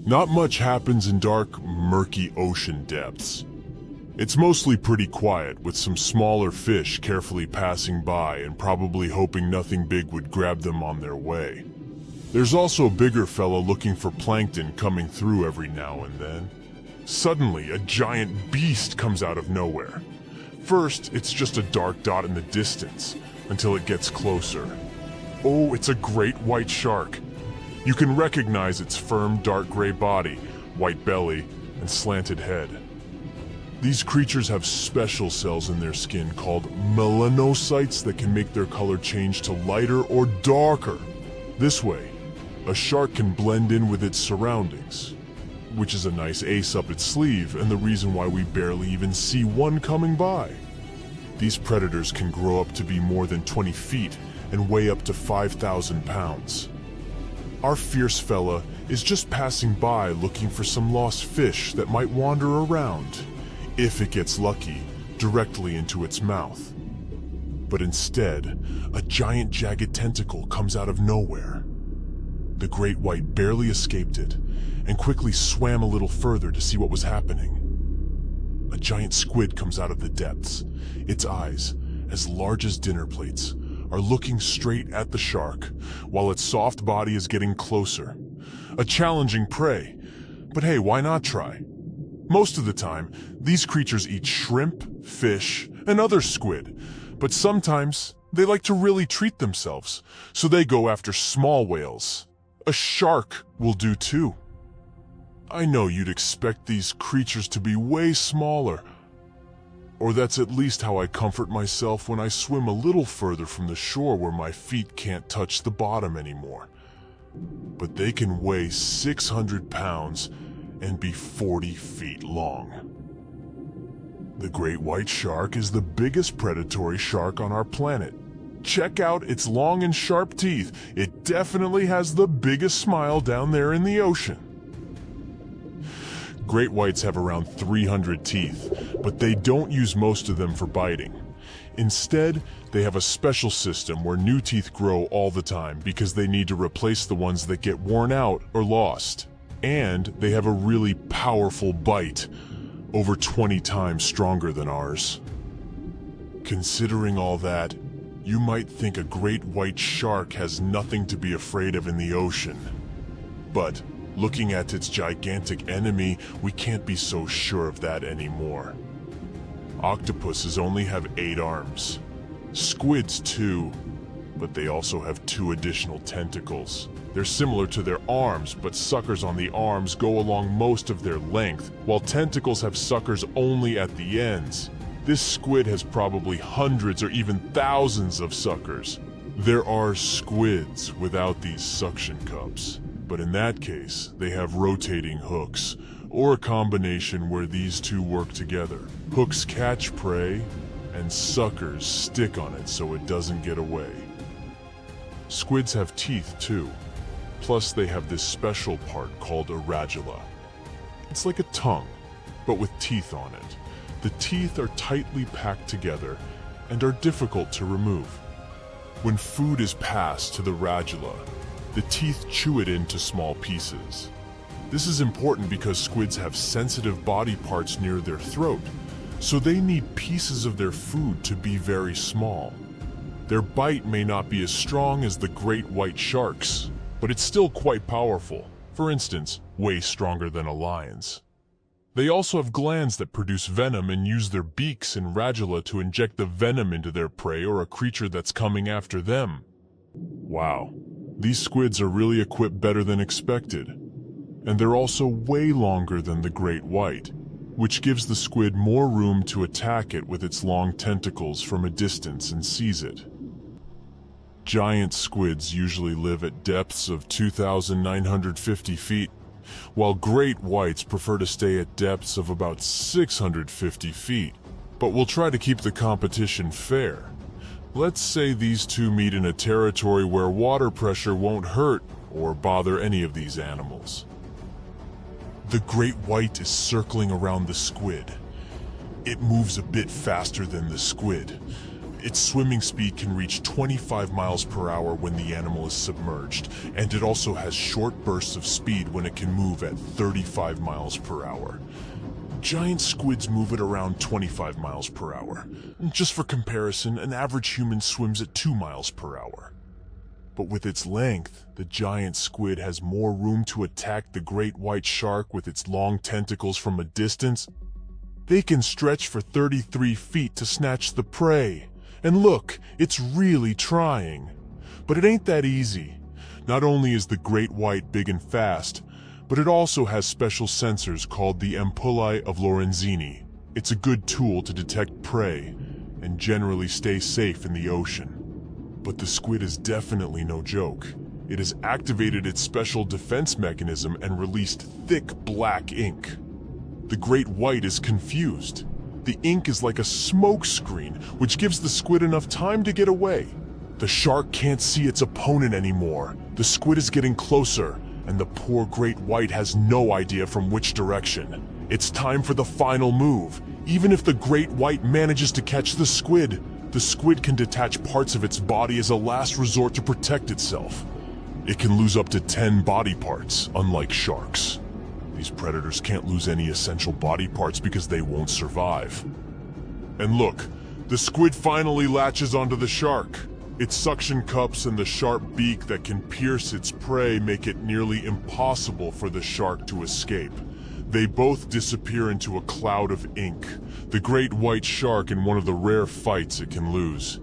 Not much happens in dark, murky ocean depths. It's mostly pretty quiet, with some smaller fish carefully passing by and probably hoping nothing big would grab them on their way. There's also a bigger fella looking for plankton coming through every now and then. Suddenly, a giant beast comes out of nowhere. First, it's just a dark dot in the distance, until it gets closer. Oh, it's a great white shark. You can recognize its firm dark gray body, white belly, and slanted head. These creatures have special cells in their skin called melanocytes that can make their color change to lighter or darker. This way, a shark can blend in with its surroundings, which is a nice ace up its sleeve and the reason why we barely even see one coming by. These predators can grow up to be more than 20 feet and weigh up to 5,000 pounds. Our fierce fella is just passing by looking for some lost fish that might wander around, if it gets lucky, directly into its mouth. But instead, a giant jagged tentacle comes out of nowhere. The great white barely escaped it, and quickly swam a little further to see what was happening. A giant squid comes out of the depths. Its eyes, as large as dinner plates, are looking straight at the shark, while its soft body is getting closer. A challenging prey, but hey, why not try? Most of the time, these creatures eat shrimp, fish, and other squid, but sometimes they like to really treat themselves, so they go after small whales. A shark will do too. I know you'd expect these creatures to be way smaller, or that's at least how I comfort myself when I swim a little further from the shore where my feet can't touch the bottom anymore. But they can weigh 600 pounds and be 40 feet long. The great white shark is the biggest predatory shark on our planet. Check out its long and sharp teeth. It definitely has the biggest smile down there in the ocean. Great whites have around 300 teeth, but they don't use most of them for biting. Instead, they have a special system where new teeth grow all the time because they need to replace the ones that get worn out or lost. And they have a really powerful bite, over 20 times stronger than ours. Considering all that, you might think a great white shark has nothing to be afraid of in the ocean. But looking at its gigantic enemy, we can't be so sure of that anymore. Octopuses only have 8 arms. Squids too, but they also have 2 additional tentacles. They're similar to their arms, but suckers on the arms go along most of their length, while tentacles have suckers only at the ends. This squid has probably hundreds or even thousands of suckers. There are squids without these suction cups, but in that case, they have rotating hooks, or a combination where these two work together. Hooks catch prey, and suckers stick on it so it doesn't get away. Squids have teeth too. Plus they have this special part called a radula. It's like a tongue, but with teeth on it. The teeth are tightly packed together and are difficult to remove. When food is passed to the radula, the teeth chew it into small pieces. This is important because squids have sensitive body parts near their throat, so they need pieces of their food to be very small. Their bite may not be as strong as the great white sharks, but it's still quite powerful. For instance, way stronger than a lion's. They also have glands that produce venom and use their beaks and radula to inject the venom into their prey or a creature that's coming after them. Wow, these squids are really equipped better than expected. And they're also way longer than the great white, which gives the squid more room to attack it with its long tentacles from a distance and seize it. Giant squids usually live at depths of 2,950 feet, while great whites prefer to stay at depths of about 650 feet. But we'll try to keep the competition fair. Let's say these two meet in a territory where water pressure won't hurt or bother any of these animals. The great white is circling around the squid. It moves a bit faster than the squid, Its swimming speed can reach 25 miles per hour when the animal is submerged, and it also has short bursts of speed when it can move at 35 miles per hour. Giant squids move at around 25 miles per hour. Just for comparison, an average human swims at 2 miles per hour. But with its length, the giant squid has more room to attack the great white shark with its long tentacles from a distance. They can stretch for 33 feet to snatch the prey. And look, it's really trying. But it ain't that easy. Not only is the great white big and fast, but it also has special sensors called the ampullae of Lorenzini. It's a good tool to detect prey and generally stay safe in the ocean. But the squid is definitely no joke. It has activated its special defense mechanism and released thick black ink. The great white is confused. The ink is like a smoke screen, which gives the squid enough time to get away. The shark can't see its opponent anymore. The squid is getting closer, and the poor great white has no idea from which direction. It's time for the final move. Even if the great white manages to catch the squid can detach parts of its body as a last resort to protect itself. It can lose up to 10 body parts, unlike sharks. These predators can't lose any essential body parts because they won't survive. And look, the squid finally latches onto the shark. Its suction cups and the sharp beak that can pierce its prey make it nearly impossible for the shark to escape. They both disappear into a cloud of ink, the great white shark in one of the rare fights it can lose,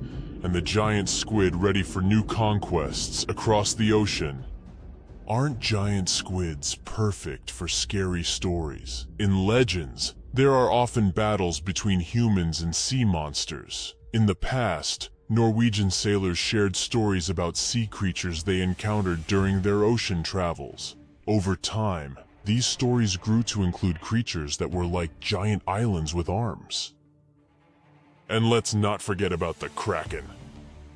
and the giant squid ready for new conquests across the ocean. Aren't giant squids perfect for scary stories? In legends, there are often battles between humans and sea monsters. In the past, Norwegian sailors shared stories about sea creatures they encountered during their ocean travels. Over time, these stories grew to include creatures that were like giant islands with arms. And let's not forget about the Kraken.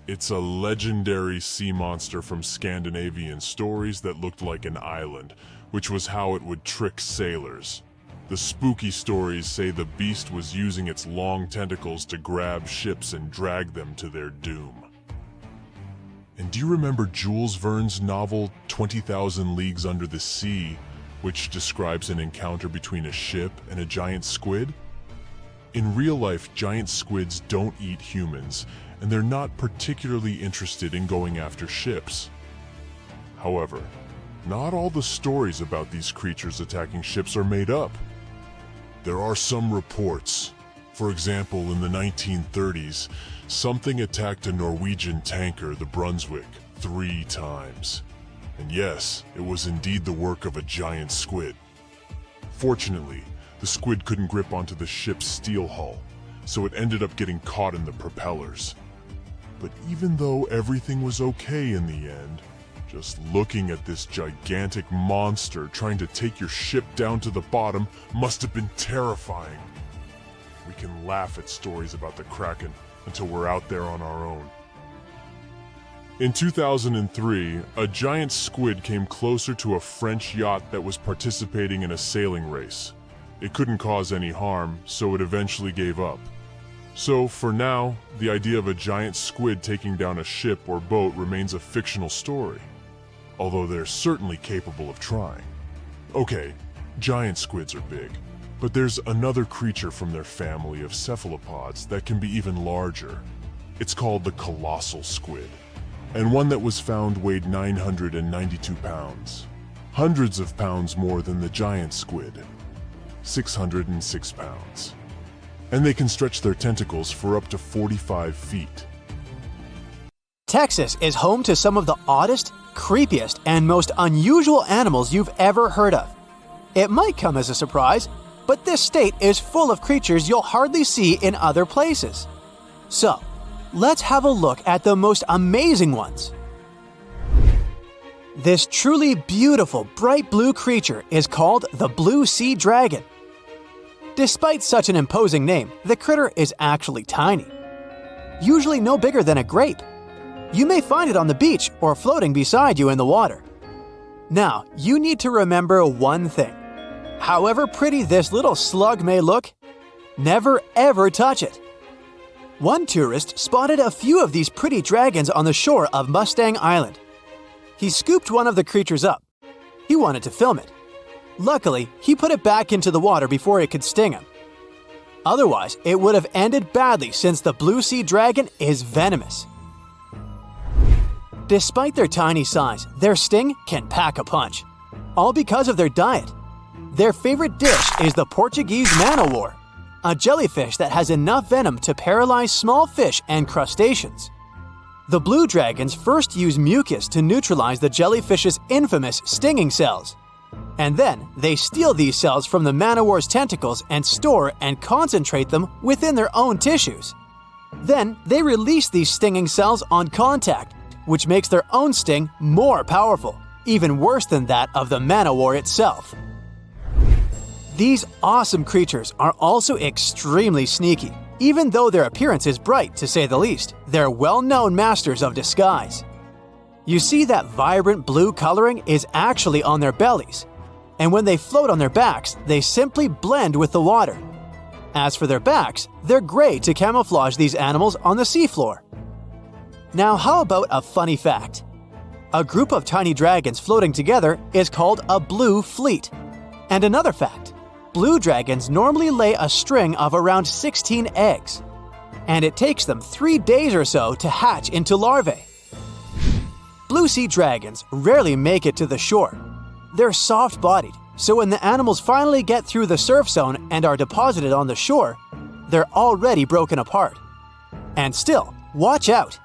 It's a legendary sea monster from Scandinavian stories that looked like an island, which was how it would trick sailors. The spooky stories say the beast was using its long tentacles to grab ships and drag them to their doom. And do you remember Jules Verne's novel 20,000 Leagues Under the Sea, which describes an encounter between a ship and a giant squid? In real life, giant squids don't eat humans, and they're not particularly interested in going after ships. However, not all the stories about these creatures attacking ships are made up. There are some reports. For example, in the 1930s, something attacked a Norwegian tanker, the Brunswick, 3 times. And yes, it was indeed the work of a giant squid. Fortunately, the squid couldn't grip onto the ship's steel hull, so it ended up getting caught in the propellers. But even though everything was okay in the end, just looking at this gigantic monster trying to take your ship down to the bottom must have been terrifying. We can laugh at stories about the Kraken until we're out there on our own. In 2003, a giant squid came closer to a French yacht that was participating in a sailing race. It couldn't cause any harm, so it eventually gave up. So, for now, the idea of a giant squid taking down a ship or boat remains a fictional story, although they're certainly capable of trying. Okay, giant squids are big, but there's another creature from their family of cephalopods that can be even larger. It's called the Colossal squid, and one that was found weighed 992 pounds, hundreds of pounds more than the giant squid, 606 pounds. And they can stretch their tentacles for up to 45 feet. Texas is home to some of the oddest, creepiest, and most unusual animals you've ever heard of. It might come as a surprise, but this state is full of creatures you'll hardly see in other places. So, let's have a look at the most amazing ones. This truly beautiful bright blue creature is called the blue sea dragon. Despite such an imposing name, the critter is actually tiny, usually no bigger than a grape. You may find it on the beach or floating beside you in the water. Now, you need to remember one thing. However pretty this little slug may look, never ever touch it. One tourist spotted a few of these pretty dragons on the shore of Mustang Island. He scooped one of the creatures up. He wanted to film it. Luckily, he put it back into the water before it could sting him. Otherwise, it would have ended badly since the blue sea dragon is venomous. Despite their tiny size, their sting can pack a punch. All because of their diet. Their favorite dish is the Portuguese man-o-war, a jellyfish that has enough venom to paralyze small fish and crustaceans. The blue dragons first use mucus to neutralize the jellyfish's infamous stinging cells. And then they steal these cells from the man-o-war's tentacles and store and concentrate them within their own tissues. Then they release these stinging cells on contact, which makes their own sting more powerful, even worse than that of the man-o-war itself. These awesome creatures are also extremely sneaky. Even though their appearance is bright, to say the least, they're well-known masters of disguise. You see that vibrant blue coloring is actually on their bellies, and when they float on their backs, they simply blend with the water. As for their backs, they're gray to camouflage these animals on the seafloor. Now, how about a funny fact? A group of tiny dragons floating together is called a blue fleet. And another fact, blue dragons normally lay a string of around 16 eggs, and it takes them 3 days or so to hatch into larvae. Blue sea dragons rarely make it to the shore. They're soft-bodied, so when the animals finally get through the surf zone and are deposited on the shore, they're already broken apart. And still, watch out!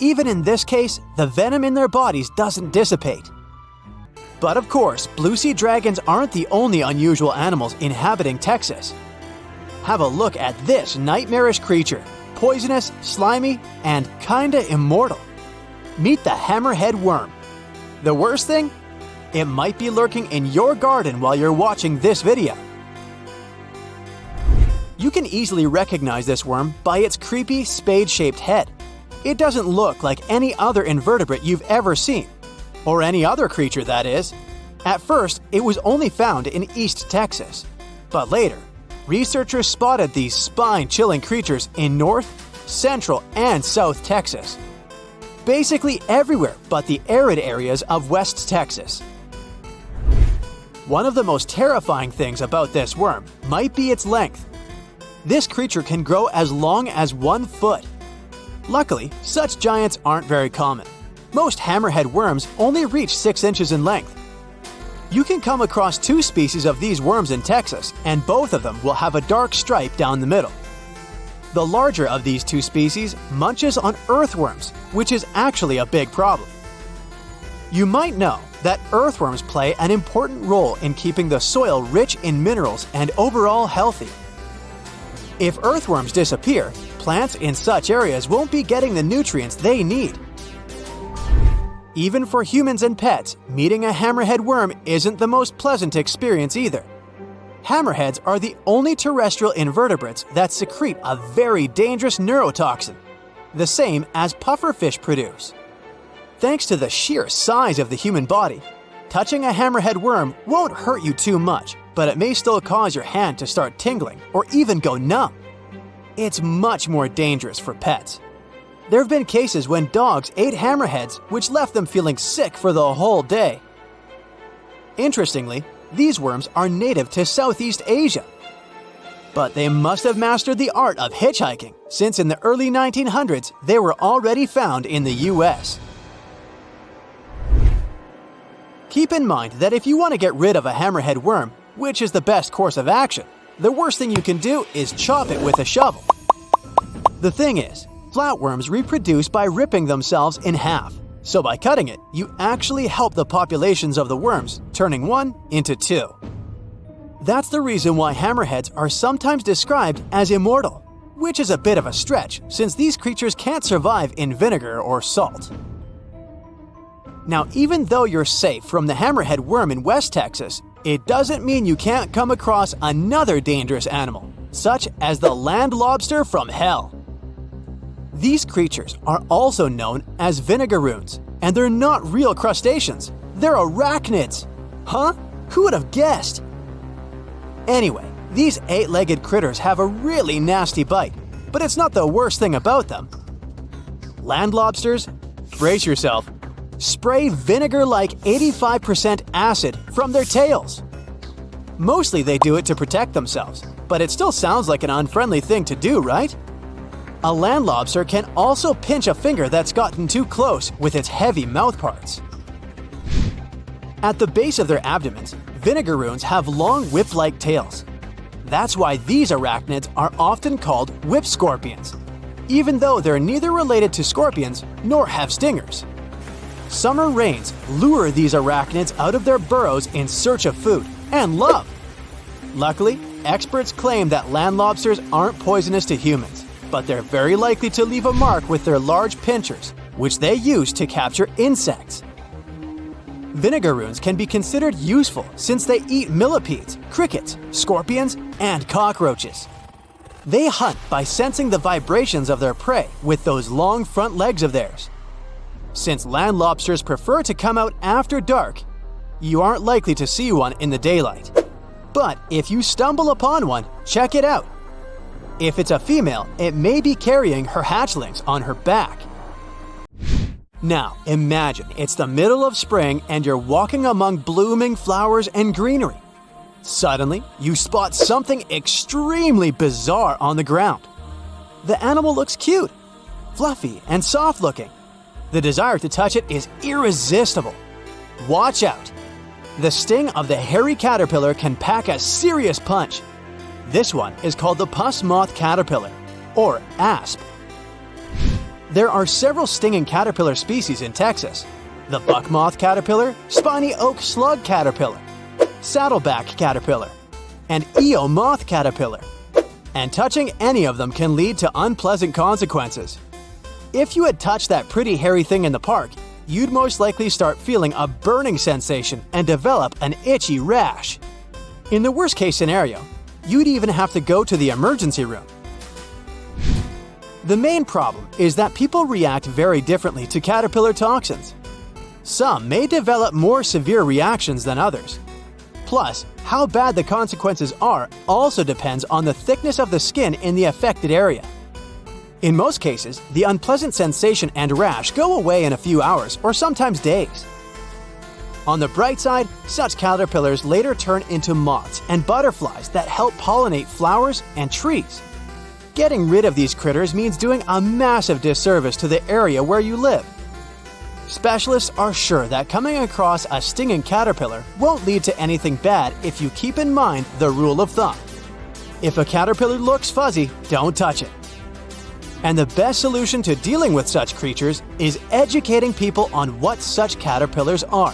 Even in this case, the venom in their bodies doesn't dissipate. But of course, blue sea dragons aren't the only unusual animals inhabiting Texas. Have a look at this nightmarish creature, poisonous, slimy, and kinda immortal. Meet the hammerhead worm. The worst thing? It might be lurking in your garden while you're watching this video. You can easily recognize this worm by its creepy spade-shaped head. It doesn't look like any other invertebrate you've ever seen. Or any other creature, that is. At first, it was only found in East Texas. But later, researchers spotted these spine-chilling creatures in North, Central, and South Texas. Basically everywhere but the arid areas of West Texas. One of the most terrifying things about this worm might be its length. This creature can grow as long as 1 foot. Luckily, such giants aren't very common. Most hammerhead worms only reach 6 inches in length. You can come across 2 species of these worms in Texas, and both of them will have a dark stripe down the middle. The larger of these 2 species munches on earthworms, which is actually a big problem. You might know that earthworms play an important role in keeping the soil rich in minerals and overall healthy. If earthworms disappear, plants in such areas won't be getting the nutrients they need. Even for humans and pets, meeting a hammerhead worm isn't the most pleasant experience either. Hammerheads are the only terrestrial invertebrates that secrete a very dangerous neurotoxin, the same as pufferfish produce. Thanks to the sheer size of the human body, touching a hammerhead worm won't hurt you too much, but it may still cause your hand to start tingling or even go numb. It's much more dangerous for pets. There have been cases when dogs ate hammerheads, which left them feeling sick for the whole day. Interestingly, these worms are native to Southeast Asia. But they must have mastered the art of hitchhiking, since in the early 1900s they were already found in the US. Keep in mind that if you want to get rid of a hammerhead worm, which is the best course of action, the worst thing you can do is chop it with a shovel. The thing is, flatworms reproduce by ripping themselves in half, so by cutting it, you actually help the populations of the worms, turning one into 2. That's the reason why hammerheads are sometimes described as immortal, which is a bit of a stretch since these creatures can't survive in vinegar or salt. Now, even though you're safe from the hammerhead worm in West Texas, it doesn't mean you can't come across another dangerous animal, such as the land lobster from hell. These creatures are also known as Vinegaroons, and they're not real crustaceans, they're arachnids. Huh? Who would have guessed? Anyway, these 8-legged critters have a really nasty bite, but it's not the worst thing about them. Land lobsters, brace yourself, spray vinegar-like 85% acid from their tails. Mostly they do it to protect themselves, but it still sounds like an unfriendly thing to do, right? A land lobster can also pinch a finger that's gotten too close with its heavy mouth parts. At the base of their abdomens, Vinegaroons have long whip-like tails. That's why these arachnids are often called whip scorpions, even though they're neither related to scorpions nor have stingers. Summer rains lure these arachnids out of their burrows in search of food and love. Luckily, experts claim that land lobsters aren't poisonous to humans, but they're very likely to leave a mark with their large pinchers, which they use to capture insects. Vinegaroons can be considered useful since they eat millipedes, crickets, scorpions, and cockroaches. They hunt by sensing the vibrations of their prey with those long front legs of theirs. Since land lobsters prefer to come out after dark, you aren't likely to see one in the daylight. But if you stumble upon one, check it out. If it's a female, it may be carrying her hatchlings on her back. Now, imagine it's the middle of spring and you're walking among blooming flowers and greenery. Suddenly, you spot something extremely bizarre on the ground. The animal looks cute, fluffy, and soft-looking. The desire to touch it is irresistible. Watch out! The sting of the hairy caterpillar can pack a serious punch. This one is called the puss moth caterpillar, or asp. There are several stinging caterpillar species in Texas: the buck moth caterpillar, spiny oak slug caterpillar, saddleback caterpillar, and eo moth caterpillar. And touching any of them can lead to unpleasant consequences. If you had touched that pretty hairy thing in the park, you'd most likely start feeling a burning sensation and develop an itchy rash. In the worst case scenario, you'd even have to go to the emergency room. The main problem is that people react very differently to caterpillar toxins. Some may develop more severe reactions than others. Plus, how bad the consequences are also depends on the thickness of the skin in the affected area. In most cases, the unpleasant sensation and rash go away in a few hours or sometimes days. On the bright side, such caterpillars later turn into moths and butterflies that help pollinate flowers and trees. Getting rid of these critters means doing a massive disservice to the area where you live. Specialists are sure that coming across a stinging caterpillar won't lead to anything bad if you keep in mind the rule of thumb. If a caterpillar looks fuzzy, don't touch it. And the best solution to dealing with such creatures is educating people on what such caterpillars are,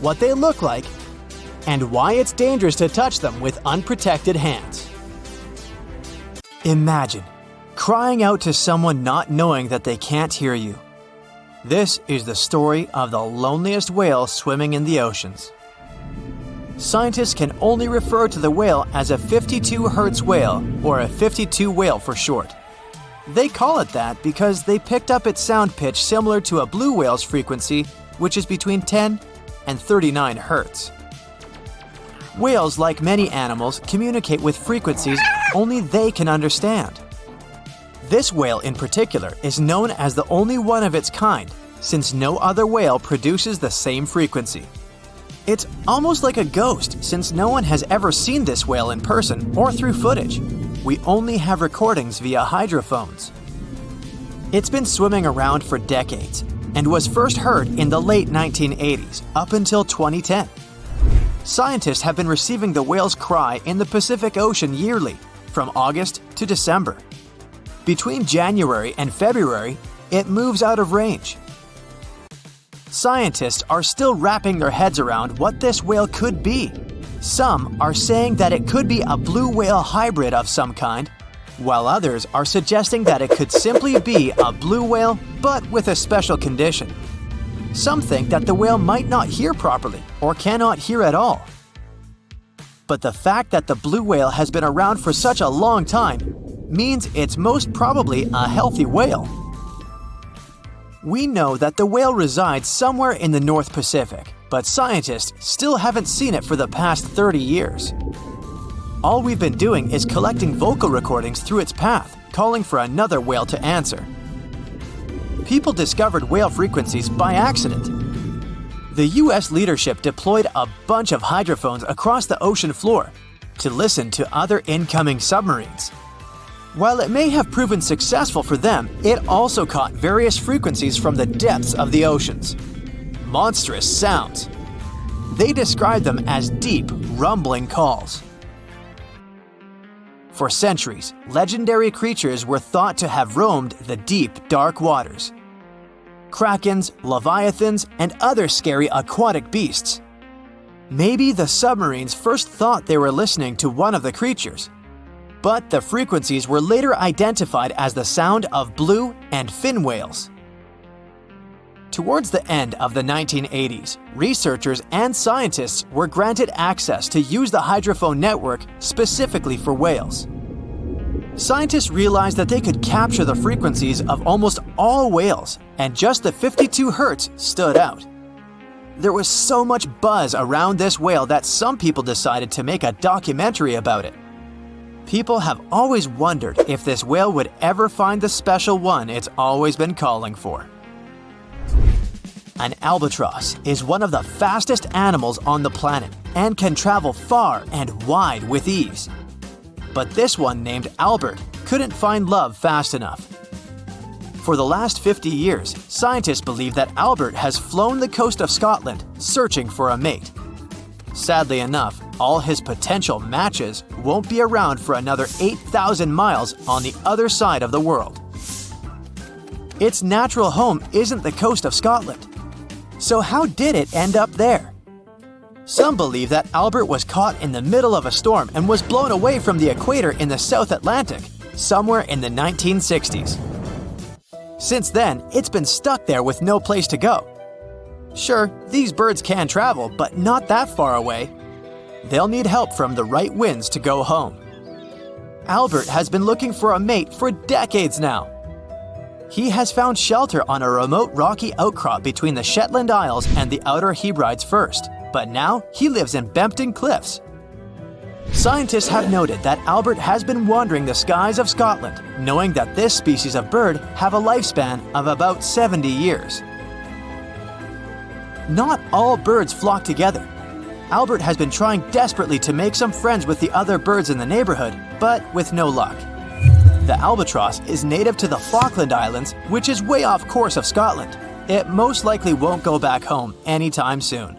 what they look like, and why it's dangerous to touch them with unprotected hands. Imagine crying out to someone not knowing that they can't hear you. This is the story of the loneliest whale swimming in the oceans. Scientists can only refer to the whale as a 52 Hz whale, or a 52 whale for short. They call it that because they picked up its sound pitch similar to a blue whale's frequency, which is between 10 and 39 Hz. Whales, like many animals, communicate with frequencies only they can understand. This whale in particular is known as the only one of its kind, since no other whale produces the same frequency. It's almost like a ghost, since no one has ever seen this whale in person or through footage. We only have recordings via hydrophones. It's been swimming around for decades and was first heard in the late 1980s up until 2010. Scientists have been receiving the whale's cry in the Pacific Ocean yearly, from August to December. Between January and February, it moves out of range. Scientists are still wrapping their heads around what this whale could be. Some are saying that it could be a blue whale hybrid of some kind, while others are suggesting that it could simply be a blue whale but with a special condition. Some think that the whale might not hear properly or cannot hear at all. But the fact that the blue whale has been around for such a long time means it's most probably a healthy whale. We know that the whale resides somewhere in the North Pacific, but scientists still haven't seen it for the past 30 years. All we've been doing is collecting vocal recordings through its path, calling for another whale to answer. People discovered whale frequencies by accident. The US leadership deployed a bunch of hydrophones across the ocean floor to listen to other incoming submarines. While it may have proven successful for them, it also caught various frequencies from the depths of the oceans. Monstrous sounds. They described them as deep, rumbling calls. For centuries, legendary creatures were thought to have roamed the deep, dark waters. Krakens, leviathans, and other scary aquatic beasts. Maybe the submarines first thought they were listening to one of the creatures, but the frequencies were later identified as the sound of blue and fin whales. Towards the end of the 1980s, researchers and scientists were granted access to use the hydrophone network specifically for whales. Scientists realized that they could capture the frequencies of almost all whales, and just the 52 Hz stood out. There was so much buzz around this whale that some people decided to make a documentary about it. People have always wondered if this whale would ever find the special one it's always been calling for. An albatross is one of the fastest animals on the planet and can travel far and wide with ease. But this one, named Albert, couldn't find love fast enough. For the last 50 years, scientists believe that Albert has flown the coast of Scotland searching for a mate. Sadly enough, all his potential matches won't be around for another 8,000 miles on the other side of the world. Its natural home isn't the coast of Scotland. So how did it end up there? Some believe that Albert was caught in the middle of a storm and was blown away from the equator in the South Atlantic, somewhere in the 1960s. Since then, it's been stuck there with no place to go. Sure, these birds can travel, but not that far away. They'll need help from the right winds to go home. Albert has been looking for a mate for decades now. He has found shelter on a remote rocky outcrop between the Shetland Isles and the Outer Hebrides first, but now he lives in Bempton Cliffs. Scientists have noted that Albert has been wandering the skies of Scotland, knowing that this species of bird have a lifespan of about 70 years. Not all birds flock together. Albert has been trying desperately to make some friends with the other birds in the neighborhood, but with no luck. The albatross is native to the Falkland Islands, which is way off course of Scotland. It most likely won't go back home anytime soon.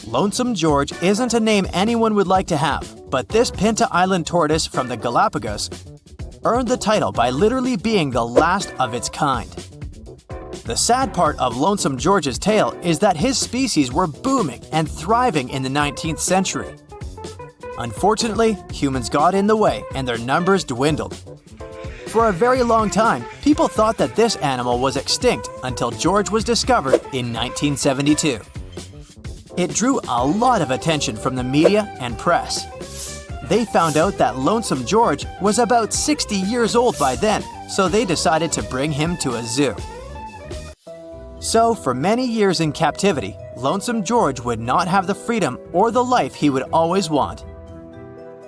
Lonesome George isn't a name anyone would like to have, but this Pinta Island tortoise from the Galapagos earned the title by literally being the last of its kind. The sad part of Lonesome George's tale is that his species were booming and thriving in the 19th century. Unfortunately, humans got in the way and their numbers dwindled. For a very long time, people thought that this animal was extinct until George was discovered in 1972. It drew a lot of attention from the media and press. They found out that Lonesome George was about 60 years old by then, so they decided to bring him to a zoo. So, for many years in captivity, Lonesome George would not have the freedom or the life he would always want.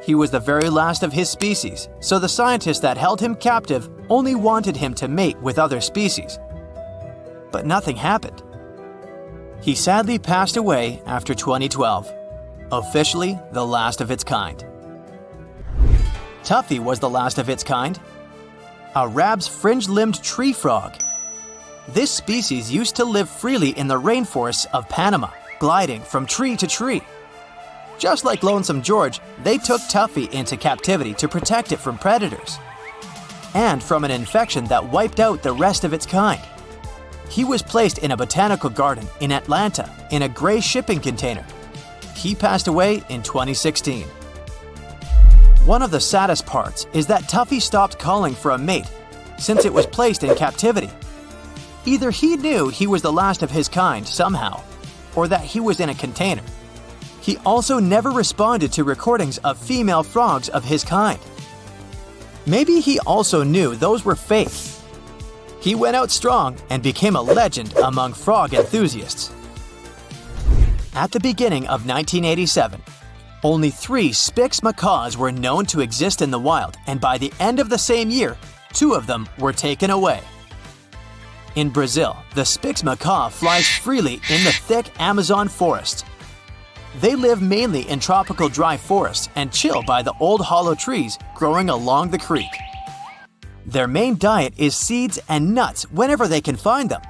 He was the very last of his species, so the scientists that held him captive only wanted him to mate with other species. But nothing happened. He sadly passed away after 2012, officially the last of its kind. Tuffy was the last of its kind, a Rab's fringe-limbed tree frog. This species used to live freely in the rainforests of Panama, gliding from tree to tree. Just like Lonesome George, they took Tuffy into captivity to protect it from predators and from an infection that wiped out the rest of its kind. He was placed in a botanical garden in Atlanta in a gray shipping container. He passed away in 2016. One of the saddest parts is that Tuffy stopped calling for a mate since it was placed in captivity. Either he knew he was the last of his kind somehow, or that he was in a container. He also never responded to recordings of female frogs of his kind. Maybe he also knew those were fake. He went out strong and became a legend among frog enthusiasts. At the beginning of 1987, Only 3 Spix macaws were known to exist in the wild, and by the end of the same year, 2 of them were taken away. In Brazil, the Spix macaw flies freely in the thick Amazon forest. They live mainly in tropical dry forests and chill by the old hollow trees growing along the creek. Their main diet is seeds and nuts whenever they can find them.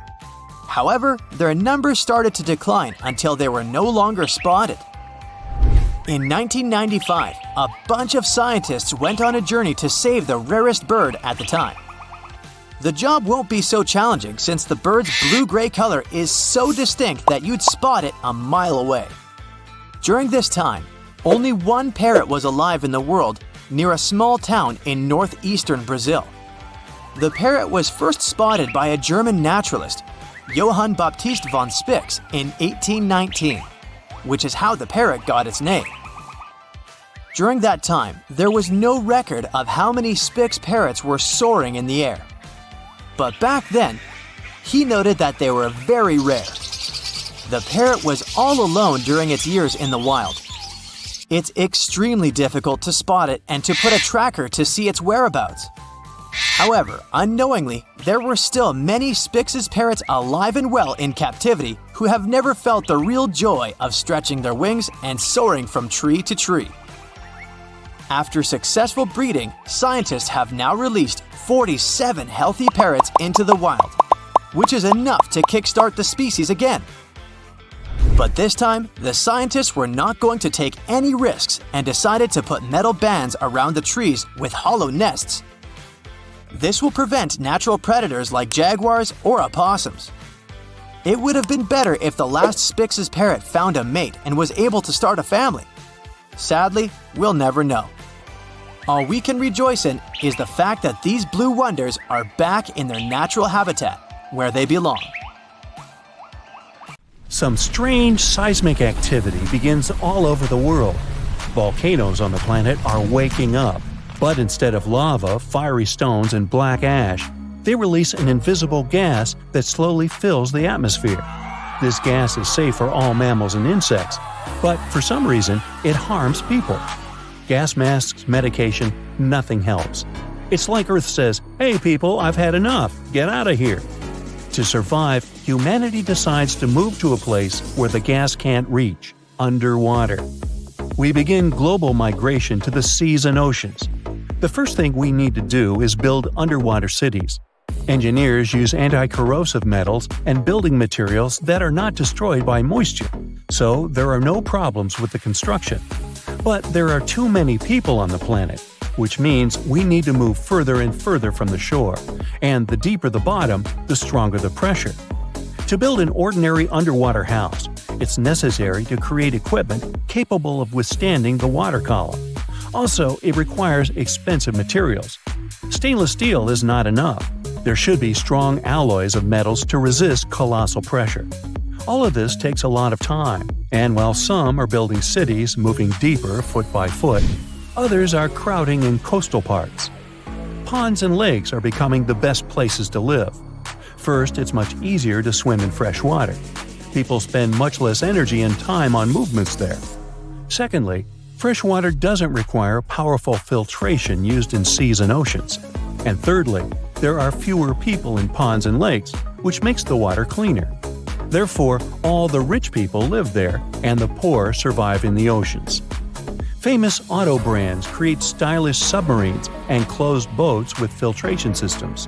However, their numbers started to decline until they were no longer spotted. In 1995, a bunch of scientists went on a journey to save the rarest bird at the time. The job won't be so challenging since the bird's blue-gray color is so distinct that you'd spot it a mile away. During this time, only 1 parrot was alive in the world near a small town in northeastern Brazil. The parrot was first spotted by a German naturalist, Johann Baptist von Spix, in 1819, which is how the parrot got its name. During that time, there was no record of how many Spix parrots were soaring in the air. But back then, he noted that they were very rare. The parrot was all alone during its years in the wild. It's extremely difficult to spot it and to put a tracker to see its whereabouts. However, unknowingly, there were still many Spix's parrots alive and well in captivity who have never felt the real joy of stretching their wings and soaring from tree to tree. After successful breeding, scientists have now released 47 healthy parrots into the wild, which is enough to kickstart the species again. But this time, the scientists were not going to take any risks and decided to put metal bands around the trees with hollow nests. This will prevent natural predators like jaguars or opossums. It would have been better if the last Spix's parrot found a mate and was able to start a family. Sadly, we'll never know. All we can rejoice in is the fact that these blue wonders are back in their natural habitat, where they belong. Some strange seismic activity begins all over the world. Volcanoes on the planet are waking up, but instead of lava, fiery stones, and black ash, they release an invisible gas that slowly fills the atmosphere. This gas is safe for all mammals and insects, but for some reason, it harms people. Gas masks, medication, nothing helps. It's like Earth says, "Hey people, I've had enough, get out of here." To survive, humanity decides to move to a place where the gas can't reach, underwater. We begin global migration to the seas and oceans. The first thing we need to do is build underwater cities. Engineers use anti-corrosive metals and building materials that are not destroyed by moisture, so there are no problems with the construction. But there are too many people on the planet, which means we need to move further and further from the shore, and the deeper the bottom, the stronger the pressure. To build an ordinary underwater house, it's necessary to create equipment capable of withstanding the water column. Also, it requires expensive materials. Stainless steel is not enough. There should be strong alloys of metals to resist colossal pressure. All of this takes a lot of time, and while some are building cities moving deeper foot by foot, others are crowding in coastal parts. Ponds and lakes are becoming the best places to live. First, it's much easier to swim in fresh water. People spend much less energy and time on movements there. Secondly, fresh water doesn't require powerful filtration used in seas and oceans. And thirdly, there are fewer people in ponds and lakes, which makes the water cleaner. Therefore, all the rich people live there, and the poor survive in the oceans. Famous auto brands create stylish submarines and closed boats with filtration systems.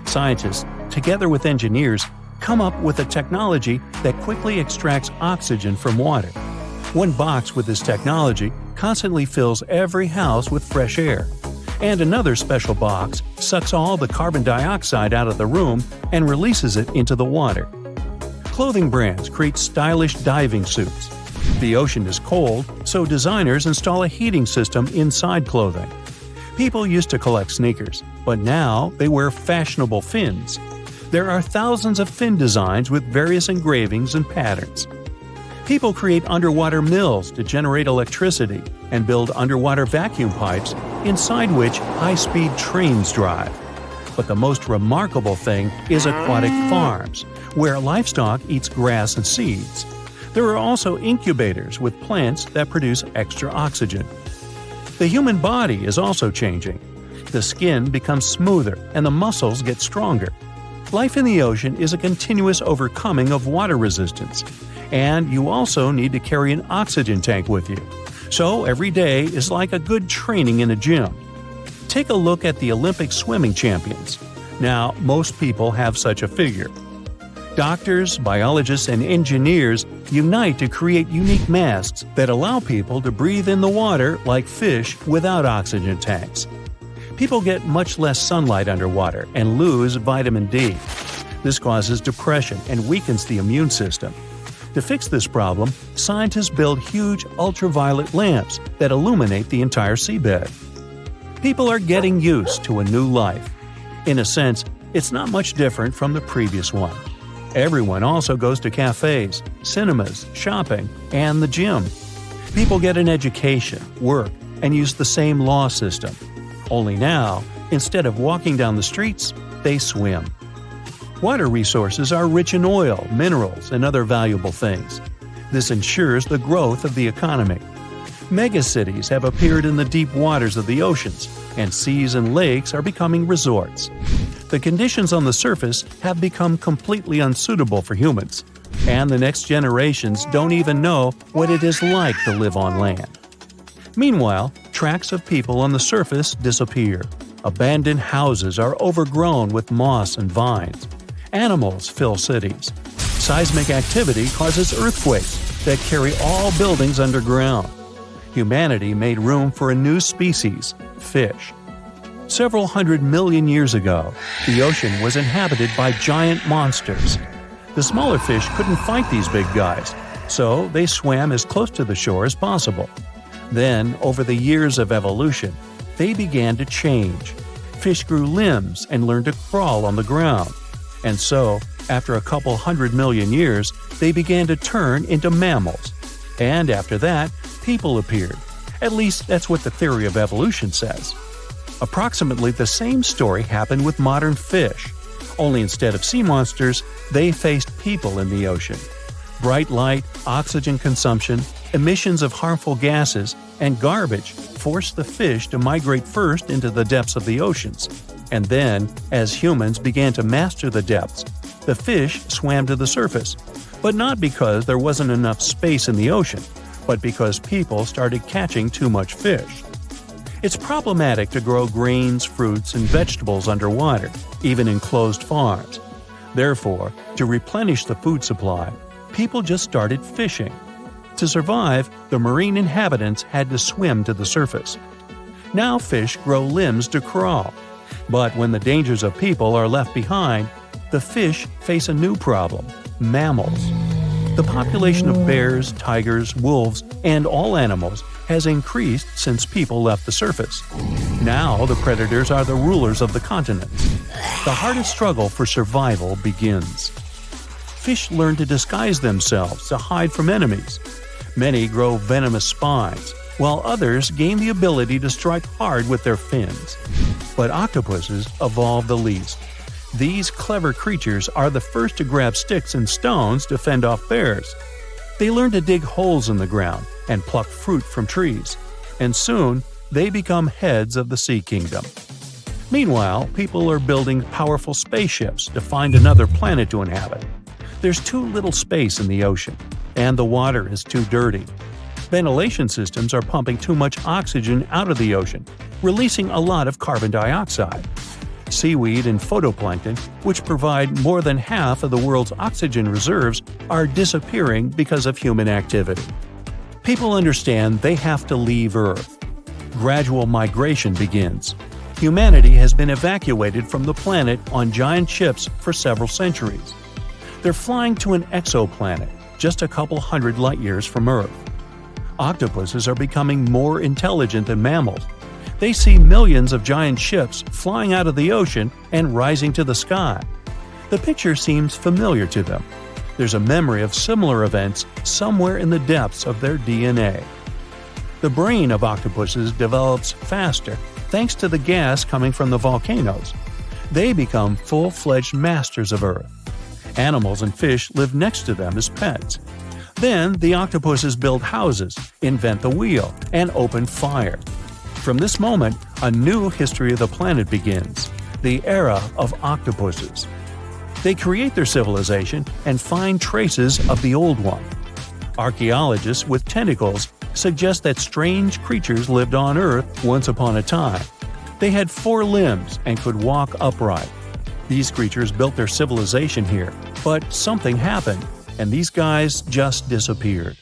Scientists, together with engineers, come up with a technology that quickly extracts oxygen from water. One box with this technology constantly fills every house with fresh air. And another special box sucks all the carbon dioxide out of the room and releases it into the water. Clothing brands create stylish diving suits. The ocean is cold, so designers install a heating system inside clothing. People used to collect sneakers, but now they wear fashionable fins. There are thousands of fin designs with various engravings and patterns. People create underwater mills to generate electricity and build underwater vacuum pipes inside which high-speed trains drive. But the most remarkable thing is aquatic farms, where livestock eats grass and seeds. There are also incubators with plants that produce extra oxygen. The human body is also changing. The skin becomes smoother and the muscles get stronger. Life in the ocean is a continuous overcoming of water resistance. And you also need to carry an oxygen tank with you. So every day is like a good training in a gym. Take a look at the Olympic swimming champions. Now, most people have such a figure. Doctors, biologists, and engineers unite to create unique masks that allow people to breathe in the water like fish without oxygen tanks. People get much less sunlight underwater and lose vitamin D. This causes depression and weakens the immune system. To fix this problem, scientists build huge ultraviolet lamps that illuminate the entire seabed. People are getting used to a new life. In a sense, it's not much different from the previous one. Everyone also goes to cafes, cinemas, shopping, and the gym. People get an education, work, and use the same law system. Only now, instead of walking down the streets, they swim. Water resources are rich in oil, minerals, and other valuable things. This ensures the growth of the economy. Megacities have appeared in the deep waters of the oceans, and seas and lakes are becoming resorts. The conditions on the surface have become completely unsuitable for humans, and the next generations don't even know what it is like to live on land. Meanwhile, tracks of people on the surface disappear. Abandoned houses are overgrown with moss and vines. Animals fill cities. Seismic activity causes earthquakes that carry all buildings underground. Humanity made room for a new species, fish. Several 100 million years ago, the ocean was inhabited by giant monsters. The smaller fish couldn't fight these big guys, so they swam as close to the shore as possible. Then, over the years of evolution, they began to change. Fish grew limbs and learned to crawl on the ground. And so, after a couple 100 million years, they began to turn into mammals. And after that, people appeared. At least that's what the theory of evolution says. Approximately the same story happened with modern fish. Only instead of sea monsters, they faced people in the ocean. Bright light, oxygen consumption, emissions of harmful gases, and garbage forced the fish to migrate first into the depths of the oceans. And then, as humans began to master the depths, the fish swam to the surface. But not because there wasn't enough space in the ocean, but because people started catching too much fish. It's problematic to grow grains, fruits, and vegetables underwater, even in closed farms. Therefore, to replenish the food supply, people just started fishing. To survive, the marine inhabitants had to swim to the surface. Now fish grow limbs to crawl. But when the dangers of people are left behind, the fish face a new problem: mammals. The population of bears, tigers, wolves, and all animals has increased since people left the surface. Now the predators are the rulers of the continents. The hardest struggle for survival begins. Fish learn to disguise themselves to hide from enemies. Many grow venomous spines, while others gain the ability to strike hard with their fins. But octopuses evolve the least. These clever creatures are the first to grab sticks and stones to fend off bears. They learn to dig holes in the ground and pluck fruit from trees, and soon they become heads of the Sea Kingdom. Meanwhile, people are building powerful spaceships to find another planet to inhabit. There's too little space in the ocean, and the water is too dirty. Ventilation systems are pumping too much oxygen out of the ocean, releasing a lot of carbon dioxide. Seaweed and phytoplankton, which provide more than half of the world's oxygen reserves, are disappearing because of human activity. People understand they have to leave Earth. Gradual migration begins. Humanity has been evacuated from the planet on giant ships for several centuries. They're flying to an exoplanet, just a couple hundred light years from Earth. Octopuses are becoming more intelligent than mammals. They see millions of giant ships flying out of the ocean and rising to the sky. The picture seems familiar to them. There's a memory of similar events somewhere in the depths of their DNA. The brain of octopuses develops faster thanks to the gas coming from the volcanoes. They become full-fledged masters of Earth. Animals and fish live next to them as pets. Then the octopuses build houses, invent the wheel, and open fire. From this moment, a new history of the planet begins, the era of octopuses. They create their civilization and find traces of the old one. Archaeologists with tentacles suggest that strange creatures lived on Earth once upon a time. They had 4 limbs and could walk upright. These creatures built their civilization here, but something happened, and these guys just disappeared.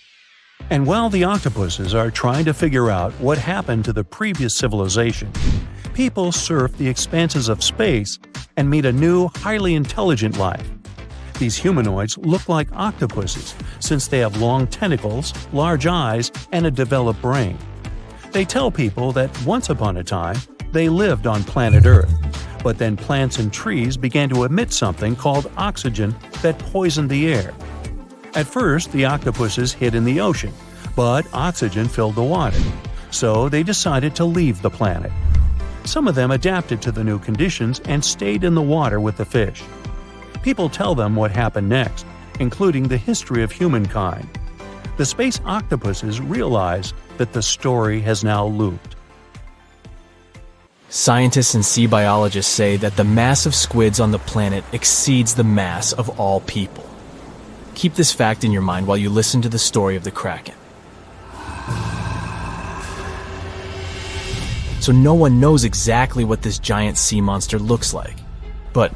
And while the octopuses are trying to figure out what happened to the previous civilization, people surf the expanses of space and meet a new, highly intelligent life. These humanoids look like octopuses since they have long tentacles, large eyes, and a developed brain. They tell people that once upon a time, they lived on planet Earth, but then plants and trees began to emit something called oxygen that poisoned the air. At first, the octopuses hid in the ocean, but oxygen filled the water, so they decided to leave the planet. Some of them adapted to the new conditions and stayed in the water with the fish. People tell them what happened next, including the history of humankind. The space octopuses realize that the story has now looped. Scientists and sea biologists say that the mass of squids on the planet exceeds the mass of all people. Keep this fact in your mind while you listen to the story of the Kraken. So no one knows exactly what this giant sea monster looks like. But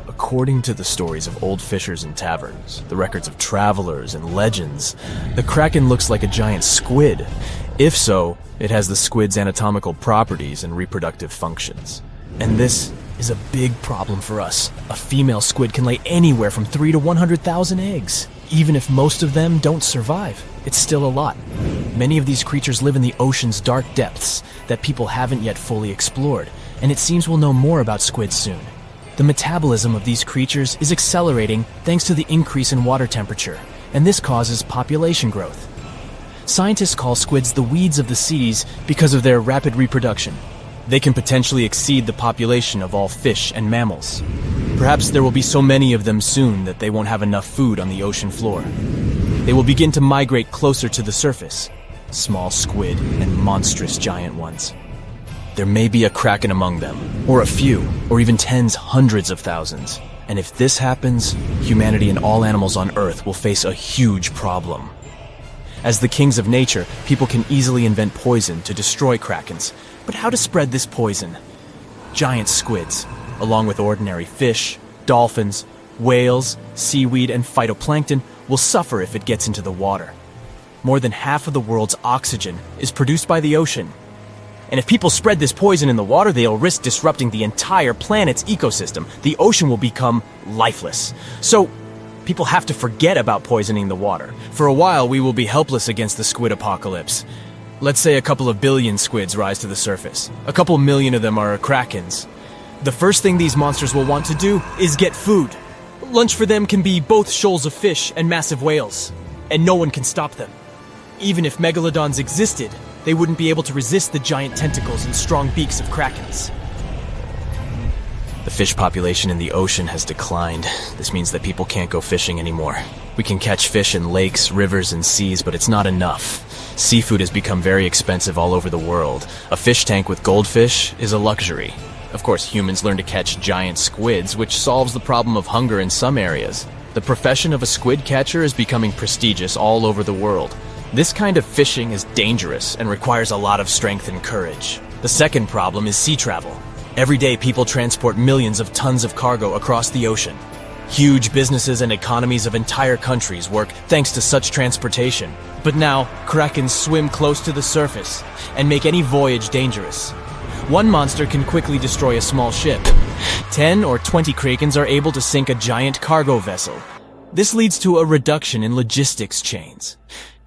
according to the stories of old fishers and taverns, the records of travelers and legends, the Kraken looks like a giant squid. If so, it has the squid's anatomical properties and reproductive functions. And this is a big problem for us. A female squid can lay anywhere from 3 to 100,000 eggs. Even if most of them don't survive, it's still a lot. Many of these creatures live in the ocean's dark depths that people haven't yet fully explored, and it seems we'll know more about squids soon. The metabolism of these creatures is accelerating thanks to the increase in water temperature, and this causes population growth. Scientists call squids the weeds of the seas because of their rapid reproduction. They can potentially exceed the population of all fish and mammals. Perhaps there will be so many of them soon that they won't have enough food on the ocean floor. They will begin to migrate closer to the surface, small squid and monstrous giant ones. There may be a Kraken among them, or a few, or even tens, hundreds of thousands. And if this happens, humanity and all animals on Earth will face a huge problem. As the kings of nature, people can easily invent poison to destroy Krakens. But how to spread this poison? Giant squids, along with ordinary fish, dolphins, whales, seaweed, and phytoplankton, will suffer if it gets into the water. More than half of the world's oxygen is produced by the ocean. And if people spread this poison in the water, they'll risk disrupting the entire planet's ecosystem. The ocean will become lifeless. So, people have to forget about poisoning the water. For a while, we will be helpless against the squid apocalypse. Let's say a couple of billion squids rise to the surface. A couple million of them are Krakens. The first thing these monsters will want to do is get food. Lunch for them can be both shoals of fish and massive whales, and no one can stop them. Even if megalodons existed, they wouldn't be able to resist the giant tentacles and strong beaks of Krakens. The fish population in the ocean has declined. This means that people can't go fishing anymore. We can catch fish in lakes, rivers, and seas, but it's not enough. Seafood has become very expensive all over the world. A fish tank with goldfish is a luxury. Of course, humans learn to catch giant squids, which solves the problem of hunger in some areas. The profession of a squid catcher is becoming prestigious all over the world. This kind of fishing is dangerous and requires a lot of strength and courage. The second problem is sea travel. Every day, people transport millions of tons of cargo across the ocean. Huge businesses and economies of entire countries work thanks to such transportation. But now, Krakens swim close to the surface and make any voyage dangerous. One monster can quickly destroy a small ship. 10 or 20 Krakens are able to sink a giant cargo vessel. This leads to a reduction in logistics chains.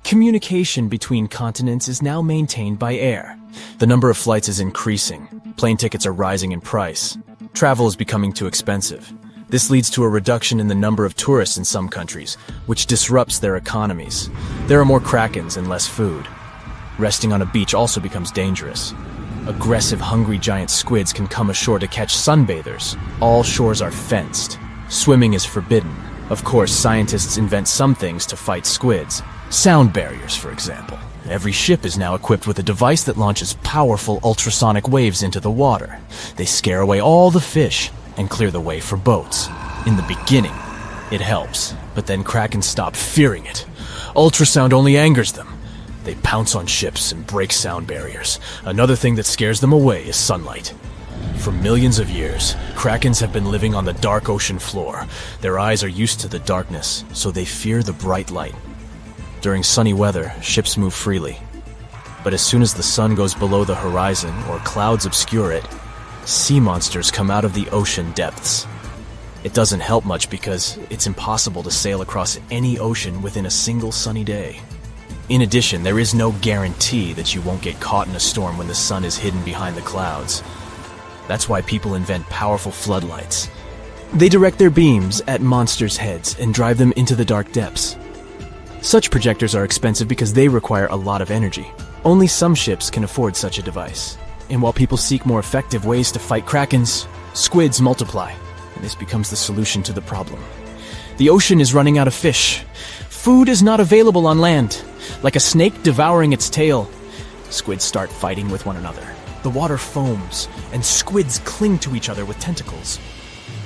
Communication between continents is now maintained by air. The number of flights is increasing. Plane tickets are rising in price. Travel is becoming too expensive. This leads to a reduction in the number of tourists in some countries, which disrupts their economies. There are more Krakens and less food. Resting on a beach also becomes dangerous. Aggressive, hungry giant squids can come ashore to catch sunbathers. All shores are fenced. Swimming is forbidden. Of course, scientists invent some things to fight squids. Sound barriers, for example. Every ship is now equipped with a device that launches powerful ultrasonic waves into the water. They scare away all the fish and clear the way for boats. In the beginning, it helps, but then Kraken stop fearing it. Ultrasound only angers them. They pounce on ships and break sound barriers. Another thing that scares them away is sunlight. For millions of years, Krakens have been living on the dark ocean floor. Their eyes are used to the darkness, so they fear the bright light. During sunny weather, ships move freely. But as soon as the sun goes below the horizon or clouds obscure it, sea monsters come out of the ocean depths. It doesn't help much because it's impossible to sail across any ocean within a single sunny day. In addition, there is no guarantee that you won't get caught in a storm when the sun is hidden behind the clouds. That's why people invent powerful floodlights. They direct their beams at monsters' heads and drive them into the dark depths. Such projectors are expensive because they require a lot of energy. Only some ships can afford such a device. And while people seek more effective ways to fight krakens, squids multiply, and this becomes the solution to the problem. The ocean is running out of fish. Food is not available on land. Like a snake devouring its tail, squids start fighting with one another. The water foams, and squids cling to each other with tentacles.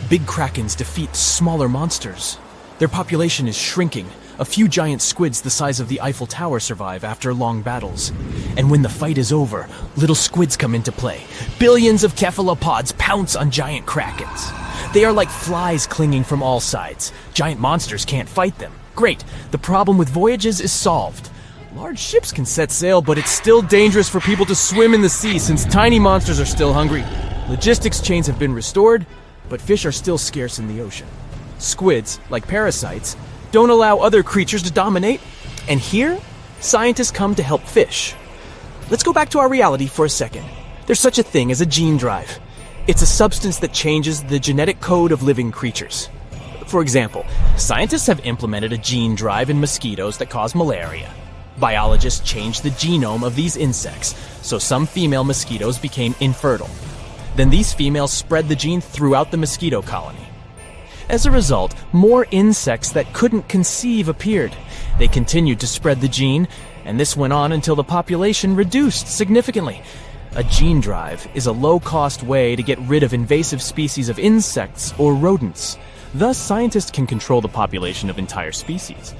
Big krakens defeat smaller monsters. Their population is shrinking. A few giant squids the size of the Eiffel Tower survive after long battles. And when the fight is over, little squids come into play. Billions of cephalopods pounce on giant krakens. They are like flies clinging from all sides. Giant monsters can't fight them. Great, the problem with voyages is solved. Large ships can set sail, but it's still dangerous for people to swim in the sea since tiny monsters are still hungry. Logistics chains have been restored, but fish are still scarce in the ocean. Squids, like parasites, don't allow other creatures to dominate, and here, scientists come to help fish. Let's go back to our reality for a second. There's such a thing as a gene drive. It's a substance that changes the genetic code of living creatures. For example, scientists have implemented a gene drive in mosquitoes that cause malaria. Biologists changed the genome of these insects, so some female mosquitoes became infertile. Then these females spread the gene throughout the mosquito colony. As a result, more insects that couldn't conceive appeared. They continued to spread the gene, and this went on until the population reduced significantly. A gene drive is a low-cost way to get rid of invasive species of insects or rodents. Thus, scientists can control the population of entire species.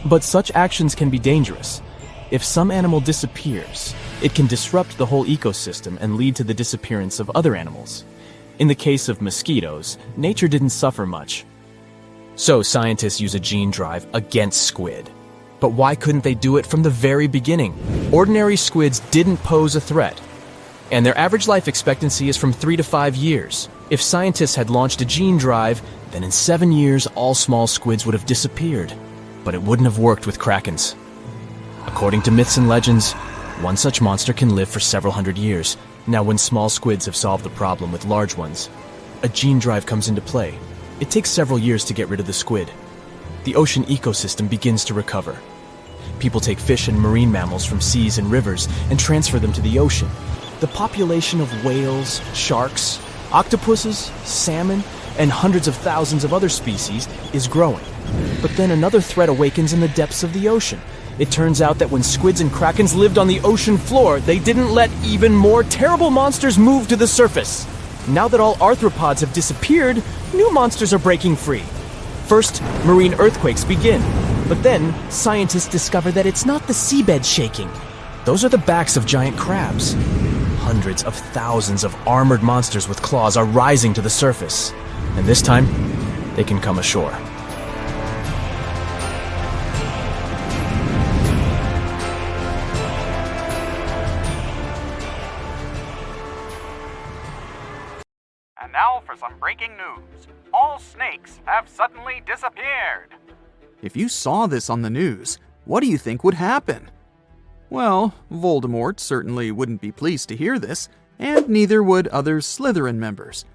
But such actions can be dangerous. If some animal disappears, it can disrupt the whole ecosystem and lead to the disappearance of other animals. In the case of mosquitoes, nature didn't suffer much. So scientists use a gene drive against squid. But why couldn't they do it from the very beginning? Ordinary squids didn't pose a threat, and their average life expectancy is from 3 to 5 years. If scientists had launched a gene drive, then in 7 years all small squids would have disappeared. But it wouldn't have worked with krakens. According to myths and legends, one such monster can live for several hundred years. Now, when small squids have solved the problem with large ones, a gene drive comes into play. It takes several years to get rid of the squid. The ocean ecosystem begins to recover. People take fish and marine mammals from seas and rivers and transfer them to the ocean. The population of whales, sharks, octopuses, salmon, and hundreds of thousands of other species is growing. But then another threat awakens in the depths of the ocean. It turns out that when squids and krakens lived on the ocean floor, they didn't let even more terrible monsters move to the surface. Now that all arthropods have disappeared, new monsters are breaking free. First, marine earthquakes begin. But then, scientists discover that it's not the seabed shaking. Those are the backs of giant crabs. Hundreds of thousands of armored monsters with claws are rising to the surface. And this time, they can come ashore. And now for some breaking news. All snakes have suddenly disappeared. If you saw this on the news, what do you think would happen? Well, Voldemort certainly wouldn't be pleased to hear this, and neither would other Slytherin members.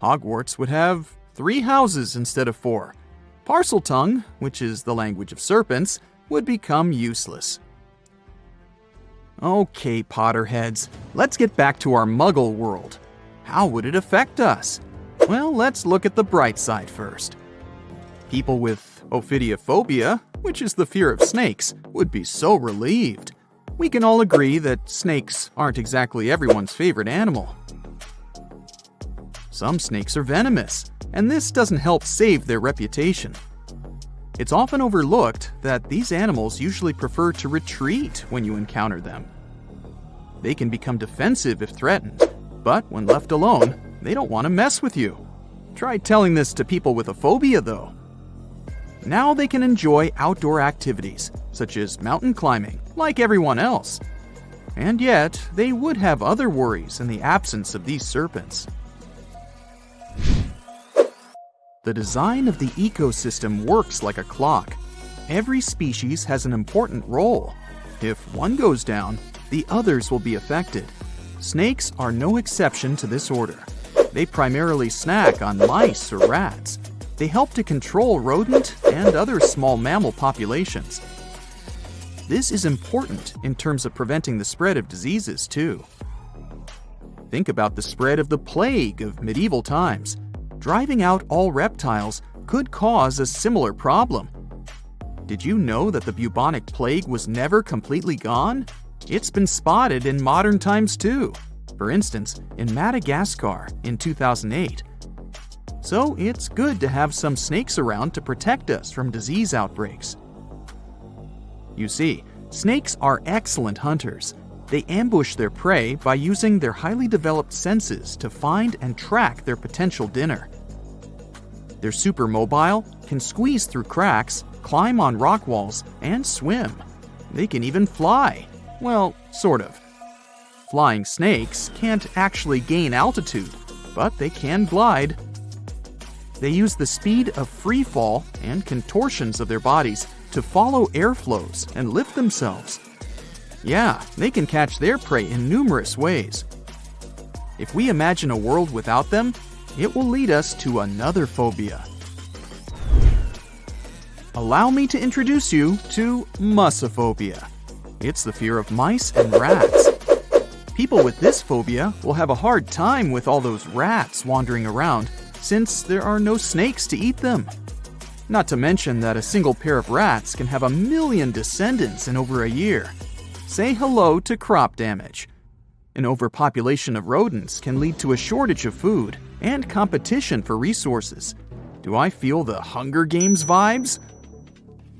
Hogwarts would have 3 houses instead of 4. Parseltongue, which is the language of serpents, would become useless. Okay, Potterheads, let's get back to our Muggle world. How would it affect us? Well, let's look at the bright side first. People with ophidiophobia, which is the fear of snakes, would be so relieved. We can all agree that snakes aren't exactly everyone's favorite animal. Some snakes are venomous, and this doesn't help save their reputation. It's often overlooked that these animals usually prefer to retreat when you encounter them. They can become defensive if threatened, but when left alone, they don't want to mess with you. Try telling this to people with a phobia, though. Now they can enjoy outdoor activities, such as mountain climbing, like everyone else. And yet, they would have other worries in the absence of these serpents. The design of the ecosystem works like a clock. Every species has an important role. If one goes down, the others will be affected. Snakes are no exception to this order. They primarily snack on mice or rats. They help to control rodent and other small mammal populations. This is important in terms of preventing the spread of diseases, too. Think about the spread of the plague of medieval times. Driving out all reptiles could cause a similar problem. Did you know that the bubonic plague was never completely gone? It's been spotted in modern times too. For instance, in Madagascar in 2008. So it's good to have some snakes around to protect us from disease outbreaks. You see, snakes are excellent hunters. They ambush their prey by using their highly developed senses to find and track their potential dinner. They're super mobile, can squeeze through cracks, climb on rock walls, and swim. They can even fly. Well, sort of. Flying snakes can't actually gain altitude, but they can glide. They use the speed of free fall and contortions of their bodies to follow airflows and lift themselves. Yeah, they can catch their prey in numerous ways. If we imagine a world without them, it will lead us to another phobia. Allow me to introduce you to mussophobia. It's the fear of mice and rats. People with this phobia will have a hard time with all those rats wandering around, since there are no snakes to eat them. Not to mention that a single pair of rats can have 1 million descendants in over a year. Say hello to crop damage. An overpopulation of rodents can lead to a shortage of food and competition for resources. Do I feel the Hunger Games vibes?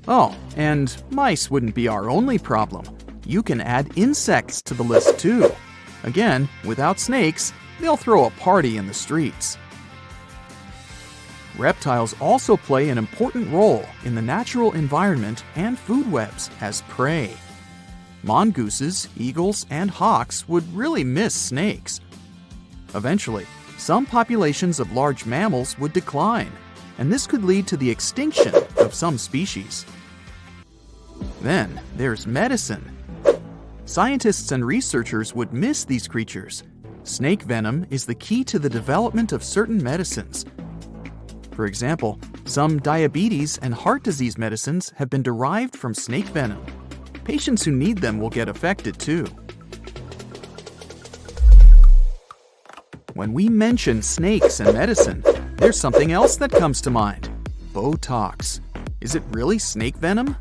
Oh, and mice wouldn't be our only problem. You can add insects to the list too. Again, without snakes, they'll throw a party in the streets. Reptiles also play an important role in the natural environment and food webs as prey. Mongooses, eagles, and hawks would really miss snakes. Eventually, some populations of large mammals would decline, and this could lead to the extinction of some species. Then there's medicine. Scientists and researchers would miss these creatures. Snake venom is the key to the development of certain medicines. For example, some diabetes and heart disease medicines have been derived from snake venom. Patients who need them will get affected too. When we mention snakes and medicine, there's something else that comes to mind. Botox. Is it really snake venom?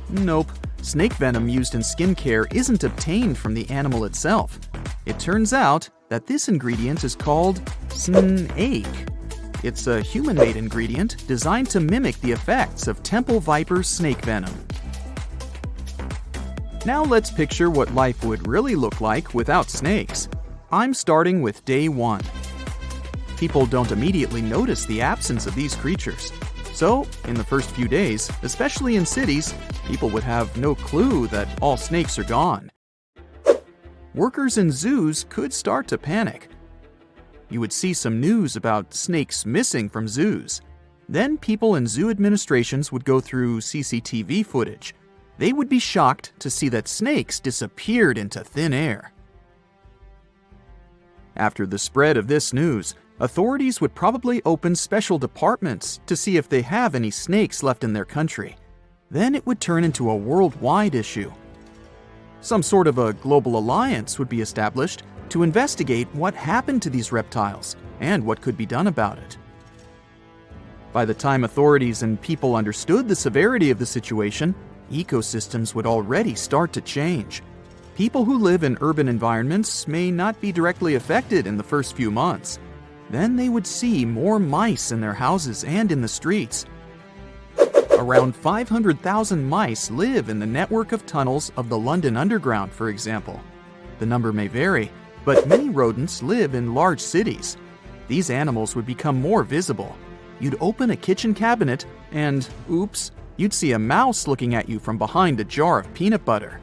Nope. Snake venom used in skincare isn't obtained from the animal itself. It turns out that this ingredient is called snake. It's a human-made ingredient designed to mimic the effects of temple viper snake venom. Now let's picture what life would really look like without snakes. I'm starting with day 1. People don't immediately notice the absence of these creatures. So, in the first few days, especially in cities, people would have no clue that all snakes are gone. Workers in zoos could start to panic. You would see some news about snakes missing from zoos. Then people in zoo administrations would go through CCTV footage. They would be shocked to see that snakes disappeared into thin air. After the spread of this news, authorities would probably open special departments to see if they have any snakes left in their country. Then it would turn into a worldwide issue. Some sort of a global alliance would be established to investigate what happened to these reptiles and what could be done about it. By the time authorities and people understood the severity of the situation, ecosystems would already start to change. People who live in urban environments may not be directly affected in the first few months. Then they would see more mice in their houses and in the streets. Around 500,000 mice live in the network of tunnels of the London Underground, for example. The number may vary, but many rodents live in large cities. These animals would become more visible. You'd open a kitchen cabinet and, oops, you'd see a mouse looking at you from behind a jar of peanut butter.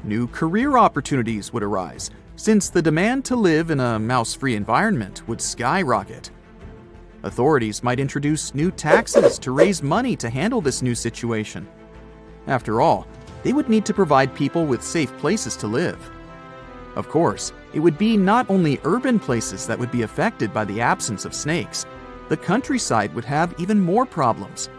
New career opportunities would arise, since the demand to live in a mouse-free environment would skyrocket. Authorities might introduce new taxes to raise money to handle this new situation. After all, they would need to provide people with safe places to live. Of course, it would be not only urban places that would be affected by the absence of snakes. The countryside would have even more problems.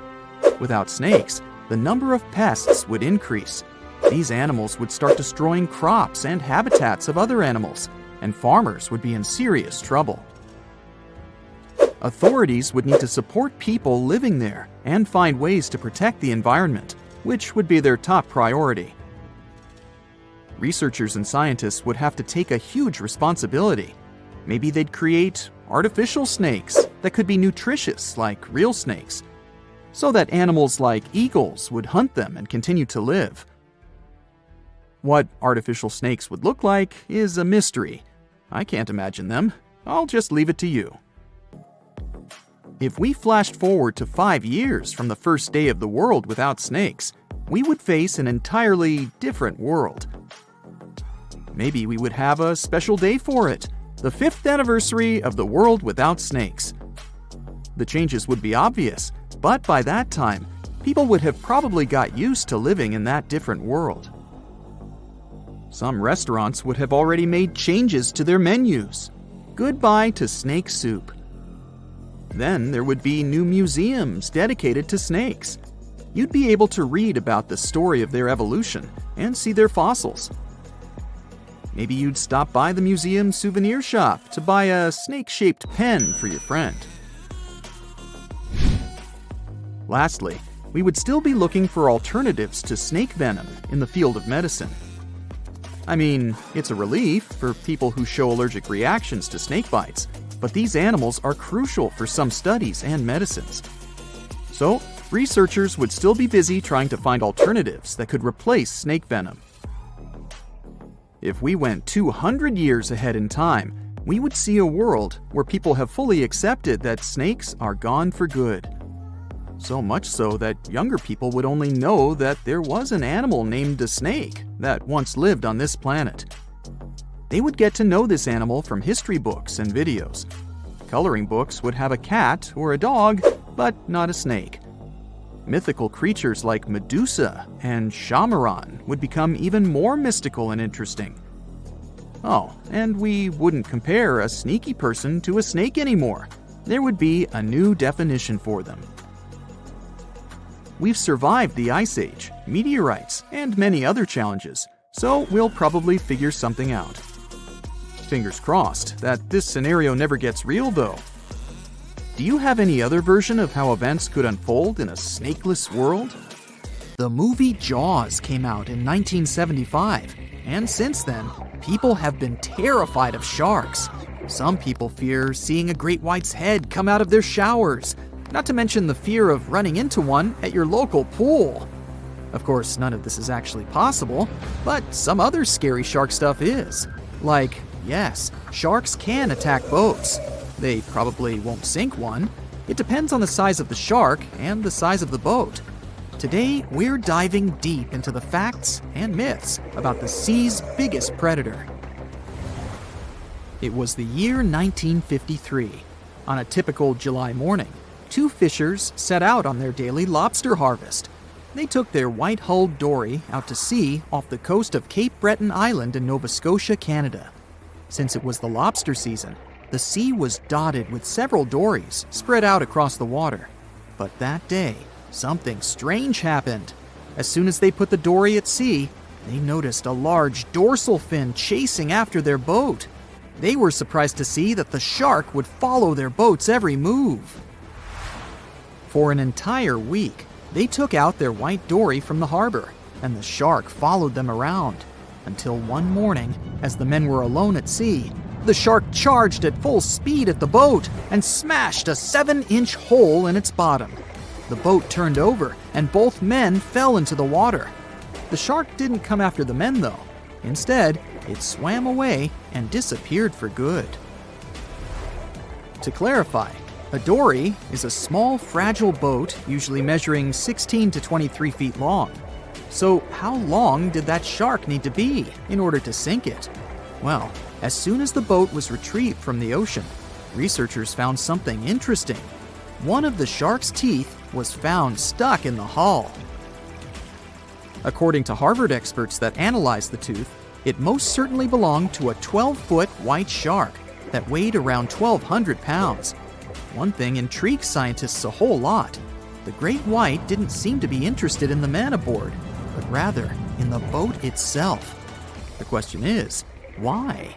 Without snakes, the number of pests would increase. These animals would start destroying crops and habitats of other animals, and farmers would be in serious trouble. Authorities would need to support people living there and find ways to protect the environment, which would be their top priority. Researchers and scientists would have to take a huge responsibility. Maybe they'd create artificial snakes that could be nutritious like real snakes, so that animals like eagles would hunt them and continue to live. What artificial snakes would look like is a mystery. I can't imagine them. I'll just leave it to you. If we flashed forward to 5 years from the first day of the world without snakes, we would face an entirely different world. Maybe we would have a special day for it, the 5th anniversary of the world without snakes. The changes would be obvious, but by that time, people would have probably got used to living in that different world. Some restaurants would have already made changes to their menus. Goodbye to snake soup. Then there would be new museums dedicated to snakes. You'd be able to read about the story of their evolution and see their fossils. Maybe you'd stop by the museum souvenir shop to buy a snake-shaped pen for your friend. Lastly, we would still be looking for alternatives to snake venom in the field of medicine. I mean, it's a relief for people who show allergic reactions to snake bites, but these animals are crucial for some studies and medicines. So, researchers would still be busy trying to find alternatives that could replace snake venom. If we went 200 years ahead in time, we would see a world where people have fully accepted that snakes are gone for good. So much so that younger people would only know that there was an animal named a snake that once lived on this planet. They would get to know this animal from history books and videos. Coloring books would have a cat or a dog, but not a snake. Mythical creatures like Medusa and Shammaran would become even more mystical and interesting. Oh, and we wouldn't compare a sneaky person to a snake anymore. There would be a new definition for them. We've survived the Ice Age, meteorites, and many other challenges, so we'll probably figure something out. Fingers crossed that this scenario never gets real, though. Do you have any other version of how events could unfold in a snakeless world? The movie Jaws came out in 1975, and since then, people have been terrified of sharks. Some people fear seeing a great white's head come out of their showers, not to mention the fear of running into one at your local pool. Of course, none of this is actually possible, but some other scary shark stuff is. Like, yes, sharks can attack boats. They probably won't sink one. It depends on the size of the shark and the size of the boat. Today, we're diving deep into the facts and myths about the sea's biggest predator. It was the year 1953. On a typical July morning, 2 fishers set out on their daily lobster harvest. They took their white-hulled dory out to sea off the coast of Cape Breton Island in Nova Scotia, Canada. Since it was the lobster season, the sea was dotted with several dories spread out across the water. But that day, something strange happened. As soon as they put the dory at sea, they noticed a large dorsal fin chasing after their boat. They were surprised to see that the shark would follow their boat's every move. For an entire week, they took out their white dory from the harbor, and the shark followed them around, until one morning, as the men were alone at sea, the shark charged at full speed at the boat and smashed a 7-inch hole in its bottom. The boat turned over, and both men fell into the water. The shark didn't come after the men, though. Instead, it swam away and disappeared for good. To clarify, a dory is a small, fragile boat usually measuring 16 to 23 feet long. So how long did that shark need to be in order to sink it? Well, as soon as the boat was retrieved from the ocean, researchers found something interesting. One of the shark's teeth was found stuck in the hull. According to Harvard experts that analyzed the tooth, it most certainly belonged to a 12-foot white shark that weighed around 1,200 pounds. One thing intrigued scientists a whole lot. The great white didn't seem to be interested in the men aboard, but rather in the boat itself. The question is, why?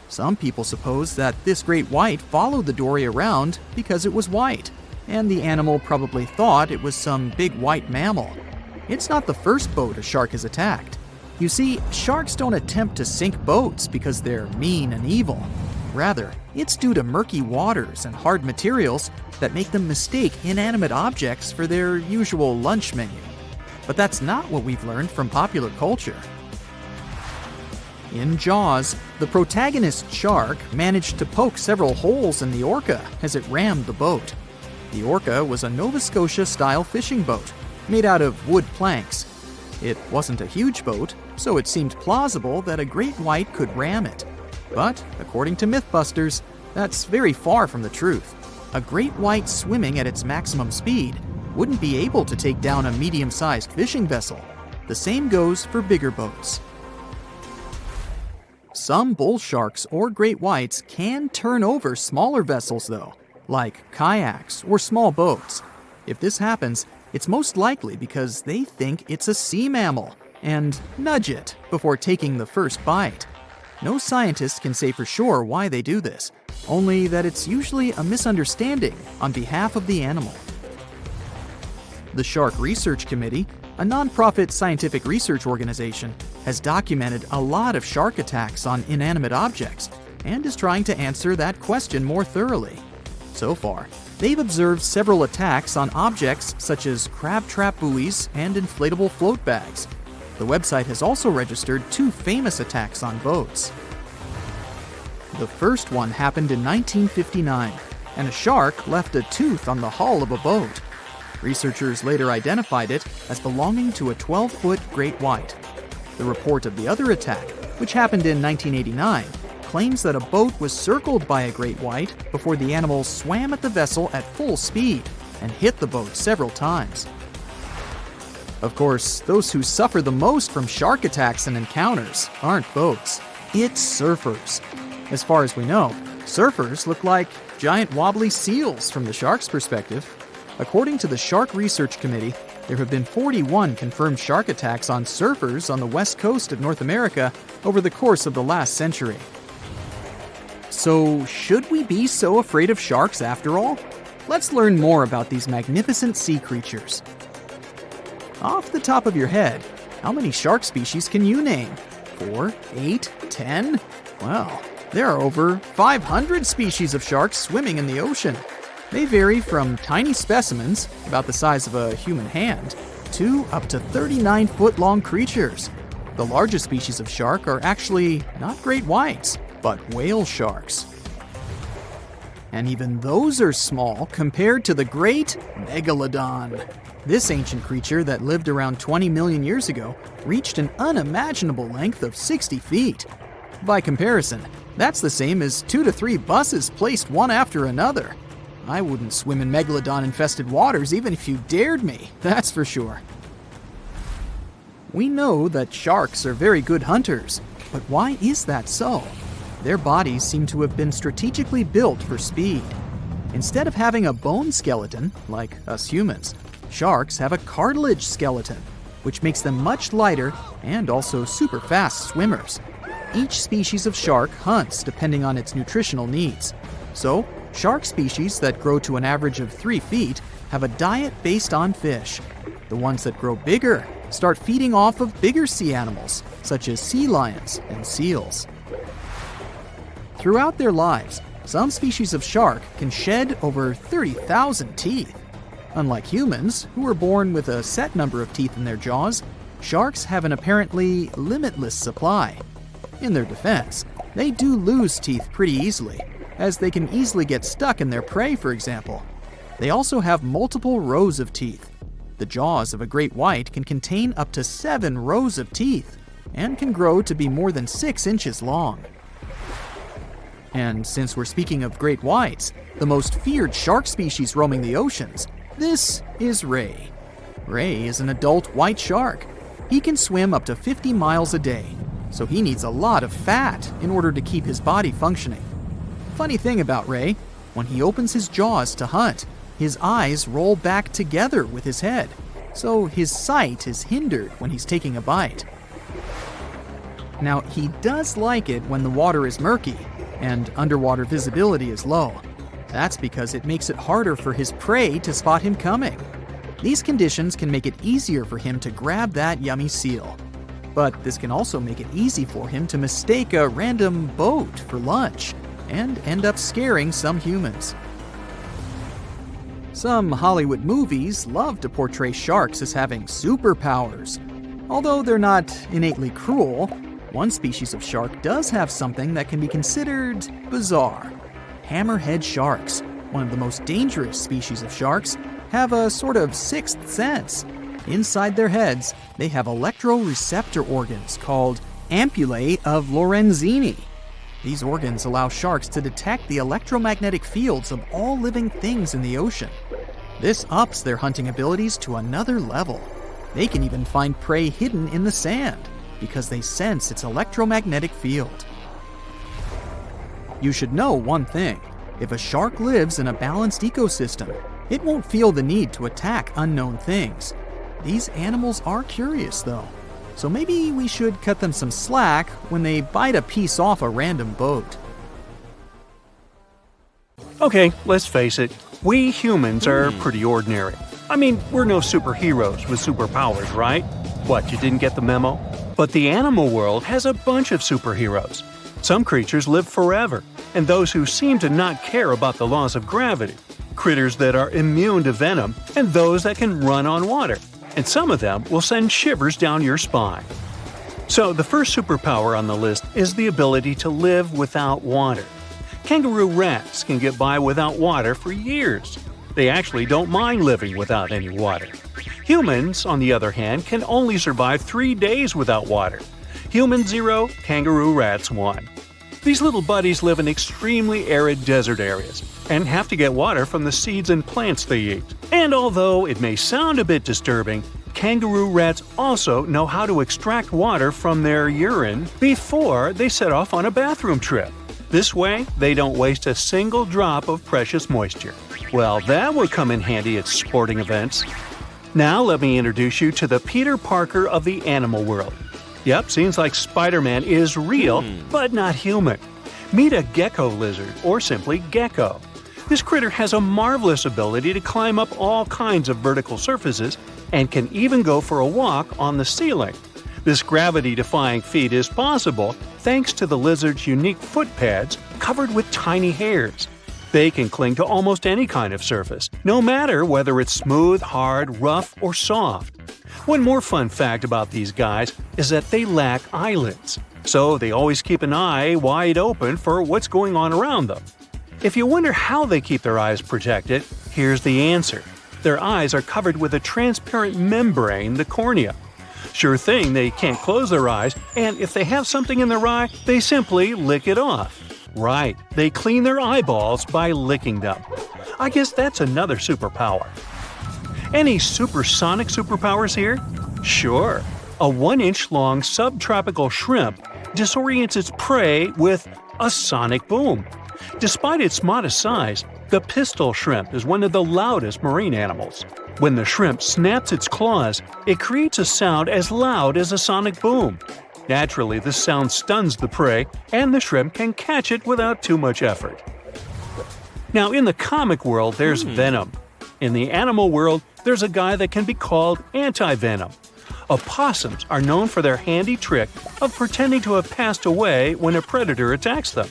Some people suppose that this great white followed the dory around because it was white, and the animal probably thought it was some big white mammal. It's not the first boat a shark has attacked. You see, sharks don't attempt to sink boats because they're mean and evil. Rather, it's due to murky waters and hard materials that make them mistake inanimate objects for their usual lunch menu. But that's not what we've learned from popular culture. In Jaws, the protagonist shark managed to poke several holes in the orca as it rammed the boat. The orca was a Nova Scotia-style fishing boat made out of wood planks. It wasn't a huge boat, so it seemed plausible that a great white could ram it. But, according to Mythbusters, that's very far from the truth. A great white swimming at its maximum speed wouldn't be able to take down a medium-sized fishing vessel. The same goes for bigger boats. Some bull sharks or great whites can turn over smaller vessels, though, like kayaks or small boats. If this happens, it's most likely because they think it's a sea mammal and nudge it before taking the first bite. No scientist can say for sure why they do this, only that it's usually a misunderstanding on behalf of the animal. The Shark Research Committee, a nonprofit scientific research organization, has documented a lot of shark attacks on inanimate objects and is trying to answer that question more thoroughly. So far, they've observed several attacks on objects such as crab trap buoys and inflatable float bags. The website has also registered 2 famous attacks on boats. The first one happened in 1959, and a shark left a tooth on the hull of a boat. Researchers later identified it as belonging to a 12-foot great white. The report of the other attack, which happened in 1989, claims that a boat was circled by a great white before the animal swam at the vessel at full speed and hit the boat several times. Of course, those who suffer the most from shark attacks and encounters aren't boats, it's surfers. As far as we know, surfers look like giant wobbly seals from the shark's perspective. According to the Shark Research Committee, there have been 41 confirmed shark attacks on surfers on the west coast of North America over the course of the last century. So, should we be so afraid of sharks after all? Let's learn more about these magnificent sea creatures. Off the top of your head, how many shark species can you name? 4, 8, 10? Well, there are over 500 species of sharks swimming in the ocean. They vary from tiny specimens, about the size of a human hand, to up to 39-foot-long creatures. The largest species of shark are actually not great whites, but whale sharks. And even those are small compared to the great megalodon. This ancient creature that lived around 20 million years ago reached an unimaginable length of 60 feet. By comparison, that's the same as 2 to 3 buses placed one after another. I wouldn't swim in megalodon-infested waters even if you dared me, that's for sure. We know that sharks are very good hunters, but why is that so? Their bodies seem to have been strategically built for speed. Instead of having a bone skeleton, like us humans, sharks have a cartilage skeleton, which makes them much lighter and also super fast swimmers. each species of shark hunts depending on its nutritional needs. So, shark species that grow to an average of 3 feet have a diet based on fish. The ones that grow bigger start feeding off of bigger sea animals, such as sea lions and seals. Throughout their lives, some species of shark can shed over 30,000 teeth. Unlike humans, who are born with a set number of teeth in their jaws, sharks have an apparently limitless supply. In their defense, they do lose teeth pretty easily, as they can easily get stuck in their prey, for example. They also have multiple rows of teeth. The jaws of a great white can contain up to 7 rows of teeth, and can grow to be more than 6 inches long. And since we're speaking of great whites, the most feared shark species roaming the oceans, this is Ray. Ray is an adult white shark. He can swim up to 50 miles a day, so he needs a lot of fat in order to keep his body functioning. Funny thing about Ray, when he opens his jaws to hunt, his eyes roll back together with his head, so his sight is hindered when he's taking a bite. Now, he does like it when the water is murky and underwater visibility is low. That's because it makes it harder for his prey to spot him coming. These conditions can make it easier for him to grab that yummy seal. But this can also make it easy for him to mistake a random boat for lunch and end up scaring some humans. Some Hollywood movies love to portray sharks as having superpowers. Although they're not innately cruel, one species of shark does have something that can be considered bizarre. Hammerhead sharks, one of the most dangerous species of sharks, have a sort of sixth sense. Inside their heads, they have electroreceptor organs called ampullae of Lorenzini. These organs allow sharks to detect the electromagnetic fields of all living things in the ocean. This ups their hunting abilities to another level. They can even find prey hidden in the sand because they sense its electromagnetic field. You should know one thing. If a shark lives in a balanced ecosystem, it won't feel the need to attack unknown things. These animals are curious, though, so maybe we should cut them some slack when they bite a piece off a random boat. Okay, let's face it, we humans are pretty ordinary. I mean, we're no superheroes with superpowers, right? What, you didn't get the memo? But the animal world has a bunch of superheroes. Some creatures live forever, and those who seem to not care about the laws of gravity. Critters that are immune to venom, and those that can run on water. And some of them will send shivers down your spine. So the first superpower on the list is the ability to live without water. Kangaroo rats can get by without water for years. They actually don't mind living without any water. Humans, on the other hand, can only survive 3 days without water. Humans 0, kangaroo rats 1. These little buddies live in extremely arid desert areas and have to get water from the seeds and plants they eat. And although it may sound a bit disturbing, kangaroo rats also know how to extract water from their urine before they set off on a bathroom trip. This way, they don't waste a single drop of precious moisture. Well, that would come in handy at sporting events. Now let me introduce you to the Peter Parker of the animal world. Yep, seems like Spider-Man is real, but not human. Meet a gecko lizard, or simply gecko. This critter has a marvelous ability to climb up all kinds of vertical surfaces and can even go for a walk on the ceiling. This gravity-defying feat is possible thanks to the lizard's unique foot pads covered with tiny hairs. They can cling to almost any kind of surface, no matter whether it's smooth, hard, rough, or soft. One more fun fact about these guys is that they lack eyelids, so they always keep an eye wide open for what's going on around them. If you wonder how they keep their eyes protected, here's the answer. Their eyes are covered with a transparent membrane, the cornea. Sure thing, they can't close their eyes, and if they have something in their eye, they simply lick it off. Right, they clean their eyeballs by licking them. I guess that's another superpower. Any supersonic superpowers here? Sure. A 1-inch long subtropical shrimp disorients its prey with a sonic boom. Despite its modest size, the pistol shrimp is one of the loudest marine animals. When the shrimp snaps its claws, it creates a sound as loud as a sonic boom. Naturally, this sound stuns the prey, and the shrimp can catch it without too much effort. Now, in the comic world, there's venom. In the animal world, there's a guy that can be called anti-venom. Opossums are known for their handy trick of pretending to have passed away when a predator attacks them.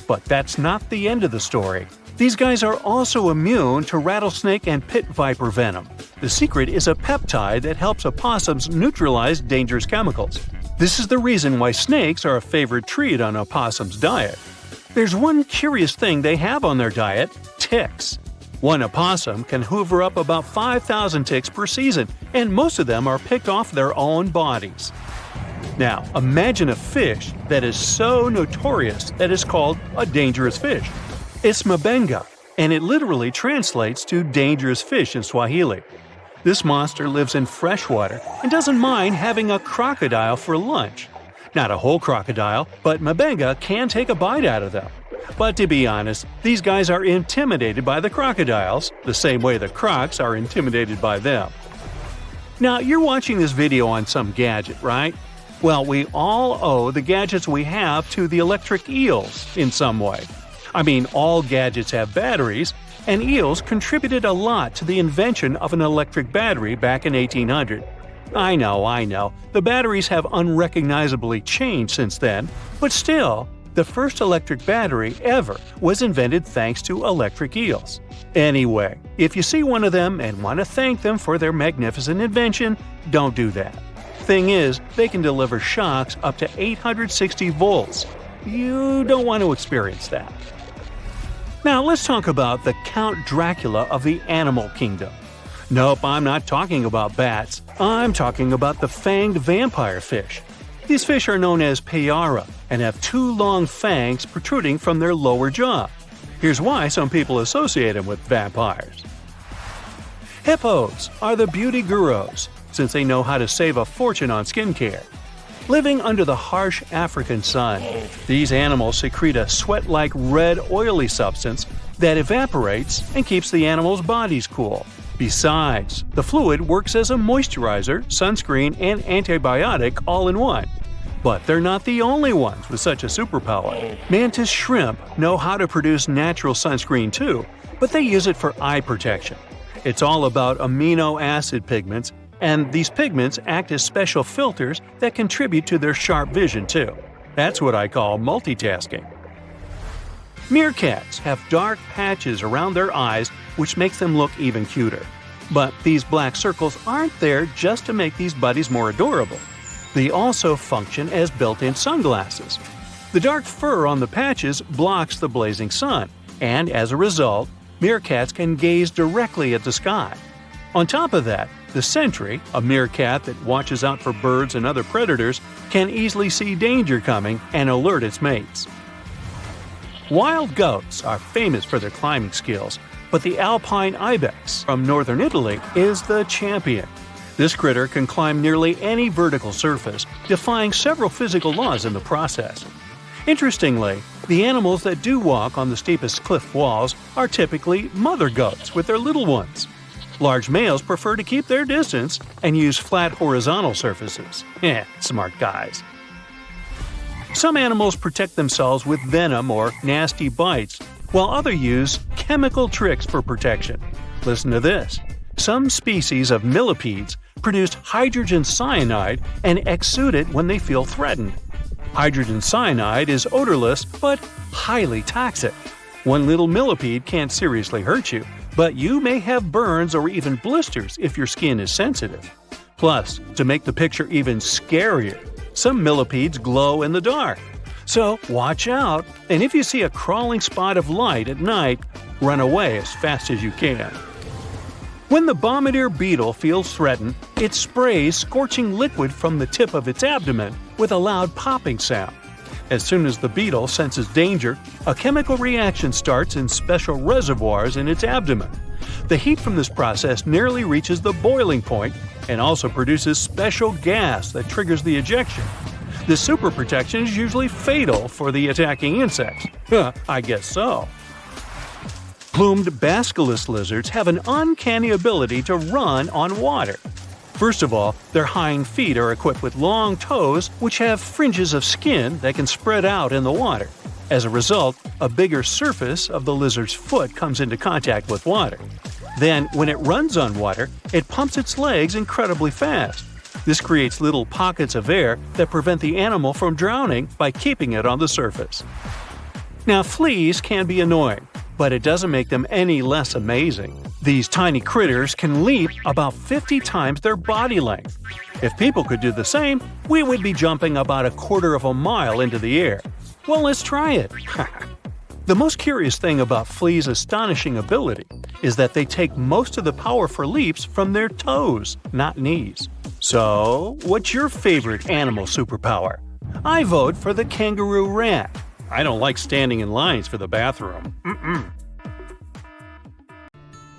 But that's not the end of the story. These guys are also immune to rattlesnake and pit viper venom. The secret is a peptide that helps opossums neutralize dangerous chemicals. This is the reason why snakes are a favorite treat on opossums' diet. There's one curious thing they have on their diet: ticks. One opossum can hoover up about 5,000 ticks per season, and most of them are picked off their own bodies. Now, imagine a fish that is so notorious that it's called a dangerous fish. It's mabenga, and it literally translates to dangerous fish in Swahili. This monster lives in freshwater and doesn't mind having a crocodile for lunch. Not a whole crocodile, but mabenga can take a bite out of them. But to be honest, these guys are intimidated by the crocodiles, the same way the crocs are intimidated by them. Now, you're watching this video on some gadget, right? Well, we all owe the gadgets we have to the electric eels in some way. I mean, all gadgets have batteries, and eels contributed a lot to the invention of an electric battery back in 1800. I know, the batteries have unrecognizably changed since then, but still, the first electric battery ever was invented thanks to electric eels. Anyway, if you see one of them and want to thank them for their magnificent invention, don't do that. Thing is, they can deliver shocks up to 860 volts. You don't want to experience that. Now let's talk about the Count Dracula of the animal kingdom. Nope, I'm not talking about bats. I'm talking about the fanged vampire fish. These fish are known as payara and have two long fangs protruding from their lower jaw. Here's why some people associate them with vampires. Hippos are the beauty gurus, since they know how to save a fortune on skincare. Living under the harsh African sun, these animals secrete a sweat-like red oily substance that evaporates and keeps the animals' bodies cool. Besides, the fluid works as a moisturizer, sunscreen, and antibiotic all in one. But they're not the only ones with such a superpower. Mantis shrimp know how to produce natural sunscreen too, but they use it for eye protection. It's all about amino acid pigments, and these pigments act as special filters that contribute to their sharp vision too. That's what I call multitasking. Meerkats have dark patches around their eyes which makes them look even cuter. But these black circles aren't there just to make these buddies more adorable. They also function as built-in sunglasses. The dark fur on the patches blocks the blazing sun, and as a result, meerkats can gaze directly at the sky. On top of that, the sentry, a meerkat that watches out for birds and other predators, can easily see danger coming and alert its mates. Wild goats are famous for their climbing skills, but the alpine ibex from northern Italy is the champion. This critter can climb nearly any vertical surface, defying several physical laws in the process. Interestingly, the animals that do walk on the steepest cliff walls are typically mother goats with their little ones. Large males prefer to keep their distance and use flat horizontal surfaces. Smart guys. Some animals protect themselves with venom or nasty bites, while others use chemical tricks for protection. Listen to this. Some species of millipedes produce hydrogen cyanide and exude it when they feel threatened. Hydrogen cyanide is odorless but highly toxic. One little millipede can't seriously hurt you, but you may have burns or even blisters if your skin is sensitive. Plus, to make the picture even scarier, some millipedes glow in the dark. So watch out, and if you see a crawling spot of light at night, run away as fast as you can. When the bombardier beetle feels threatened, it sprays scorching liquid from the tip of its abdomen with a loud popping sound. As soon as the beetle senses danger, a chemical reaction starts in special reservoirs in its abdomen. The heat from this process nearly reaches the boiling point and also produces special gas that triggers the ejection. This super protection is usually fatal for the attacking insects. I guess so. Plumed basilisk lizards have an uncanny ability to run on water. First of all, their hind feet are equipped with long toes which have fringes of skin that can spread out in the water. As a result, a bigger surface of the lizard's foot comes into contact with water. Then, when it runs on water, it pumps its legs incredibly fast. This creates little pockets of air that prevent the animal from drowning by keeping it on the surface. Now, fleas can be annoying, but it doesn't make them any less amazing. These tiny critters can leap about 50 times their body length. If people could do the same, we would be jumping about a quarter of a mile into the air. Well, let's try it. The most curious thing about fleas' astonishing ability is that they take most of the power for leaps from their toes, not knees. So, what's your favorite animal superpower? I vote for the kangaroo rat. I don't like standing in lines for the bathroom.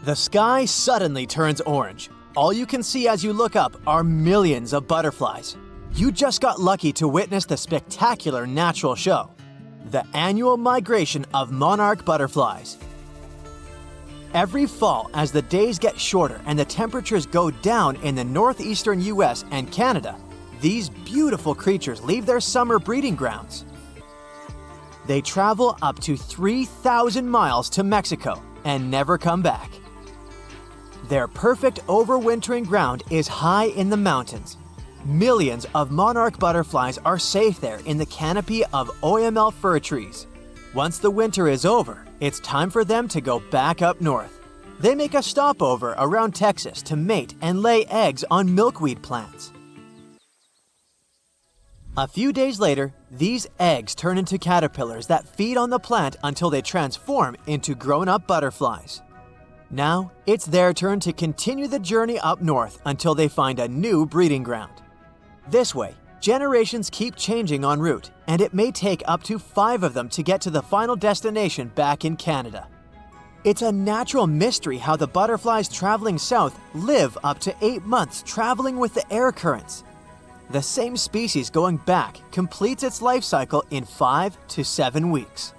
The sky suddenly turns orange. All you can see as you look up are millions of butterflies. You just got lucky to witness the spectacular natural show, the annual migration of monarch butterflies. Every fall, as the days get shorter and the temperatures go down in the northeastern US and Canada, these beautiful creatures leave their summer breeding grounds. They travel up to 3,000 miles to Mexico and never come back. Their perfect overwintering ground is high in the mountains. Millions of monarch butterflies are safe there in the canopy of OML fir trees. Once the winter is over, it's time for them to go back up north. They make a stopover around Texas to mate and lay eggs on milkweed plants. A few days later, these eggs turn into caterpillars that feed on the plant until they transform into grown-up butterflies. Now, it's their turn to continue the journey up north until they find a new breeding ground. This way, generations keep changing en route, and it may take up to 5 of them to get to the final destination back in Canada. It's a natural mystery how the butterflies traveling south live up to 8 months traveling with the air currents. The same species going back completes its life cycle in 5 to 7 weeks.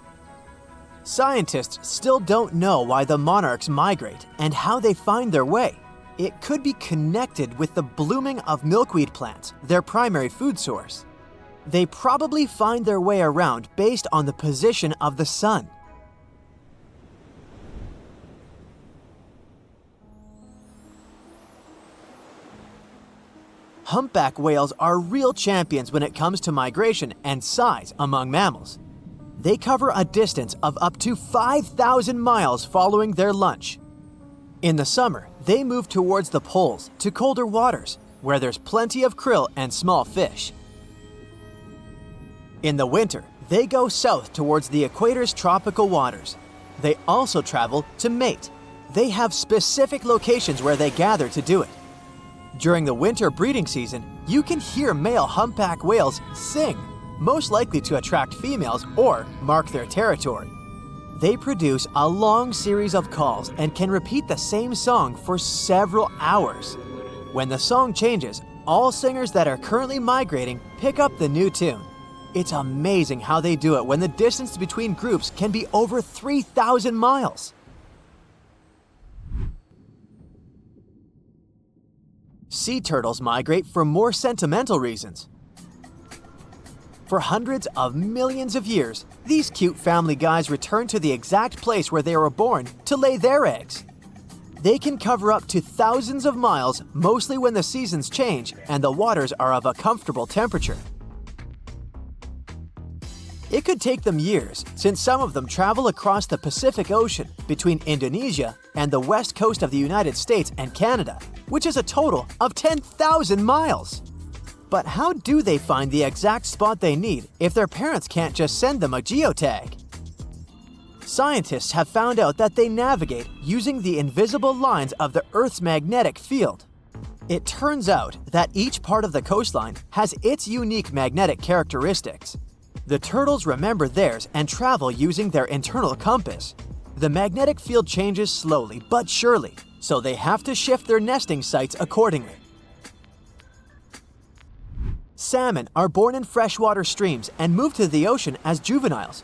Scientists still don't know why the monarchs migrate and how they find their way. It could be connected with the blooming of milkweed plants, their primary food source. They probably find their way around based on the position of the sun. Humpback whales are real champions when it comes to migration and size among mammals. They cover a distance of up to 5,000 miles following their lunch. In the summer, they move towards the poles to colder waters, where there's plenty of krill and small fish. In the winter, they go south towards the equator's tropical waters. They also travel to mate. They have specific locations where they gather to do it. During the winter breeding season, you can hear male humpback whales sing, most likely to attract females or mark their territory. They produce a long series of calls and can repeat the same song for several hours. When the song changes, all singers that are currently migrating pick up the new tune. It's amazing how they do it when the distance between groups can be over 3,000 miles. Sea turtles migrate for more sentimental reasons. For hundreds of millions of years, these cute family guys return to the exact place where they were born to lay their eggs. They can cover up to thousands of miles, mostly when the seasons change and the waters are of a comfortable temperature. It could take them years, since some of them travel across the Pacific Ocean between Indonesia and the west coast of the United States and Canada, which is a total of 10,000 miles. But how do they find the exact spot they need if their parents can't just send them a geotag? Scientists have found out that they navigate using the invisible lines of the Earth's magnetic field. It turns out that each part of the coastline has its unique magnetic characteristics. The turtles remember theirs and travel using their internal compass. The magnetic field changes slowly but surely, so they have to shift their nesting sites accordingly. Salmon are born in freshwater streams and move to the ocean as juveniles.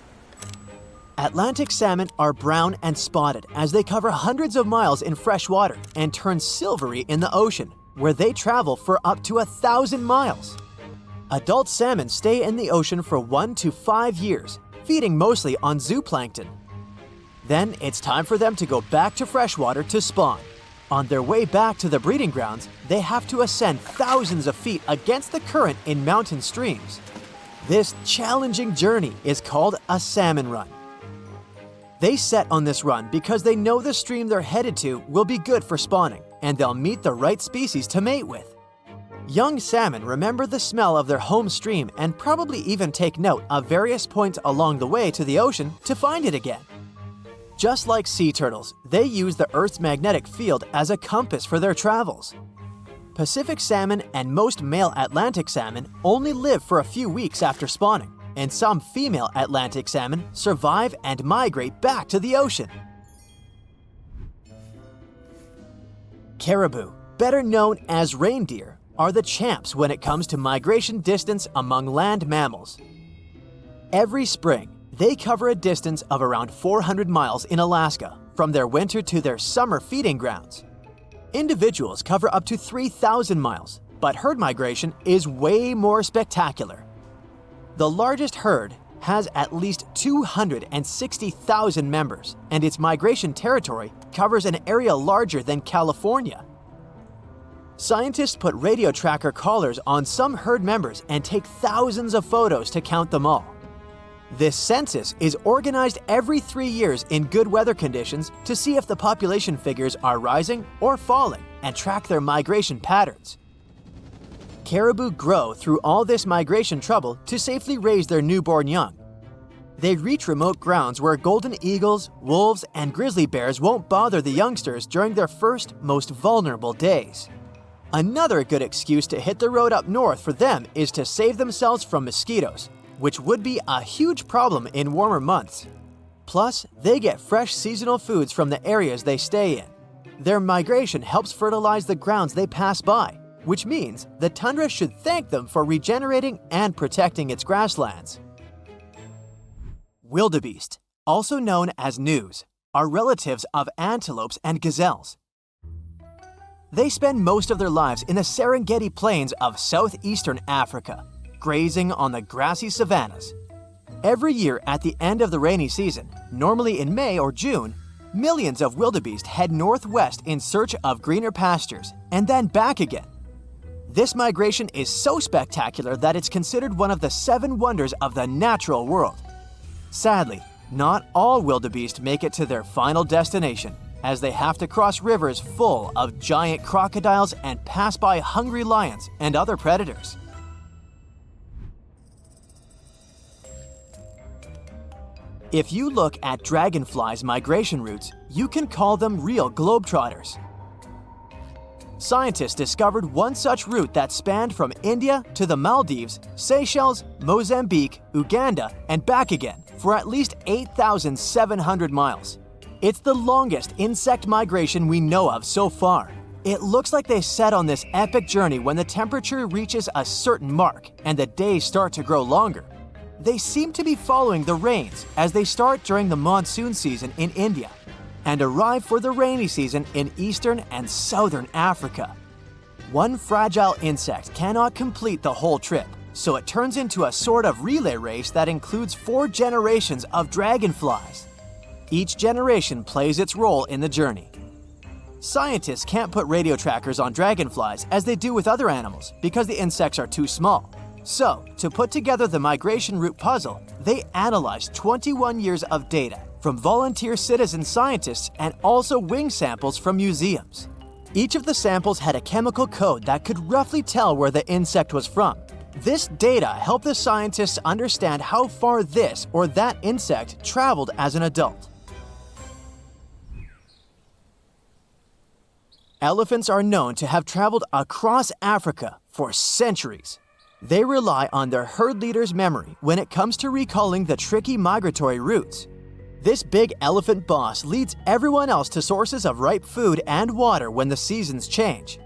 Atlantic salmon are brown and spotted as they cover hundreds of miles in fresh water and turn silvery in the ocean, where they travel for up to 1,000 miles. Adult salmon stay in the ocean for 1 to 5 years, feeding mostly on zooplankton. Then it's time for them to go back to freshwater to spawn. On their way back to the breeding grounds, they have to ascend thousands of feet against the current in mountain streams. This challenging journey is called a salmon run. They set on this run because they know the stream they're headed to will be good for spawning, and they'll meet the right species to mate with. Young salmon remember the smell of their home stream and probably even take note of various points along the way to the ocean to find it again. Just like sea turtles, they use the Earth's magnetic field as a compass for their travels. Pacific salmon and most male Atlantic salmon only live for a few weeks after spawning, and some female Atlantic salmon survive and migrate back to the ocean. Caribou, better known as reindeer, are the champs when it comes to migration distance among land mammals. Every spring, they cover a distance of around 400 miles in Alaska, from their winter to their summer feeding grounds. Individuals cover up to 3,000 miles, but herd migration is way more spectacular. The largest herd has at least 260,000 members, and its migration territory covers an area larger than California. Scientists put radio tracker collars on some herd members and take thousands of photos to count them all. This census is organized every 3 years in good weather conditions to see if the population figures are rising or falling and track their migration patterns. Caribou grow through all this migration trouble to safely raise their newborn young. They reach remote grounds where golden eagles, wolves, and grizzly bears won't bother the youngsters during their first, most vulnerable days. Another good excuse to hit the road up north for them is to save themselves from mosquitoes, which would be a huge problem in warmer months. Plus, they get fresh seasonal foods from the areas they stay in. Their migration helps fertilize the grounds they pass by, which means the tundra should thank them for regenerating and protecting its grasslands. Wildebeest, also known as gnus, are relatives of antelopes and gazelles. They spend most of their lives in the Serengeti plains of southeastern Africa, grazing on the grassy savannas. Every year at the end of the rainy season, normally in May or June, millions of wildebeest head northwest in search of greener pastures, and then back again. This migration is so spectacular that it's considered one of the 7 wonders of the natural world. Sadly, not all wildebeest make it to their final destination, as they have to cross rivers full of giant crocodiles and pass by hungry lions and other predators. If you look at dragonflies' migration routes, you can call them real globetrotters. Scientists discovered one such route that spanned from India to the Maldives, Seychelles, Mozambique, Uganda, and back again for at least 8,700 miles. It's the longest insect migration we know of so far. It looks like they set on this epic journey when the temperature reaches a certain mark and the days start to grow longer. They seem to be following the rains as they start during the monsoon season in India and arrive for the rainy season in eastern and southern Africa. One fragile insect cannot complete the whole trip, so it turns into a sort of relay race that includes 4 generations of dragonflies. Each generation plays its role in the journey. Scientists can't put radio trackers on dragonflies as they do with other animals because the insects are too small. So, to put together the migration route puzzle, they analyzed 21 years of data from volunteer citizen scientists and also wing samples from museums. Each of the samples had a chemical code that could roughly tell where the insect was from. This data helped the scientists understand how far this or that insect traveled as an adult. Elephants are known to have traveled across Africa for centuries. They rely on their herd leader's memory when it comes to recalling the tricky migratory routes. This big elephant boss leads everyone else to sources of ripe food and water when the seasons change.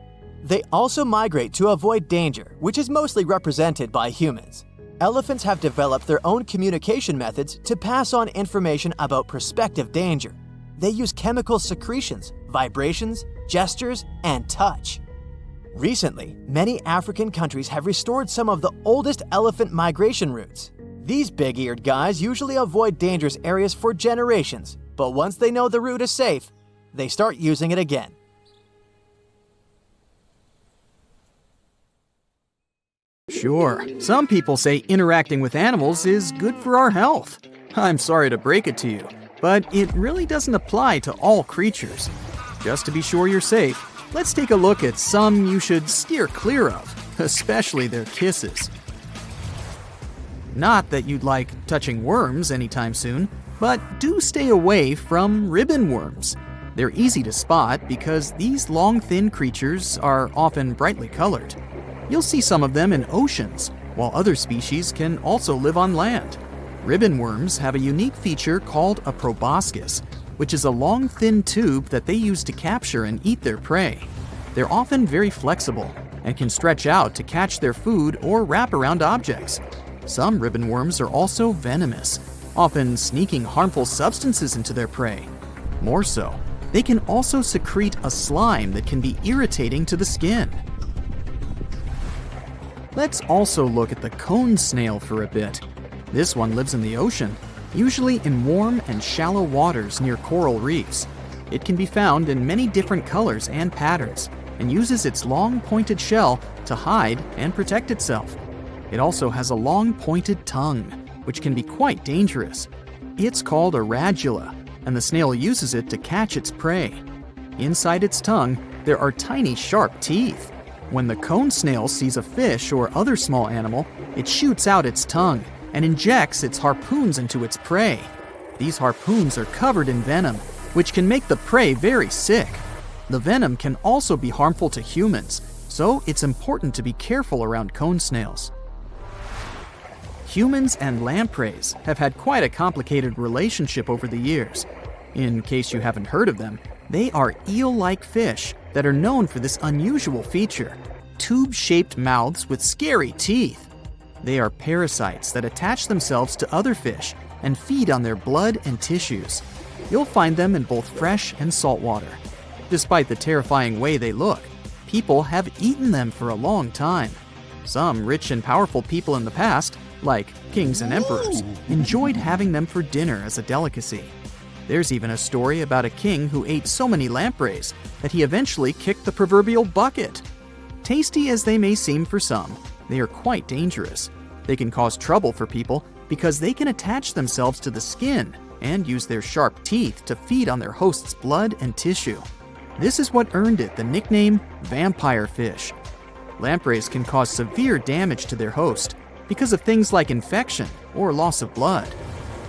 They also migrate to avoid danger, which is mostly represented by humans. Elephants have developed their own communication methods to pass on information about prospective danger. They use chemical secretions, vibrations, gestures, and touch. Recently, many African countries have restored some of the oldest elephant migration routes. These big-eared guys usually avoid dangerous areas for generations, but once they know the route is safe, they start using it again. Sure, some people say interacting with animals is good for our health. I'm sorry to break it to you, but it really doesn't apply to all creatures. Just to be sure you're safe, let's take a look at some you should steer clear of, especially their kisses. Not that you'd like touching worms anytime soon, but do stay away from ribbon worms. They're easy to spot because these long, thin creatures are often brightly colored. You'll see some of them in oceans, while other species can also live on land. Ribbon worms have a unique feature called a proboscis, which is a long, thin tube that they use to capture and eat their prey. They're often very flexible and can stretch out to catch their food or wrap around objects. Some ribbon worms are also venomous, often sneaking harmful substances into their prey. More so, they can also secrete a slime that can be irritating to the skin. Let's also look at the cone snail for a bit. This one lives in the ocean, usually in warm and shallow waters near coral reefs. It can be found in many different colors and patterns, and uses its long pointed shell to hide and protect itself. It also has a long pointed tongue, which can be quite dangerous. It's called a radula, and the snail uses it to catch its prey. Inside its tongue, there are tiny sharp teeth. When the cone snail sees a fish or other small animal, it shoots out its tongue and injects its harpoons into its prey. These harpoons are covered in venom, which can make the prey very sick. The venom can also be harmful to humans, so it's important to be careful around cone snails. Humans and lampreys have had quite a complicated relationship over the years. In case you haven't heard of them, they are eel-like fish that are known for this unusual feature: tube-shaped mouths with scary teeth. They are parasites that attach themselves to other fish and feed on their blood and tissues. You'll find them in both fresh and salt water. Despite the terrifying way they look, people have eaten them for a long time. Some rich and powerful people in the past, like kings and emperors, enjoyed having them for dinner as a delicacy. There's even a story about a king who ate so many lampreys that he eventually kicked the proverbial bucket. Tasty as they may seem for some, they are quite dangerous. They can cause trouble for people because they can attach themselves to the skin and use their sharp teeth to feed on their host's blood and tissue. This is what earned it the nickname vampire fish. Lampreys can cause severe damage to their host because of things like infection or loss of blood.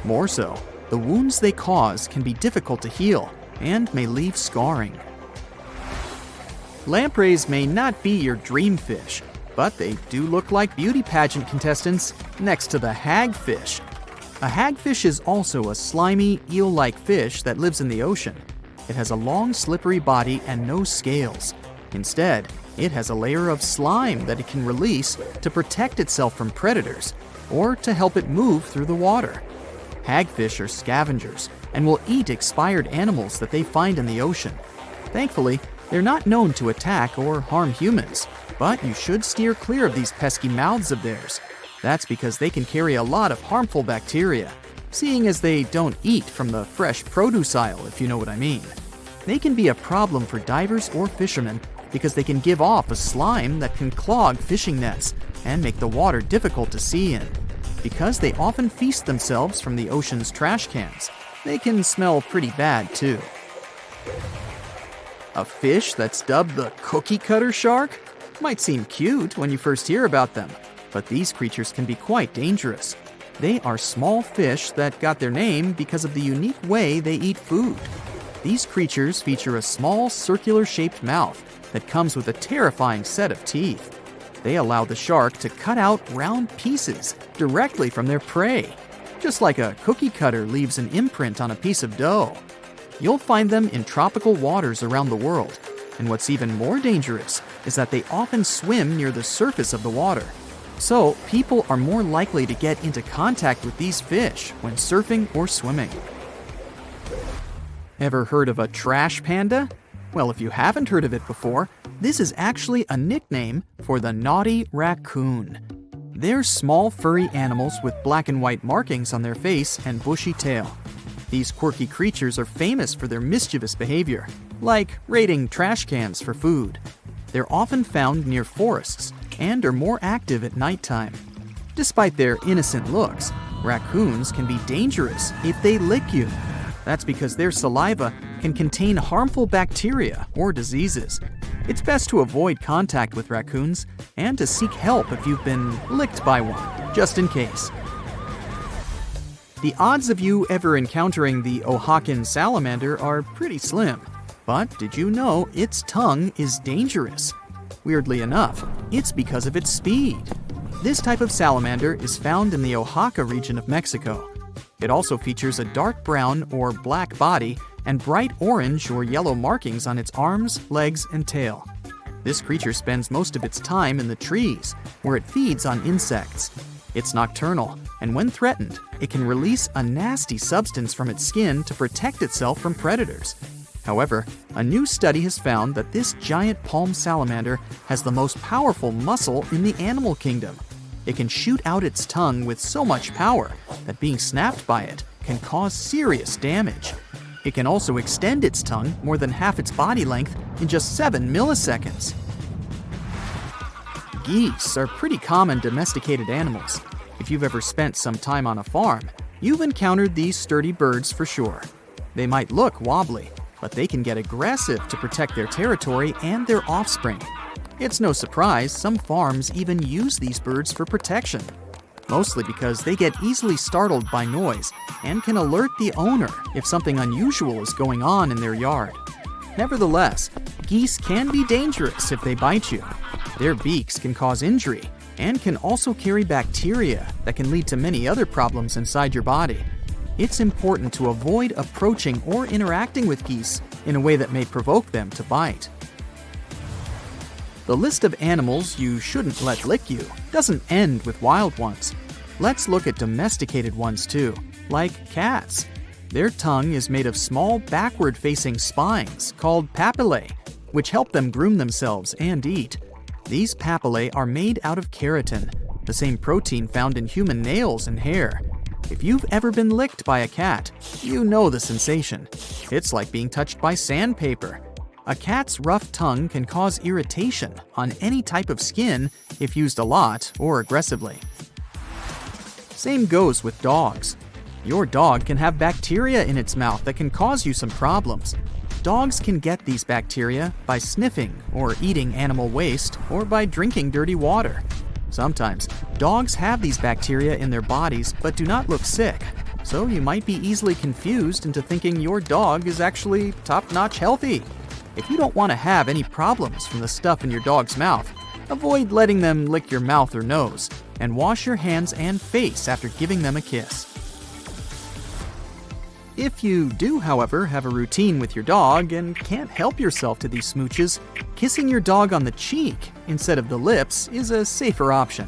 More so, the wounds they cause can be difficult to heal and may leave scarring. Lampreys may not be your dream fish, but they do look like beauty pageant contestants next to the hagfish. A hagfish is also a slimy, eel-like fish that lives in the ocean. It has a long, slippery body and no scales. Instead, it has a layer of slime that it can release to protect itself from predators or to help it move through the water. Hagfish are scavengers and will eat expired animals that they find in the ocean. Thankfully, they're not known to attack or harm humans, but you should steer clear of these pesky mouths of theirs. That's because they can carry a lot of harmful bacteria, seeing as they don't eat from the fresh produce aisle, if you know what I mean. They can be a problem for divers or fishermen because they can give off a slime that can clog fishing nets and make the water difficult to see in. Because they often feast themselves from the ocean's trash cans, they can smell pretty bad too. A fish that's dubbed the cookie cutter shark might seem cute when you first hear about them, but these creatures can be quite dangerous. They are small fish that got their name because of the unique way they eat food. These creatures feature a small circular-shaped mouth that comes with a terrifying set of teeth. They allow the shark to cut out round pieces directly from their prey, just like a cookie cutter leaves an imprint on a piece of dough. You'll find them in tropical waters around the world, and what's even more dangerous is that they often swim near the surface of the water. So, people are more likely to get into contact with these fish when surfing or swimming. Ever heard of a trash panda? Well, if you haven't heard of it before, this is actually a nickname for the naughty raccoon. They're small furry animals with black and white markings on their face and bushy tail. These quirky creatures are famous for their mischievous behavior, like raiding trash cans for food. They're often found near forests and are more active at nighttime. Despite their innocent looks, raccoons can be dangerous if they lick you. That's because their saliva can contain harmful bacteria or diseases. It's best to avoid contact with raccoons and to seek help if you've been licked by one, just in case. The odds of you ever encountering the Oaxacan salamander are pretty slim. But did you know its tongue is dangerous? Weirdly enough, it's because of its speed. This type of salamander is found in the Oaxaca region of Mexico. It also features a dark brown or black body and bright orange or yellow markings on its arms, legs, and tail. This creature spends most of its time in the trees, where it feeds on insects. It's nocturnal, and when threatened, it can release a nasty substance from its skin to protect itself from predators. However, a new study has found that this giant palm salamander has the most powerful muscle in the animal kingdom. It can shoot out its tongue with so much power that being snapped by it can cause serious damage. It can also extend its tongue more than half its body length in just 7 milliseconds. Geese are pretty common domesticated animals. If you've ever spent some time on a farm, you've encountered these sturdy birds for sure. They might look wobbly, but they can get aggressive to protect their territory and their offspring. It's no surprise some farms even use these birds for protection, mostly because they get easily startled by noise and can alert the owner if something unusual is going on in their yard. Nevertheless, geese can be dangerous if they bite you. Their beaks can cause injury and can also carry bacteria that can lead to many other problems inside your body. It's important to avoid approaching or interacting with geese in a way that may provoke them to bite. The list of animals you shouldn't let lick you doesn't end with wild ones. Let's look at domesticated ones too, like cats. Their tongue is made of small backward-facing spines called papillae, which help them groom themselves and eat. These papillae are made out of keratin, the same protein found in human nails and hair. If you've ever been licked by a cat, you know the sensation. It's like being touched by sandpaper. A cat's rough tongue can cause irritation on any type of skin if used a lot or aggressively. Same goes with dogs. Your dog can have bacteria in its mouth that can cause you some problems. Dogs can get these bacteria by sniffing or eating animal waste or by drinking dirty water. Sometimes, dogs have these bacteria in their bodies but do not look sick, so you might be easily confused into thinking your dog is actually top-notch healthy. If you don't want to have any problems from the stuff in your dog's mouth, avoid letting them lick your mouth or nose, and wash your hands and face after giving them a kiss. If you do, however, have a routine with your dog and can't help yourself to these smooches, kissing your dog on the cheek instead of the lips is a safer option.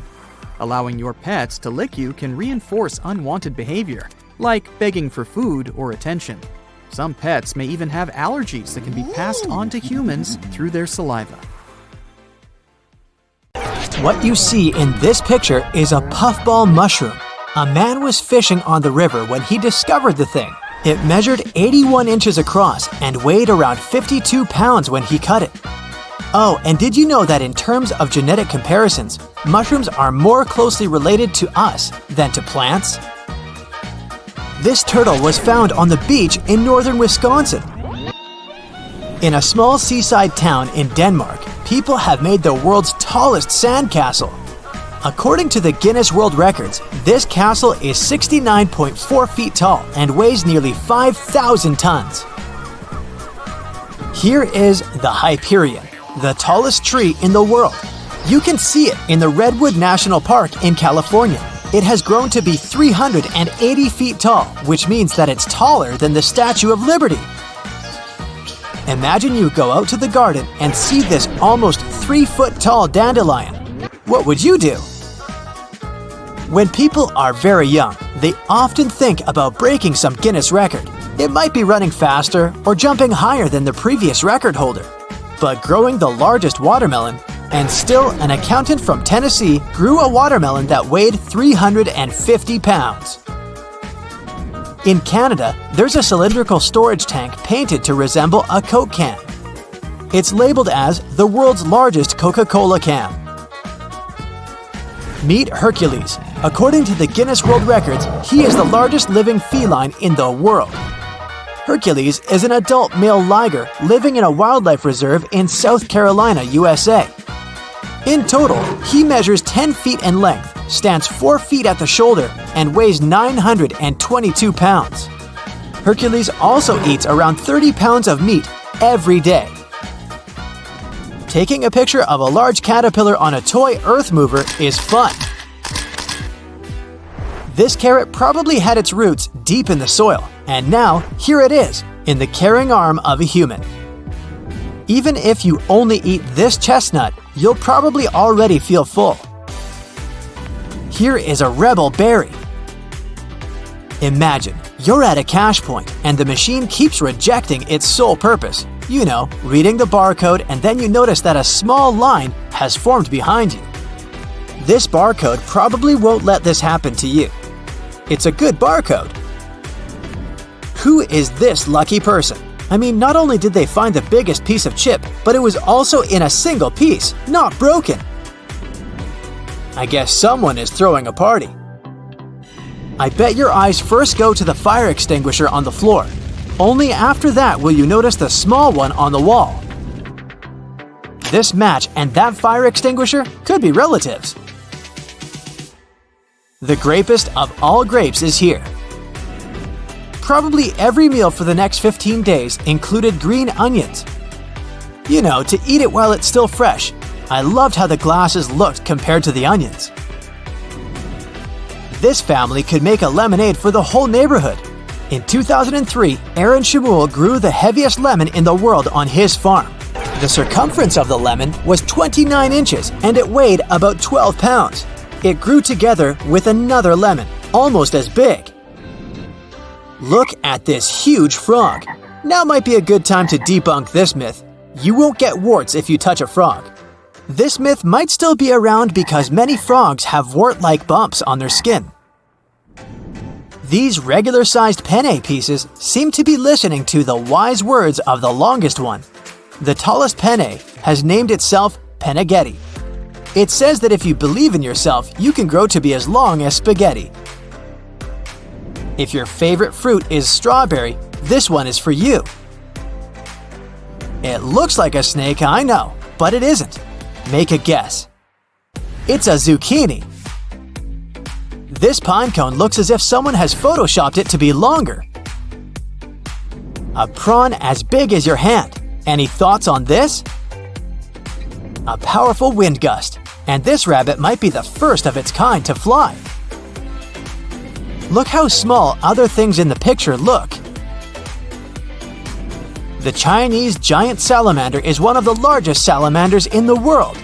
Allowing your pets to lick you can reinforce unwanted behavior, like begging for food or attention. Some pets may even have allergies that can be passed on to humans through their saliva. What you see in this picture is a puffball mushroom. A man was fishing on the river when he discovered the thing. It measured 81 inches across and weighed around 52 pounds when he cut it. Oh, and did you know that in terms of genetic comparisons, mushrooms are more closely related to us than to plants? This turtle was found on the beach in northern Wisconsin. In a small seaside town in Denmark, people have made the world's tallest sandcastle. According to the Guinness World Records, this castle is 69.4 feet tall and weighs nearly 5,000 tons. Here is the Hyperion, the tallest tree in the world. You can see it in the Redwood National Park in California. It has grown to be 380 feet tall, which means that it's taller than the Statue of Liberty. Imagine you go out to the garden and see this almost 3-foot tall dandelion. What would you do? When people are very young, they often think about breaking some Guinness record. It might be running faster or jumping higher than the previous record holder. But growing the largest watermelon, and still an accountant from Tennessee grew a watermelon that weighed 350 pounds. In Canada, there's a cylindrical storage tank painted to resemble a Coke can. It's labeled as the world's largest Coca-Cola can. Meet Hercules. According to the Guinness World Records, he is the largest living feline in the world. Hercules is an adult male liger living in a wildlife reserve in South Carolina, USA. In total, he measures 10 feet in length, stands 4 feet at the shoulder, and weighs 922 pounds. Hercules also eats around 30 pounds of meat every day. Taking a picture of a large caterpillar on a toy earth mover is fun. This carrot probably had its roots deep in the soil, and now here it is, in the carrying arm of a human. Even if you only eat this chestnut, you'll probably already feel full. Here is a rebel berry. Imagine you're at a cash point and the machine keeps rejecting its sole purpose. You know, reading the barcode, and then you notice that a small line has formed behind you. This barcode probably won't let this happen to you. It's a good barcode. Who is this lucky person? I mean, not only did they find the biggest piece of chip, but it was also in a single piece, not broken. I guess someone is throwing a party. I bet your eyes first go to the fire extinguisher on the floor. Only after that will you notice the small one on the wall. This match and that fire extinguisher could be relatives. The grapest of all grapes is here. Probably every meal for the next 15 days included green onions. You know, to eat it while it's still fresh. I loved how the glasses looked compared to the onions. This family could make a lemonade for the whole neighborhood. In 2003, Aaron Shamoul grew the heaviest lemon in the world on his farm. The circumference of the lemon was 29 inches and it weighed about 12 pounds. It grew together with another lemon, almost as big. Look at this huge frog. Now might be a good time to debunk this myth. You won't get warts if you touch a frog. This myth might still be around because many frogs have wart-like bumps on their skin. These regular-sized penne pieces seem to be listening to the wise words of the longest one. The tallest penne has named itself Peneghetti. It says that if you believe in yourself, you can grow to be as long as spaghetti. If your favorite fruit is strawberry, this one is for you. It looks like a snake, I know, but it isn't. Make a guess. It's a zucchini. This pine cone looks as if someone has photoshopped it to be longer. A prawn as big as your hand. Any thoughts on this? A powerful wind gust, and this rabbit might be the first of its kind to fly. Look how small other things in the picture look. The Chinese giant salamander is one of the largest salamanders in the world.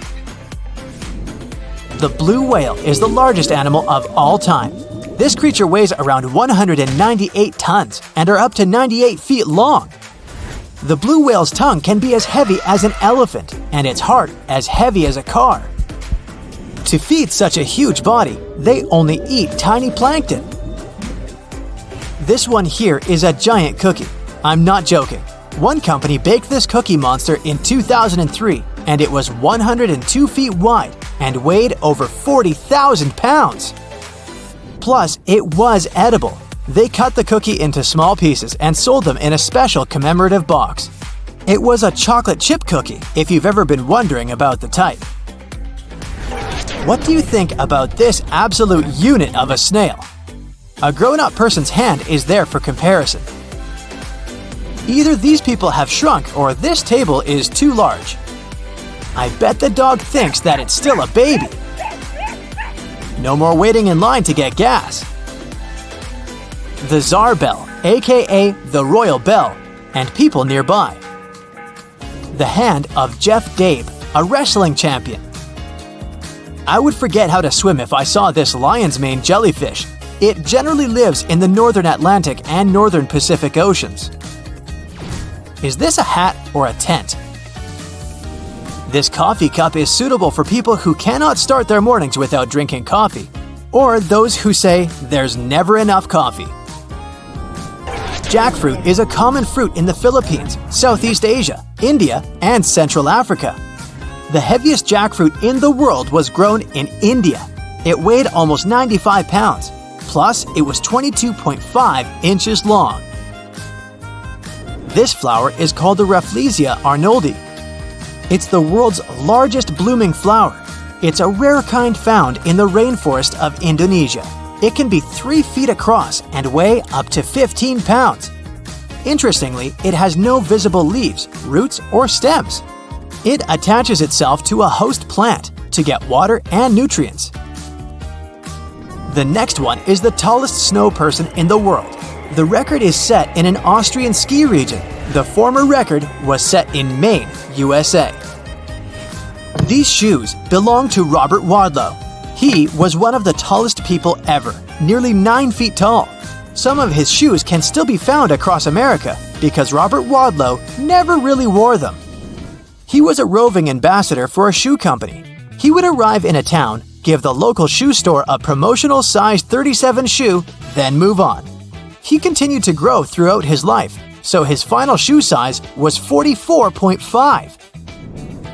The blue whale is the largest animal of all time. This creature weighs around 198 tons and are up to 98 feet long. The blue whale's tongue can be as heavy as an elephant and its heart as heavy as a car. To feed such a huge body, they only eat tiny plankton. This one here is a giant cookie. I'm not joking. One company baked this cookie monster in 2003, and it was 102 feet wide and weighed over 40,000 pounds. Plus, it was edible. They cut the cookie into small pieces and sold them in a special commemorative box. It was a chocolate chip cookie, if you've ever been wondering about the type. What do you think about this absolute unit of a snail? A grown-up person's hand is there for comparison. Either these people have shrunk or this table is too large. I bet the dog thinks that it's still a baby. No more waiting in line to get gas. The Tsar Bell, aka the Royal Bell, and people nearby. The hand of Jeff Dabe, a wrestling champion. I would forget how to swim if I saw this lion's mane jellyfish. It generally lives in the northern Atlantic and northern Pacific Oceans. Is this a hat or a tent? This coffee cup is suitable for people who cannot start their mornings without drinking coffee, or those who say there's never enough coffee. Jackfruit is a common fruit in the Philippines, Southeast Asia, India, and Central Africa. The heaviest jackfruit in the world was grown in India. It weighed almost 95 pounds, plus it was 22.5 inches long. This flower is called the Rafflesia arnoldi. It's the world's largest blooming flower. It's a rare kind found in the rainforest of Indonesia. It can be 3 feet across and weigh up to 15 pounds. Interestingly, it has no visible leaves, roots, or stems. It attaches itself to a host plant to get water and nutrients. The next one is the tallest snow person in the world. The record is set in an Austrian ski region. The former record was set in Maine, USA. These shoes belong to Robert Wadlow. He was one of the tallest people ever, nearly 9 feet tall. Some of his shoes can still be found across America because Robert Wadlow never really wore them. He was a roving ambassador for a shoe company. He would arrive in a town, give the local shoe store a promotional size 37 shoe, then move on. He continued to grow throughout his life, so his final shoe size was 44.5.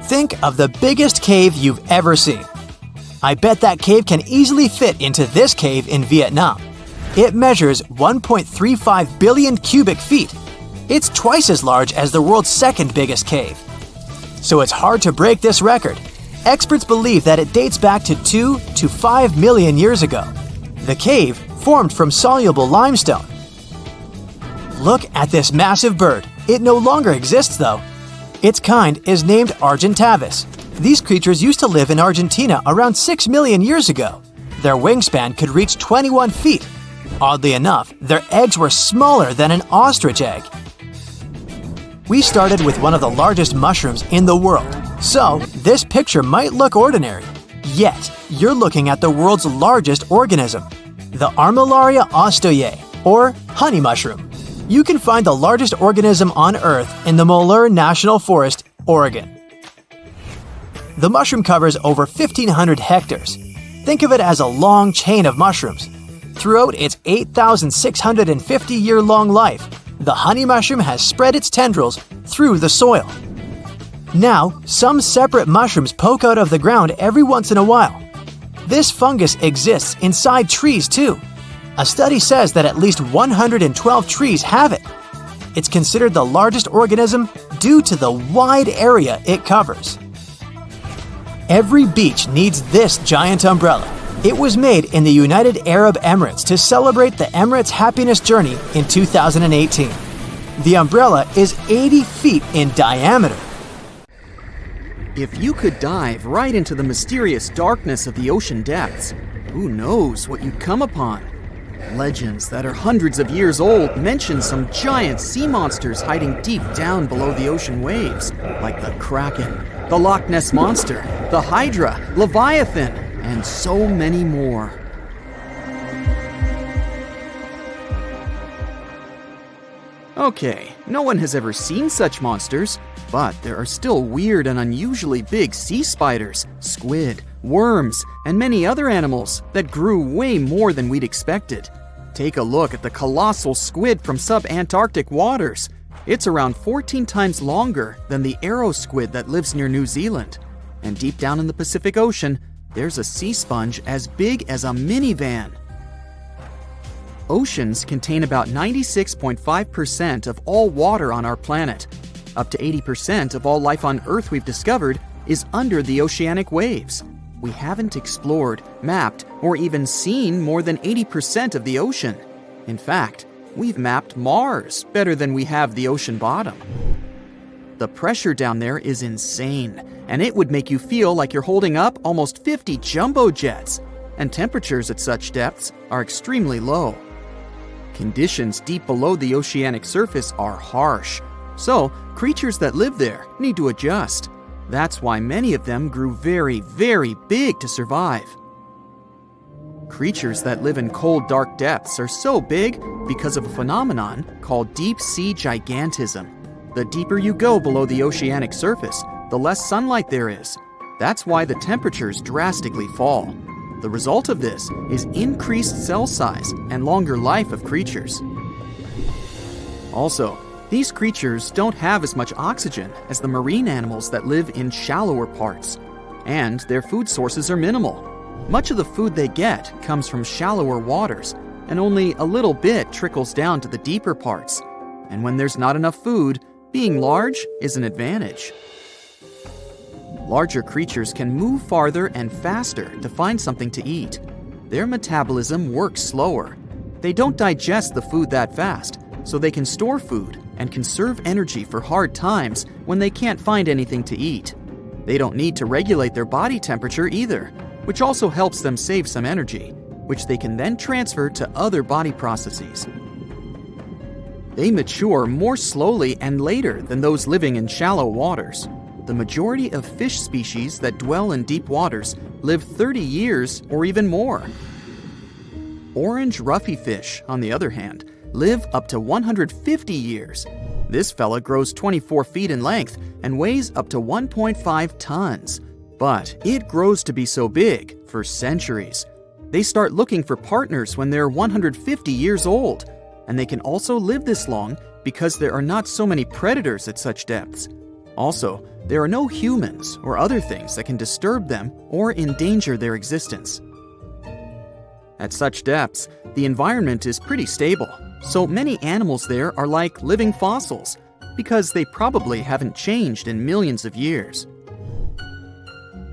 Think of the biggest cave you've ever seen. I bet that cave can easily fit into this cave in Vietnam. It measures 1.35 billion cubic feet. It's twice as large as the world's second biggest cave. So it's hard to break this record. Experts believe that it dates back to 2 to 5 million years ago. The cave formed from soluble limestone. Look at this massive bird. It no longer exists though. Its kind is named Argentavis. These creatures used to live in Argentina around 6 million years ago. Their wingspan could reach 21 feet. Oddly enough, their eggs were smaller than an ostrich egg. We started with one of the largest mushrooms in the world, so this picture might look ordinary. Yet, you're looking at the world's largest organism, the Armillaria ostoyae, or honey mushroom. You can find the largest organism on Earth in the Mollur National Forest, Oregon. The mushroom covers over 1,500 hectares. Think of it as a long chain of mushrooms. Throughout its 8,650-year-long life, the honey mushroom has spread its tendrils through the soil. Now, some separate mushrooms poke out of the ground every once in a while. This fungus exists inside trees too. A study says that at least 112 trees have it. It's considered the largest organism due to the wide area it covers. Every beach needs this giant umbrella. It was made in the United Arab Emirates to celebrate the Emirates' happiness journey in 2018. The umbrella is 80 feet in diameter. If you could dive right into the mysterious darkness of the ocean depths, who knows what you'd come upon? Legends that are hundreds of years old mention some giant sea monsters hiding deep down below the ocean waves, like the Kraken, the Loch Ness Monster, the Hydra, Leviathan, and so many more. Okay, no one has ever seen such monsters, but there are still weird and unusually big sea spiders, squid, worms, and many other animals that grew way more than we'd expected. Take a look at the colossal squid from sub-Antarctic waters. It's around 14 times longer than the arrow squid that lives near New Zealand. And deep down in the Pacific Ocean, there's a sea sponge as big as a minivan. Oceans contain about 96.5% of all water on our planet. Up to 80% of all life on Earth we've discovered is under the oceanic waves. We haven't explored, mapped, or even seen more than 80% of the ocean. In fact, we've mapped Mars better than we have the ocean bottom. The pressure down there is insane, and it would make you feel like you're holding up almost 50 jumbo jets. And temperatures at such depths are extremely low. Conditions deep below the oceanic surface are harsh, so creatures that live there need to adjust. That's why many of them grew very, very big to survive. Creatures that live in cold, dark depths are so big because of a phenomenon called deep sea gigantism. The deeper you go below the oceanic surface, the less sunlight there is. That's why the temperatures drastically fall. The result of this is increased cell size and longer life of creatures. Also, these creatures don't have as much oxygen as the marine animals that live in shallower parts, and their food sources are minimal. Much of the food they get comes from shallower waters, and only a little bit trickles down to the deeper parts. And when there's not enough food, being large is an advantage. Larger creatures can move farther and faster to find something to eat. Their metabolism works slower. They don't digest the food that fast, so they can store food and conserve energy for hard times when they can't find anything to eat. They don't need to regulate their body temperature either, which also helps them save some energy, which they can then transfer to other body processes. They mature more slowly and later than those living in shallow waters. The majority of fish species that dwell in deep waters live 30 years or even more. Orange ruffy fish, on the other hand, live up to 150 years. This fella grows 24 feet in length and weighs up to 1.5 tons. But it grows to be so big for centuries. They start looking for partners when they're 150 years old, and they can also live this long because there are not so many predators at such depths. Also, there are no humans or other things that can disturb them or endanger their existence. At such depths, the environment is pretty stable, so many animals there are like living fossils because they probably haven't changed in millions of years.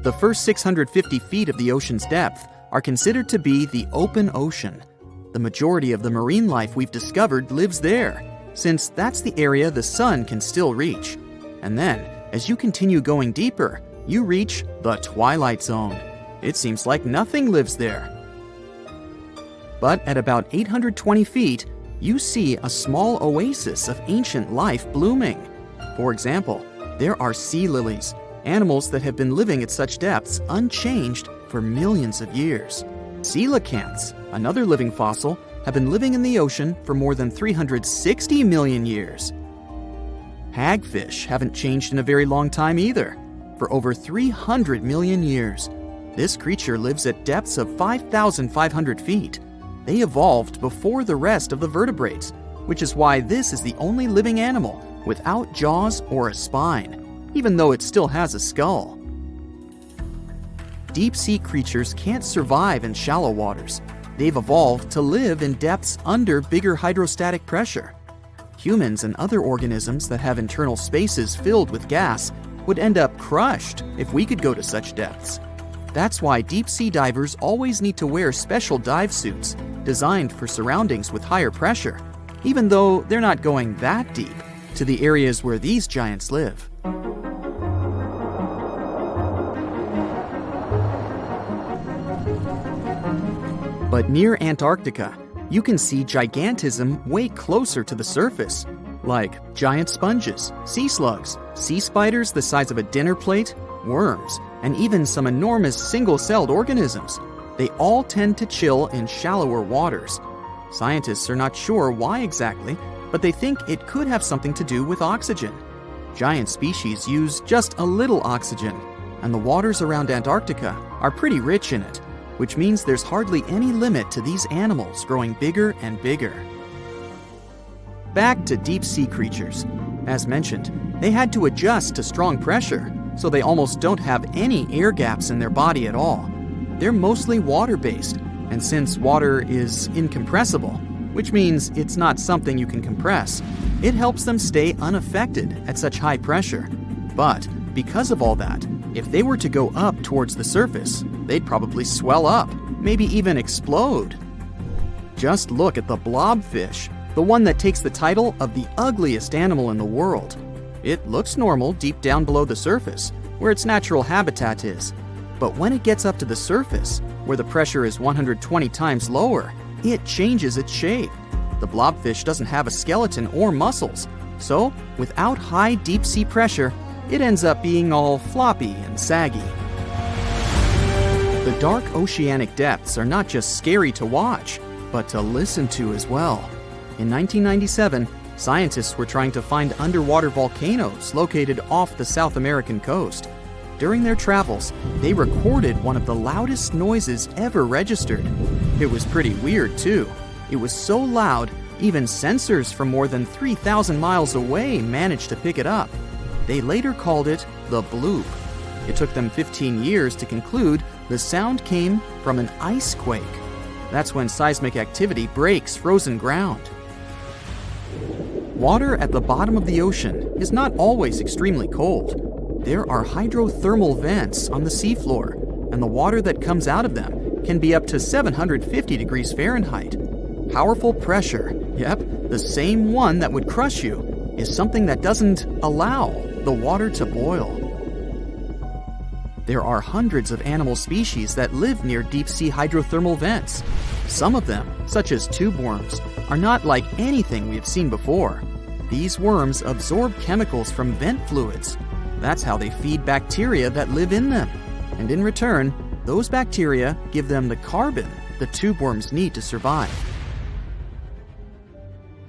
The first 650 feet of the ocean's depth are considered to be the open ocean. The majority of the marine life we've discovered lives there, since that's the area the sun can still reach. And then, as you continue going deeper, you reach the twilight zone. It seems like nothing lives there. But at about 820 feet, you see a small oasis of ancient life blooming. For example, there are sea lilies, animals that have been living at such depths unchanged for millions of years. Coelacanths, another living fossil, have been living in the ocean for more than 360 million years. Hagfish haven't changed in a very long time either, for over 300 million years. This creature lives at depths of 5,500 feet. They evolved before the rest of the vertebrates, which is why this is the only living animal without jaws or a spine, even though it still has a skull. Deep-sea creatures can't survive in shallow waters. They've evolved to live in depths under bigger hydrostatic pressure. Humans and other organisms that have internal spaces filled with gas would end up crushed if we could go to such depths. That's why deep-sea divers always need to wear special dive suits designed for surroundings with higher pressure, even though they're not going that deep to the areas where these giants live. But near Antarctica, you can see gigantism way closer to the surface, like giant sponges, sea slugs, sea spiders the size of a dinner plate, worms, and even some enormous single-celled organisms. They all tend to chill in shallower waters. Scientists are not sure why exactly, but they think it could have something to do with oxygen. Giant species use just a little oxygen, and the waters around Antarctica are pretty rich in it, which means there's hardly any limit to these animals growing bigger and bigger. Back to deep-sea creatures. As mentioned, they had to adjust to strong pressure, so they almost don't have any air gaps in their body at all. They're mostly water-based, and since water is incompressible, which means it's not something you can compress, it helps them stay unaffected at such high pressure. But because of all that, if they were to go up towards the surface, they'd probably swell up, maybe even explode. Just look at the blobfish, the one that takes the title of the ugliest animal in the world. It looks normal deep down below the surface, where its natural habitat is. But when it gets up to the surface, where the pressure is 120 times lower, it changes its shape. The blobfish doesn't have a skeleton or muscles, so without high deep-sea pressure, it ends up being all floppy and saggy. The dark oceanic depths are not just scary to watch, but to listen to as well. In 1997, scientists were trying to find underwater volcanoes located off the South American coast. During their travels, they recorded one of the loudest noises ever registered. It was pretty weird, too. It was so loud, even sensors from more than 3,000 miles away managed to pick it up. They later called it the bloop. It took them 15 years to conclude the sound came from an ice quake. That's when seismic activity breaks frozen ground. Water at the bottom of the ocean is not always extremely cold. There are hydrothermal vents on the seafloor, and the water that comes out of them can be up to 750 degrees Fahrenheit. Powerful pressure, yep, the same one that would crush you, is something that doesn't allow the water to boil. There are hundreds of animal species that live near deep-sea hydrothermal vents. Some of them, such as tube worms, are not like anything we have seen before. These worms absorb chemicals from vent fluids. That's how they feed bacteria that live in them. And in return, those bacteria give them the carbon the tube worms need to survive.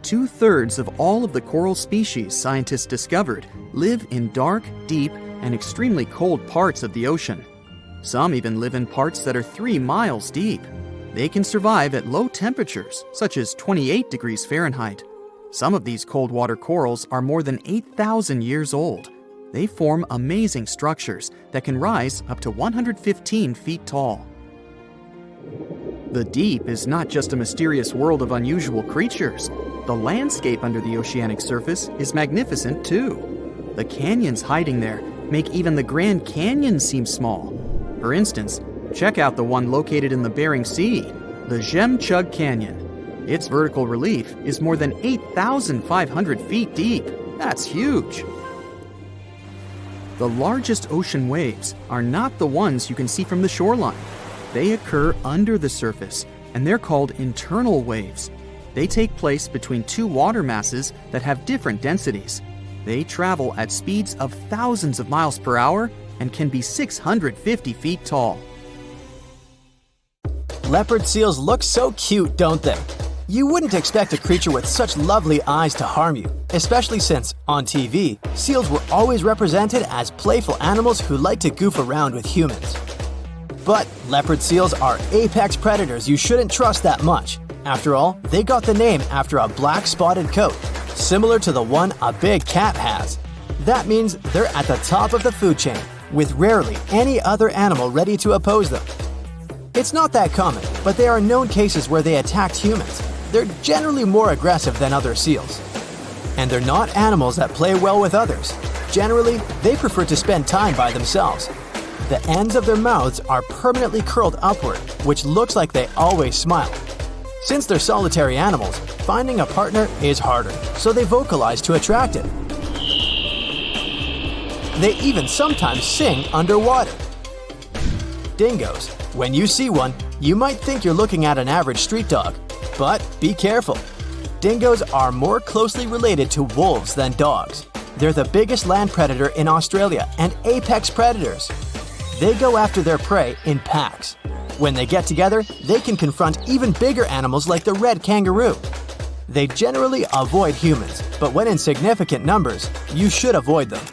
2/3 of all of the coral species scientists discovered live in dark, deep, and extremely cold parts of the ocean. Some even live in parts that are 3 miles deep. They can survive at low temperatures, such as 28 degrees Fahrenheit. Some of these cold water corals are more than 8,000 years old. They form amazing structures that can rise up to 115 feet tall. The deep is not just a mysterious world of unusual creatures. The landscape under the oceanic surface is magnificent too. The canyons hiding there make even the Grand Canyon seem small. For instance, check out the one located in the Bering Sea, the Jemchug Canyon. Its vertical relief is more than 8,500 feet deep. That's huge. The largest ocean waves are not the ones you can see from the shoreline. They occur under the surface, and they're called internal waves. They take place between two water masses that have different densities. They travel at speeds of thousands of miles per hour and can be 650 feet tall. Leopard seals look so cute, don't they? You wouldn't expect a creature with such lovely eyes to harm you, especially since, on TV, seals were always represented as playful animals who like to goof around with humans. But leopard seals are apex predators you shouldn't trust that much. After all, they got the name after a black spotted coat, similar to the one a big cat has. That means they're at the top of the food chain, with rarely any other animal ready to oppose them. It's not that common, but there are known cases where they attacked humans. They're generally more aggressive than other seals. And they're not animals that play well with others. Generally, they prefer to spend time by themselves. The ends of their mouths are permanently curled upward, which looks like they always smile. Since they're solitary animals, finding a partner is harder, so they vocalize to attract it. They even sometimes sing underwater. Dingoes. When you see one, you might think you're looking at an average street dog. But be careful. Dingoes are more closely related to wolves than dogs. They're the biggest land predator in Australia and apex predators. They go after their prey in packs. When they get together, they can confront even bigger animals like the red kangaroo. They generally avoid humans, but when in significant numbers, you should avoid them.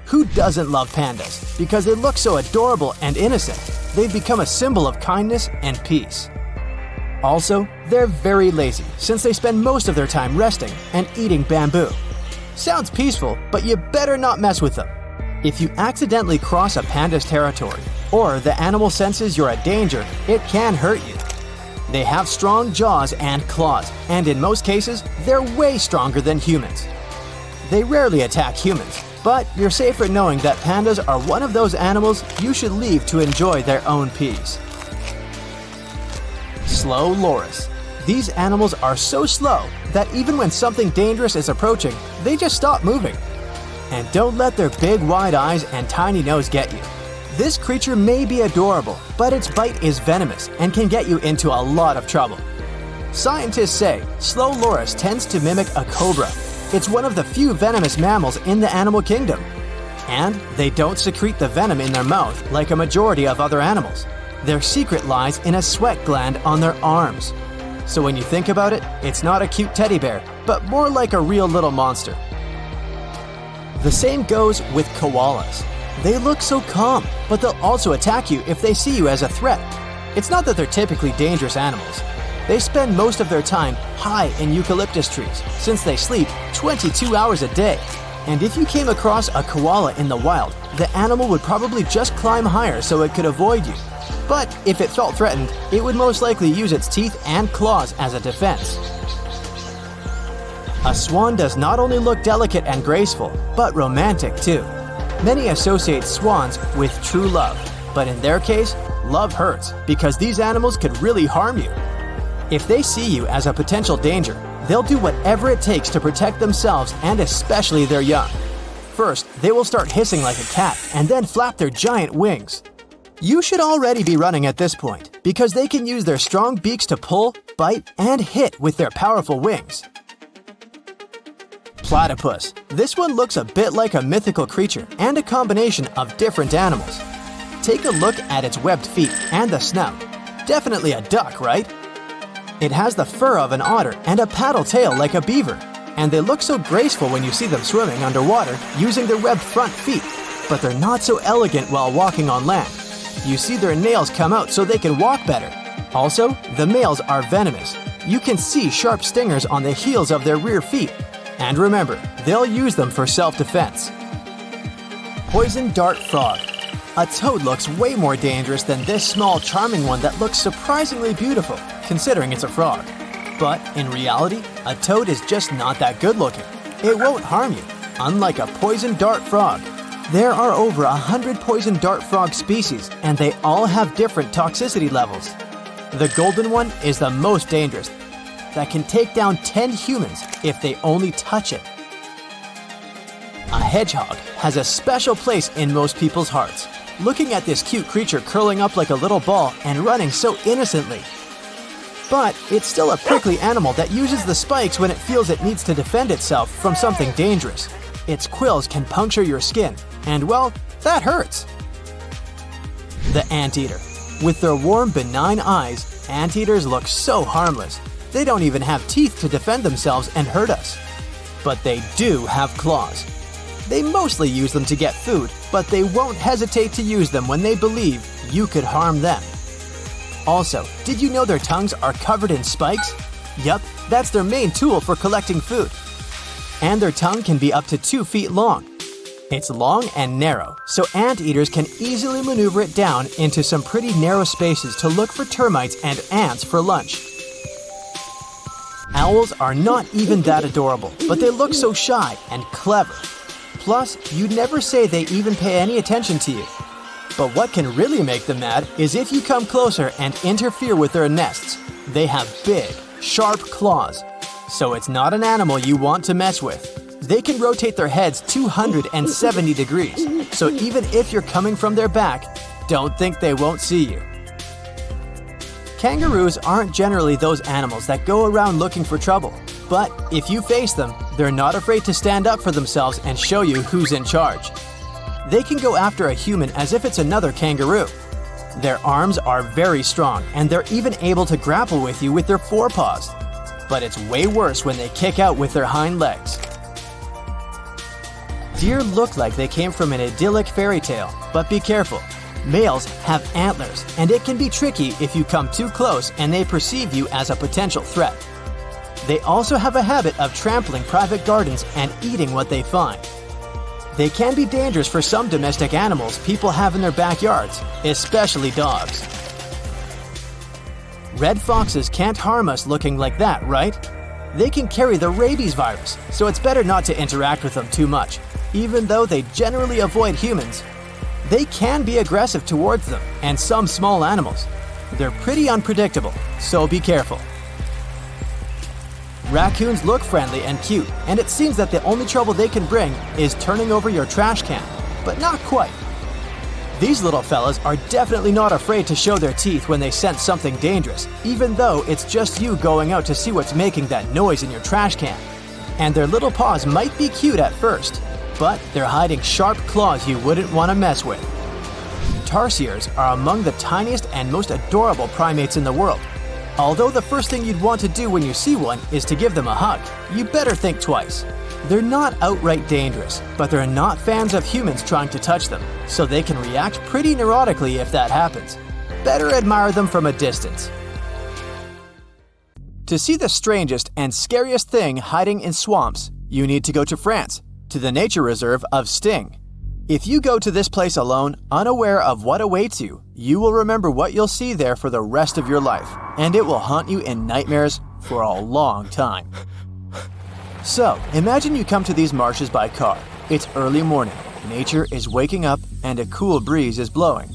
Who doesn't love pandas? Because they look so adorable and innocent. They've become a symbol of kindness and peace. Also, they're very lazy since they spend most of their time resting and eating bamboo. Sounds peaceful, but you better not mess with them. If you accidentally cross a panda's territory, or the animal senses you're a danger, it can hurt you. They have strong jaws and claws, and in most cases, they're way stronger than humans. They rarely attack humans, but you're safer knowing that pandas are one of those animals you should leave to enjoy their own peace. Slow loris. These animals are so slow that even when something dangerous is approaching, they just stop moving. And don't let their big wide eyes and tiny nose get you. This creature may be adorable, but its bite is venomous and can get you into a lot of trouble. Scientists say slow loris tends to mimic a cobra. It's one of the few venomous mammals in the animal kingdom. And they don't secrete the venom in their mouth like a majority of other animals. Their secret lies in a sweat gland on their arms. So when you think about it, it's not a cute teddy bear, but more like a real little monster. The same goes with koalas. They look so calm, but they'll also attack you if they see you as a threat. It's not that they're typically dangerous animals. They spend most of their time high in eucalyptus trees, since they sleep 22 hours a day. And if you came across a koala in the wild, the animal would probably just climb higher so it could avoid you. But if it felt threatened, it would most likely use its teeth and claws as a defense. A swan does not only look delicate and graceful, but romantic too. Many associate swans with true love, but in their case, love hurts because these animals could really harm you. If they see you as a potential danger, they'll do whatever it takes to protect themselves and especially their young. First, they will start hissing like a cat and then flap their giant wings. You should already be running at this point because they can use their strong beaks to pull, bite, and hit with their powerful wings. Platypus. This one looks a bit like a mythical creature and a combination of different animals. Take a look at its webbed feet and the snout. Definitely a duck, right? It has the fur of an otter and a paddle tail like a beaver, and they look so graceful when you see them swimming underwater using their webbed front feet, but they're not so elegant while walking on land. You see their nails come out so they can walk better. Also, the males are venomous. You can see sharp stingers on the heels of their rear feet. And remember, they'll use them for self-defense. Poison dart frog. A toad looks way more dangerous than this small charming one that looks surprisingly beautiful, considering it's a frog. But in reality, a toad is just not that good looking. It won't harm you, unlike a poison dart frog. There are over 100 poison dart frog species, and they all have different toxicity levels. The golden one is the most dangerous, that can take down 10 humans if they only touch it. A hedgehog has a special place in most people's hearts. Looking at this cute creature curling up like a little ball and running so innocently. But it's still a prickly animal that uses the spikes when it feels it needs to defend itself from something dangerous. Its quills can puncture your skin, and well, that hurts. The anteater. With their warm, benign eyes, anteaters look so harmless. They don't even have teeth to defend themselves and hurt us. But they do have claws. They mostly use them to get food, but they won't hesitate to use them when they believe you could harm them. Also, did you know their tongues are covered in spikes? Yup, that's their main tool for collecting food. And their tongue can be up to 2 feet long. It's long and narrow, so anteaters can easily maneuver it down into some pretty narrow spaces to look for termites and ants for lunch. Owls are not even that adorable, but they look so shy and clever. Plus, you'd never say they even pay any attention to you. But what can really make them mad is if you come closer and interfere with their nests. They have big, sharp claws, so it's not an animal you want to mess with. They can rotate their heads 270 degrees, so even if you're coming from their back, don't think they won't see you. Kangaroos aren't generally those animals that go around looking for trouble, but if you face them, they're not afraid to stand up for themselves and show you who's in charge. They can go after a human as if it's another kangaroo. Their arms are very strong, and they're even able to grapple with you with their forepaws. But it's way worse when they kick out with their hind legs. Deer look like they came from an idyllic fairy tale, but be careful. Males have antlers, and it can be tricky if you come too close and they perceive you as a potential threat. They also have a habit of trampling private gardens and eating what they find. They can be dangerous for some domestic animals people have in their backyards, especially dogs. Red foxes can't harm us looking like that, right? They can carry the rabies virus, so it's better not to interact with them too much, even though they generally avoid humans. They can be aggressive towards them and some small animals. They're pretty unpredictable, so be careful. Raccoons look friendly and cute, and it seems that the only trouble they can bring is turning over your trash can, but not quite. These little fellas are definitely not afraid to show their teeth when they sense something dangerous, even though it's just you going out to see what's making that noise in your trash can. And their little paws might be cute at first, but they're hiding sharp claws you wouldn't want to mess with. Tarsiers are among the tiniest and most adorable primates in the world. Although the first thing you'd want to do when you see one is to give them a hug, you better think twice. They're not outright dangerous, but they're not fans of humans trying to touch them, so they can react pretty neurotically if that happens. Better admire them from a distance. To see the strangest and scariest thing hiding in swamps, you need to go to France, to the nature reserve of Sting. If you go to this place alone, unaware of what awaits you, you will remember what you'll see there for the rest of your life, and it will haunt you in nightmares for a long time. So, imagine you come to these marshes by car. It's early morning, nature is waking up, and a cool breeze is blowing.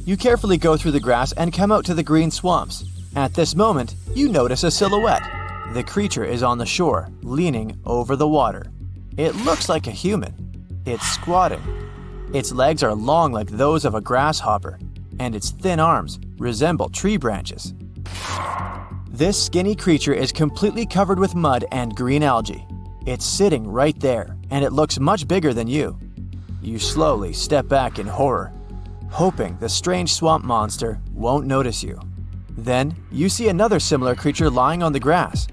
You carefully go through the grass and come out to the green swamps. At this moment, you notice a silhouette. The creature is on the shore, leaning over the water. It looks like a human. It's squatting. Its legs are long like those of a grasshopper, and its thin arms resemble tree branches. This skinny creature is completely covered with mud and green algae. It's sitting right there, and it looks much bigger than you. You slowly step back in horror, hoping the strange swamp monster won't notice you. Then, you see another similar creature lying on the grass.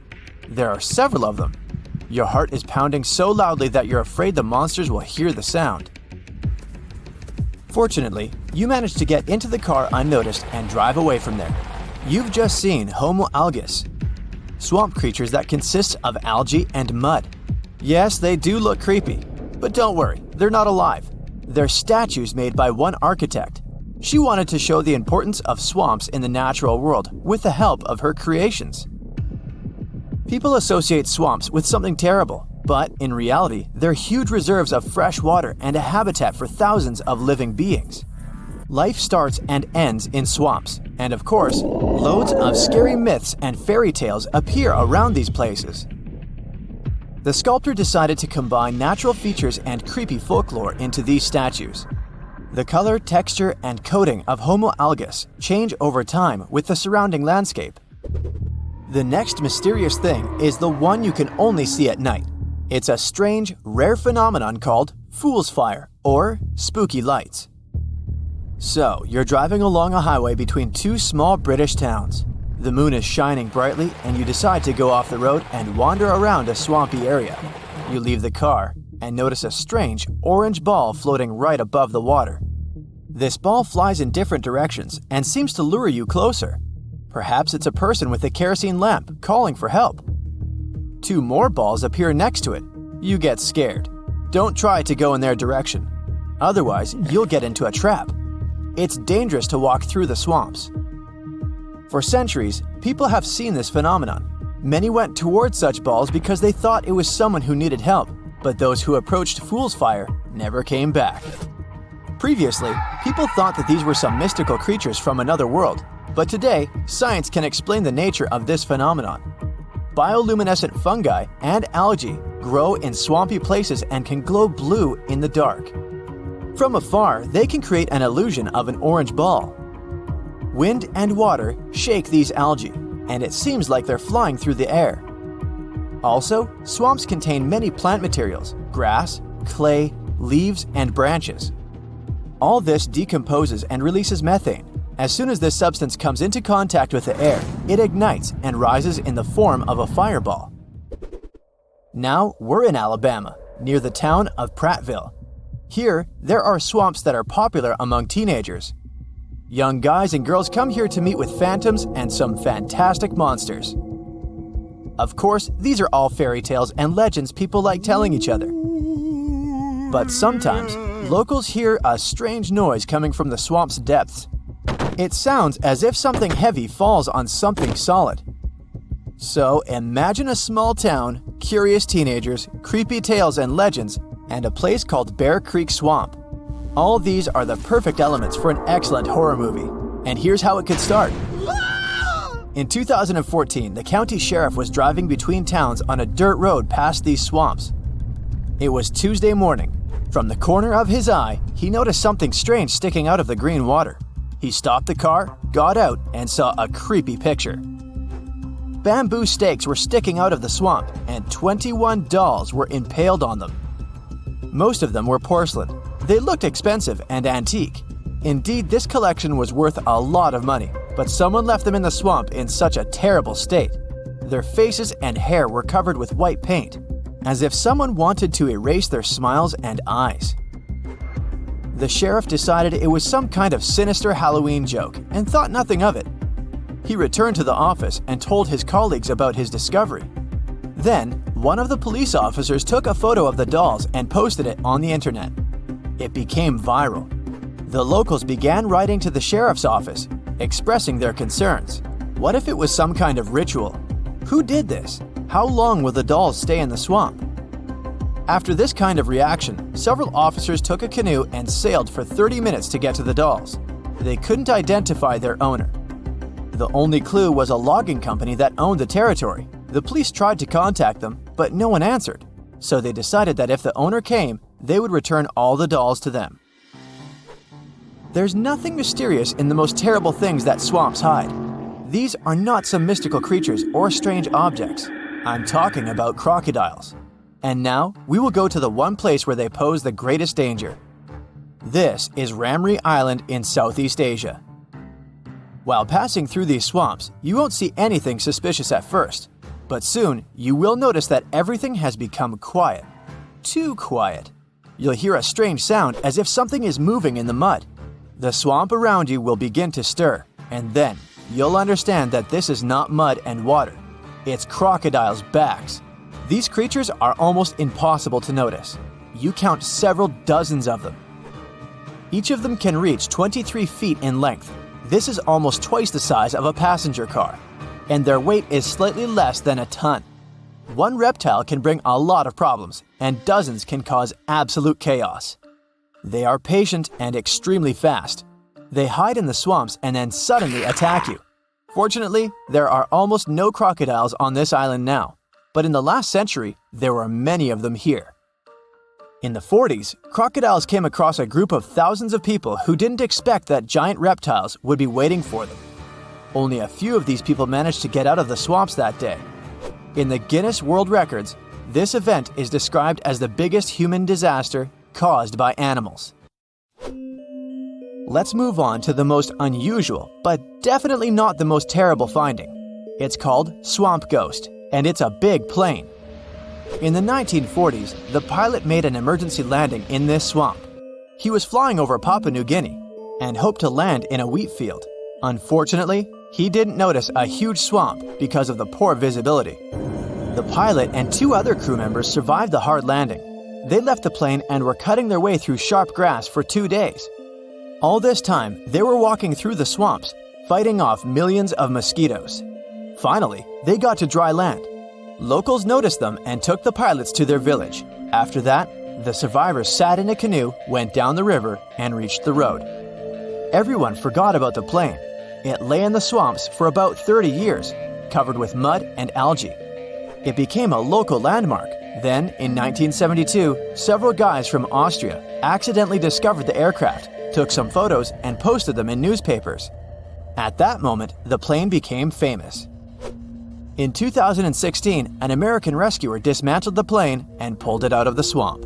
There are several of them. Your heart is pounding so loudly that you're afraid the monsters will hear the sound. Fortunately, you manage to get into the car unnoticed and drive away from there. You've just seen Homo algus, swamp creatures that consist of algae and mud. Yes, they do look creepy, but don't worry, they're not alive. They're statues made by one architect. She wanted to show the importance of swamps in the natural world with the help of her creations. People associate swamps with something terrible, but in reality, they're huge reserves of fresh water and a habitat for thousands of living beings. Life starts and ends in swamps, and of course, loads of scary myths and fairy tales appear around these places. The sculptor decided to combine natural features and creepy folklore into these statues. The color, texture, and coating of Homo algus change over time with the surrounding landscape. The next mysterious thing is the one you can only see at night. It's a strange, rare phenomenon called fool's fire, or spooky lights. So, you're driving along a highway between two small British towns. The moon is shining brightly, and you decide to go off the road and wander around a swampy area. You leave the car and notice a strange orange ball floating right above the water. This ball flies in different directions and seems to lure you closer. Perhaps it's a person with a kerosene lamp calling for help. Two more balls appear next to it. You get scared. Don't try to go in their direction. Otherwise, you'll get into a trap. It's dangerous to walk through the swamps. For centuries, people have seen this phenomenon. Many went towards such balls because they thought it was someone who needed help, but those who approached Fool's Fire never came back. Previously, people thought that these were some mystical creatures from another world, but today, science can explain the nature of this phenomenon. Bioluminescent fungi and algae grow in swampy places and can glow blue in the dark. From afar, they can create an illusion of an orange ball. Wind and water shake these algae, and it seems like they're flying through the air. Also, swamps contain many plant materials: grass, clay, leaves, and branches. All this decomposes and releases methane. As soon as this substance comes into contact with the air, it ignites and rises in the form of a fireball. Now we're in Alabama, near the town of Prattville. Here, there are swamps that are popular among teenagers. Young guys and girls come here to meet with phantoms and some fantastic monsters. Of course, these are all fairy tales and legends people like telling each other. But sometimes, locals hear a strange noise coming from the swamp's depths. It sounds as if something heavy falls on something solid. So imagine a small town, curious teenagers, creepy tales and legends, and a place called Bear Creek Swamp. All these are the perfect elements for an excellent horror movie. And here's how it could start. In 2014, the county sheriff was driving between towns on a dirt road past these swamps. It was Tuesday morning. From the corner of his eye, he noticed something strange sticking out of the green water. He stopped the car, got out, and saw a creepy picture. Bamboo stakes were sticking out of the swamp, and 21 dolls were impaled on them. Most of them were porcelain. They looked expensive and antique. Indeed, this collection was worth a lot of money, but someone left them in the swamp in such a terrible state. Their faces and hair were covered with white paint, as if someone wanted to erase their smiles and eyes. The sheriff decided it was some kind of sinister Halloween joke and thought nothing of it. He returned to the office and told his colleagues about his discovery. Then, one of the police officers took a photo of the dolls and posted it on the internet. It became viral. The locals began writing to the sheriff's office, expressing their concerns. What if it was some kind of ritual? Who did this? How long will the dolls stay in the swamp? After this kind of reaction, several officers took a canoe and sailed for 30 minutes to get to the dolls. They couldn't identify their owner. The only clue was a logging company that owned the territory. The police tried to contact them, but no one answered. So they decided that if the owner came, they would return all the dolls to them. There's nothing mysterious in the most terrible things that swamps hide. These are not some mystical creatures or strange objects. I'm talking about crocodiles. And now, we will go to the one place where they pose the greatest danger. This is Ramri Island in Southeast Asia. While passing through these swamps, you won't see anything suspicious at first. But soon, you will notice that everything has become quiet. Too quiet. You'll hear a strange sound as if something is moving in the mud. The swamp around you will begin to stir, and then you'll understand that this is not mud and water. It's crocodiles' backs. These creatures are almost impossible to notice. You count several dozens of them. Each of them can reach 23 feet in length. This is almost twice the size of a passenger car, and their weight is slightly less than a ton. One reptile can bring a lot of problems, and dozens can cause absolute chaos. They are patient and extremely fast. They hide in the swamps and then suddenly attack you. Fortunately, there are almost no crocodiles on this island now, but in the last century, there were many of them here. In the 40s, crocodiles came across a group of thousands of people who didn't expect that giant reptiles would be waiting for them. Only a few of these people managed to get out of the swamps that day. In the Guinness World Records, this event is described as the biggest human disaster caused by animals. Let's move on to the most unusual, but definitely not the most terrible finding. It's called Swamp Ghost, and it's a big plane. In the 1940s, the pilot made an emergency landing in this swamp. He was flying over Papua New Guinea and hoped to land in a wheat field. Unfortunately, he didn't notice a huge swamp because of the poor visibility. The pilot and 2 other crew members survived the hard landing. They left the plane and were cutting their way through sharp grass for 2 days. All this time, they were walking through the swamps, fighting off millions of mosquitoes. Finally, they got to dry land. Locals noticed them and took the pilots to their village. After that, the survivors sat in a canoe, went down the river, and reached the road. Everyone forgot about the plane. It lay in the swamps for about 30 years, covered with mud and algae. It became a local landmark. Then, in 1972, several guys from Austria accidentally discovered the aircraft, took some photos, and posted them in newspapers. At that moment, the plane became famous. In 2016, an American rescuer dismantled the plane and pulled it out of the swamp.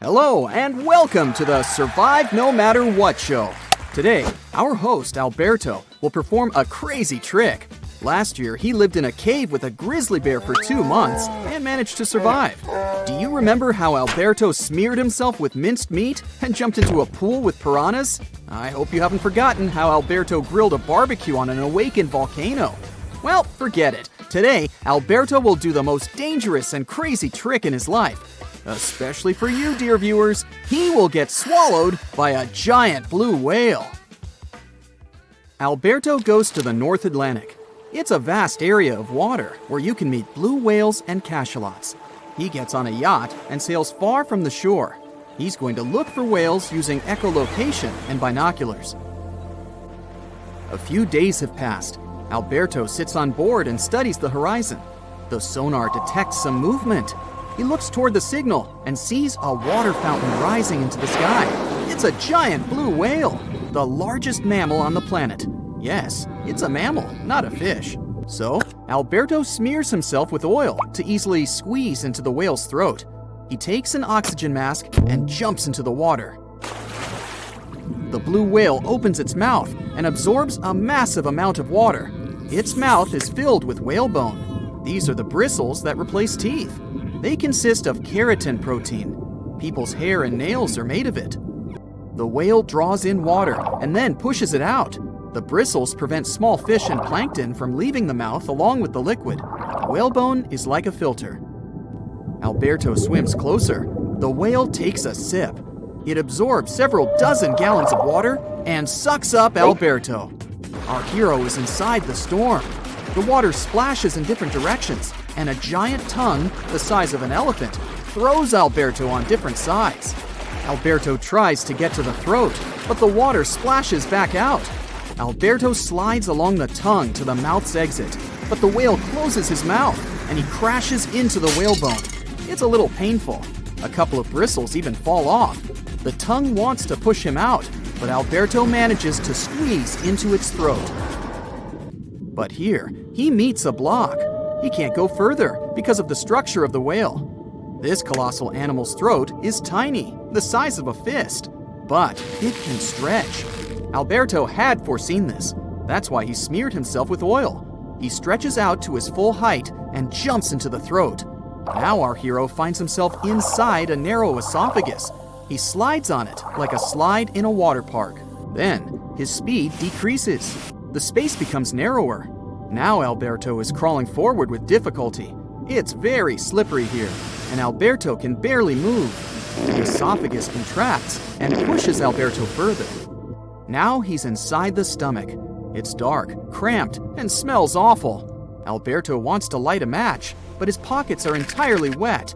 Hello, and welcome to the Survive No Matter What show. Today, our host, Alberto, will perform a crazy trick. Last year, he lived in a cave with a grizzly bear for 2 months and managed to survive. Do you remember how Alberto smeared himself with minced meat and jumped into a pool with piranhas? I hope you haven't forgotten how Alberto grilled a barbecue on an awakened volcano. Well, forget it. Today, Alberto will do the most dangerous and crazy trick in his life. Especially for you, dear viewers, he will get swallowed by a giant blue whale. Alberto goes to the North Atlantic. It's a vast area of water where you can meet blue whales and cachalots. He gets on a yacht and sails far from the shore. He's going to look for whales using echolocation and binoculars. A few days have passed. Alberto sits on board and studies the horizon. The sonar detects some movement. He looks toward the signal and sees a water fountain rising into the sky. It's a giant blue whale, the largest mammal on the planet. Yes, it's a mammal, not a fish. So, Alberto smears himself with oil to easily squeeze into the whale's throat. He takes an oxygen mask and jumps into the water. The blue whale opens its mouth and absorbs a massive amount of water. Its mouth is filled with whalebone. These are the bristles that replace teeth. They consist of keratin protein. People's hair and nails are made of it. The whale draws in water and then pushes it out. The bristles prevent small fish and plankton from leaving the mouth along with the liquid. Whalebone is like a filter. Alberto swims closer. The whale takes a sip. It absorbs several dozen gallons of water and sucks up Alberto. Our hero is inside the storm. The water splashes in different directions, and a giant tongue, the size of an elephant, throws Alberto on different sides. Alberto tries to get to the throat, but the water splashes back out. Alberto slides along the tongue to the mouth's exit, but the whale closes his mouth, and he crashes into the whalebone. It's a little painful. A couple of bristles even fall off. The tongue wants to push him out, but Alberto manages to squeeze into its throat. But here, he meets a block. He can't go further because of the structure of the whale. This colossal animal's throat is tiny, the size of a fist, but it can stretch. Alberto had foreseen this. That's why he smeared himself with oil. He stretches out to his full height and jumps into the throat. Now our hero finds himself inside a narrow esophagus. He slides on it like a slide in a water park. Then his speed decreases. The space becomes narrower. Now Alberto is crawling forward with difficulty. It's very slippery here, and Alberto can barely move. The esophagus contracts and pushes Alberto further. Now he's inside the stomach. It's dark, cramped, and smells awful. Alberto wants to light a match, but his pockets are entirely wet.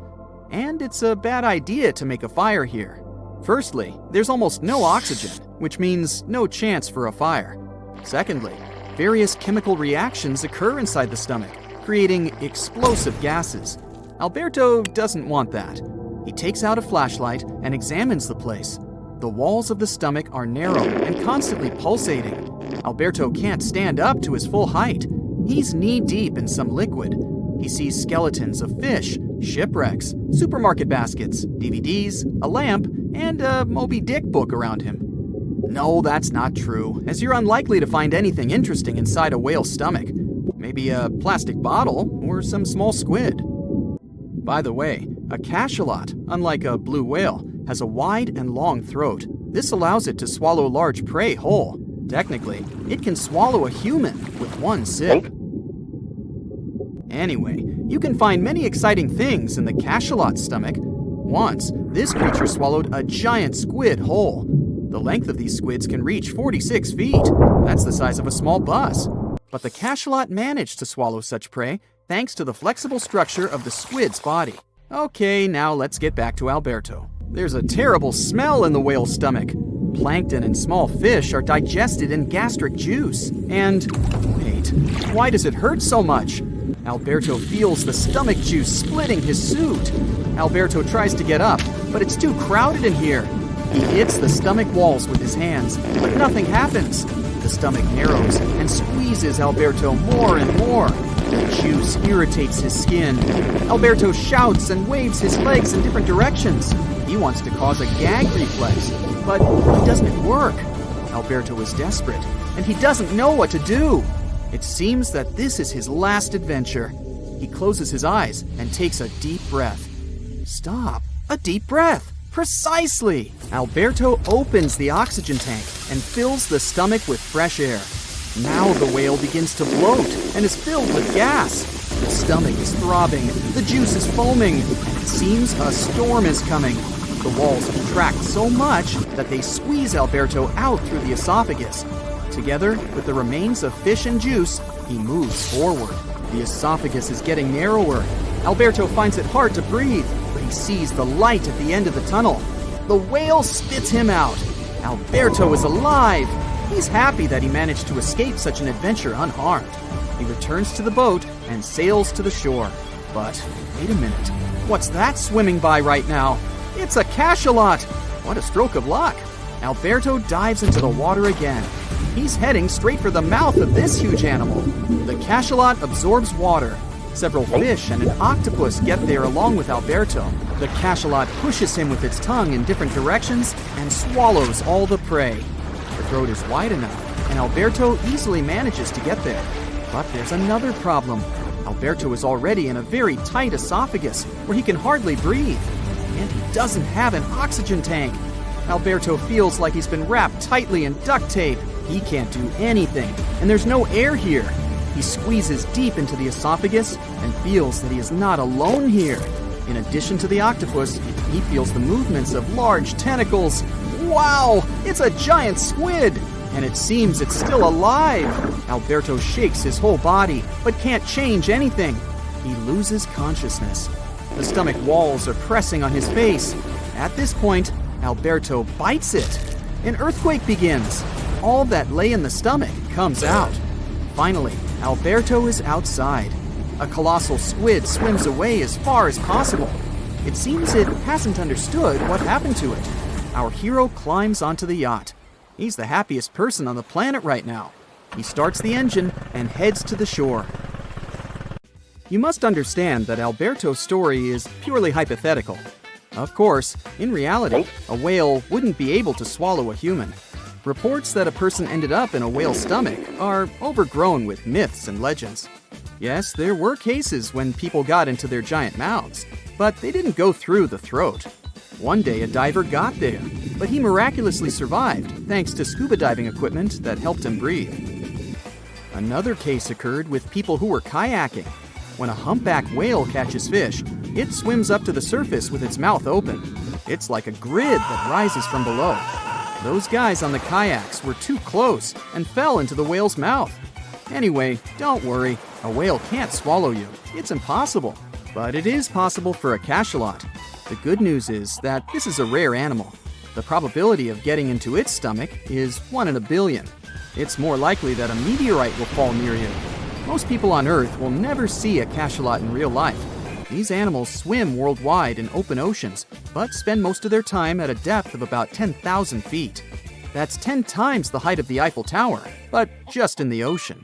And it's a bad idea to make a fire here. Firstly, there's almost no oxygen, which means no chance for a fire. Secondly, various chemical reactions occur inside the stomach, creating explosive gases. Alberto doesn't want that. He takes out a flashlight and examines the place. The walls of the stomach are narrow and constantly pulsating. Alberto can't stand up to his full height. He's knee-deep in some liquid. He sees skeletons of fish, shipwrecks, supermarket baskets, DVDs, a lamp, and a Moby Dick book around him. No, that's not true, as you're unlikely to find anything interesting inside a whale's stomach. Maybe a plastic bottle or some small squid. By the way, a cachalot, unlike a blue whale, has a wide and long throat. This allows it to swallow large prey whole. Technically, it can swallow a human with one sip. Anyway, you can find many exciting things in the cachalot's stomach. Once, this creature swallowed a giant squid whole. The length of these squids can reach 46 feet. That's the size of a small bus. But the cachalot managed to swallow such prey thanks to the flexible structure of the squid's body. Okay, now let's get back to Alberto. There's a terrible smell in the whale's stomach. Plankton and small fish are digested in gastric juice. And, wait, why does it hurt so much? Alberto feels the stomach juice splitting his suit. Alberto tries to get up, but it's too crowded in here. He hits the stomach walls with his hands, but nothing happens. The stomach narrows and squeezes Alberto more and more. The juice irritates his skin. Alberto shouts and waves his legs in different directions. He wants to cause a gag reflex, but it doesn't work. Alberto is desperate, and he doesn't know what to do. It seems that this is his last adventure. He closes his eyes and takes a deep breath. Stop. A deep breath. Precisely! Alberto opens the oxygen tank and fills the stomach with fresh air. Now the whale begins to bloat and is filled with gas. The stomach is throbbing, the juice is foaming, and it seems a storm is coming. The walls contract so much that they squeeze Alberto out through the esophagus. Together with the remains of fish and juice, he moves forward. The esophagus is getting narrower. Alberto finds it hard to breathe, but he sees the light at the end of the tunnel. The whale spits him out. Alberto is alive. He's happy that he managed to escape such an adventure unharmed. He returns to the boat and sails to the shore. But wait a minute. What's that swimming by right now? It's a cachalot. What a stroke of luck. Alberto dives into the water again. He's heading straight for the mouth of this huge animal. The cachalot absorbs water. Several fish and an octopus get there along with Alberto. The cachalot pushes him with its tongue in different directions and swallows all the prey. The throat is wide enough, and Alberto easily manages to get there. But there's another problem. Alberto is already in a very tight esophagus where he can hardly breathe. And he doesn't have an oxygen tank. Alberto feels like he's been wrapped tightly in duct tape. He can't do anything, and there's no air here. He squeezes deep into the esophagus and feels that he is not alone here. In addition to the octopus, he feels the movements of large tentacles. Wow! It's a giant squid! And it seems it's still alive. Alberto shakes his whole body, but can't change anything. He loses consciousness. The stomach walls are pressing on his face. At this point, Alberto bites it. An earthquake begins. All that lay in the stomach comes out. Finally, Alberto is outside. A colossal squid swims away as far as possible. It seems it hasn't understood what happened to it. Our hero climbs onto the yacht. He's the happiest person on the planet right now. He starts the engine and heads to the shore. You must understand that Alberto's story is purely hypothetical. Of course, in reality, a whale wouldn't be able to swallow a human. Reports that a person ended up in a whale's stomach are overgrown with myths and legends. Yes, there were cases when people got into their giant mouths, but they didn't go through the throat. One day a diver got there, but he miraculously survived thanks to scuba diving equipment that helped him breathe. Another case occurred with people who were kayaking. When a humpback whale catches fish, it swims up to the surface with its mouth open. It's like a grid that rises from below. Those guys on the kayaks were too close and fell into the whale's mouth. Anyway, don't worry, a whale can't swallow you. It's impossible. But it is possible for a cachalot. The good news is that this is a rare animal. The probability of getting into its stomach is 1 in a billion. It's more likely that a meteorite will fall near you. Most people on Earth will never see a cachalot in real life. These animals swim worldwide in open oceans, but spend most of their time at a depth of about 10,000 feet. That's 10 times the height of the Eiffel Tower, but just in the ocean.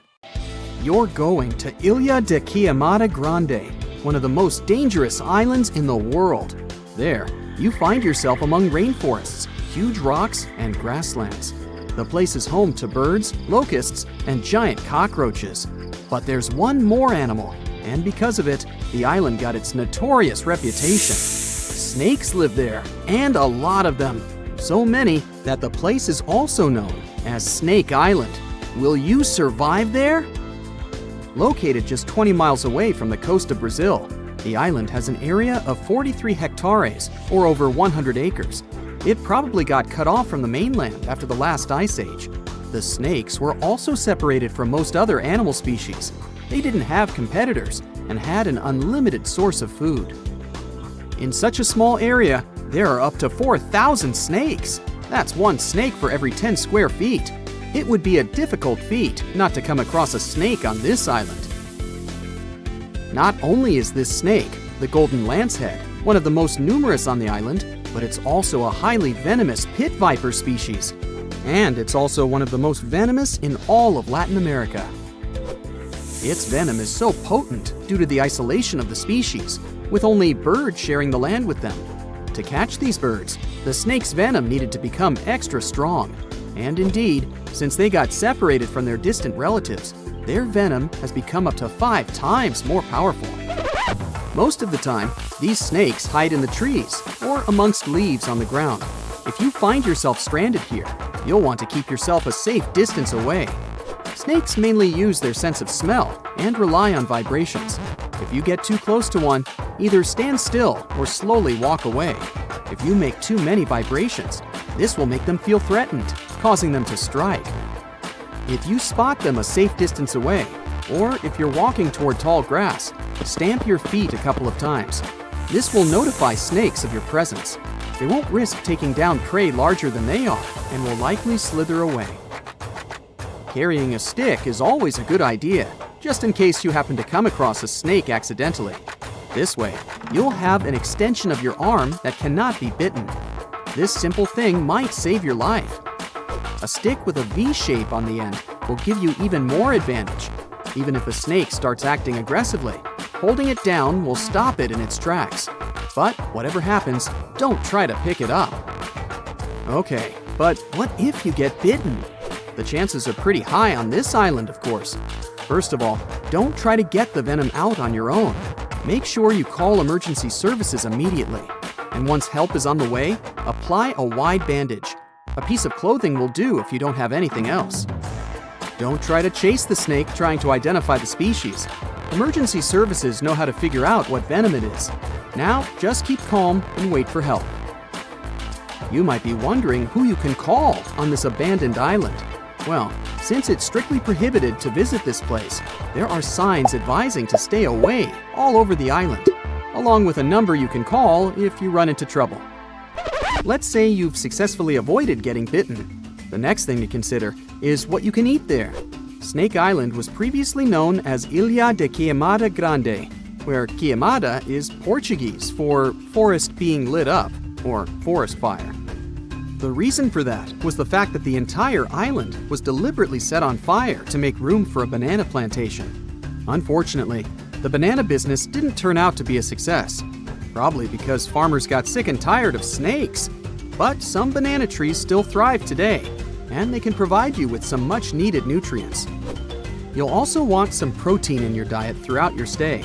You're going to Ilha de Queimada Grande, one of the most dangerous islands in the world. There, you find yourself among rainforests, huge rocks, and grasslands. The place is home to birds, locusts, and giant cockroaches. But there's one more animal, and because of it, the island got its notorious reputation. Snakes live there, and a lot of them. So many that the place is also known as Snake Island. Will you survive there? Located just 20 miles away from the coast of Brazil, the island has an area of 43 hectares, or over 100 acres. It probably got cut off from the mainland after the last ice age. The snakes were also separated from most other animal species. They didn't have competitors and had an unlimited source of food. In such a small area, there are up to 4,000 snakes. That's one snake for every 10 square feet. It would be a difficult feat not to come across a snake on this island. Not only is this snake, the golden lancehead, one of the most numerous on the island, but it's also a highly venomous pit viper species. And it's also one of the most venomous in all of Latin America. Its venom is so potent due to the isolation of the species, with only birds sharing the land with them. To catch these birds, the snake's venom needed to become extra strong. And indeed, since they got separated from their distant relatives, their venom has become up to 5 times more powerful. Most of the time, these snakes hide in the trees or amongst leaves on the ground. If you find yourself stranded here, you'll want to keep yourself a safe distance away. Snakes mainly use their sense of smell and rely on vibrations. If you get too close to one, either stand still or slowly walk away. If you make too many vibrations, this will make them feel threatened, causing them to strike. If you spot them a safe distance away, or if you're walking toward tall grass, stamp your feet a couple of times. This will notify snakes of your presence. They won't risk taking down prey larger than they are and will likely slither away. Carrying a stick is always a good idea, just in case you happen to come across a snake accidentally. This way, you'll have an extension of your arm that cannot be bitten. This simple thing might save your life. A A stick with a V shape on the end will give you even more advantage. Even if a snake starts acting aggressively, holding it down will stop it in its tracks. But whatever happens, don't try to pick it up. Okay, but what if you get bitten? The chances are pretty high on this island, of course. First of all, don't try to get the venom out on your own. Make sure you call emergency services immediately. And once help is on the way, apply a wide bandage. A piece of clothing will do if you don't have anything else. Don't try to chase the snake trying to identify the species. Emergency services know how to figure out what venom it is. Now, just keep calm and wait for help. You might be wondering who you can call on this abandoned island. Well, since it's strictly prohibited to visit this place, there are signs advising to stay away all over the island, along with a number you can call if you run into trouble. Let's say you've successfully avoided getting bitten. The next thing to consider is what you can eat there. Snake Island was previously known as Ilha de Queimada Grande, where queimada is Portuguese for forest being lit up, or forest fire. The reason for that was the fact that the entire island was deliberately set on fire to make room for a banana plantation. Unfortunately, the banana business didn't turn out to be a success, probably because farmers got sick and tired of snakes. But some banana trees still thrive today, and they can provide you with some much-needed nutrients. You'll also want some protein in your diet throughout your stay.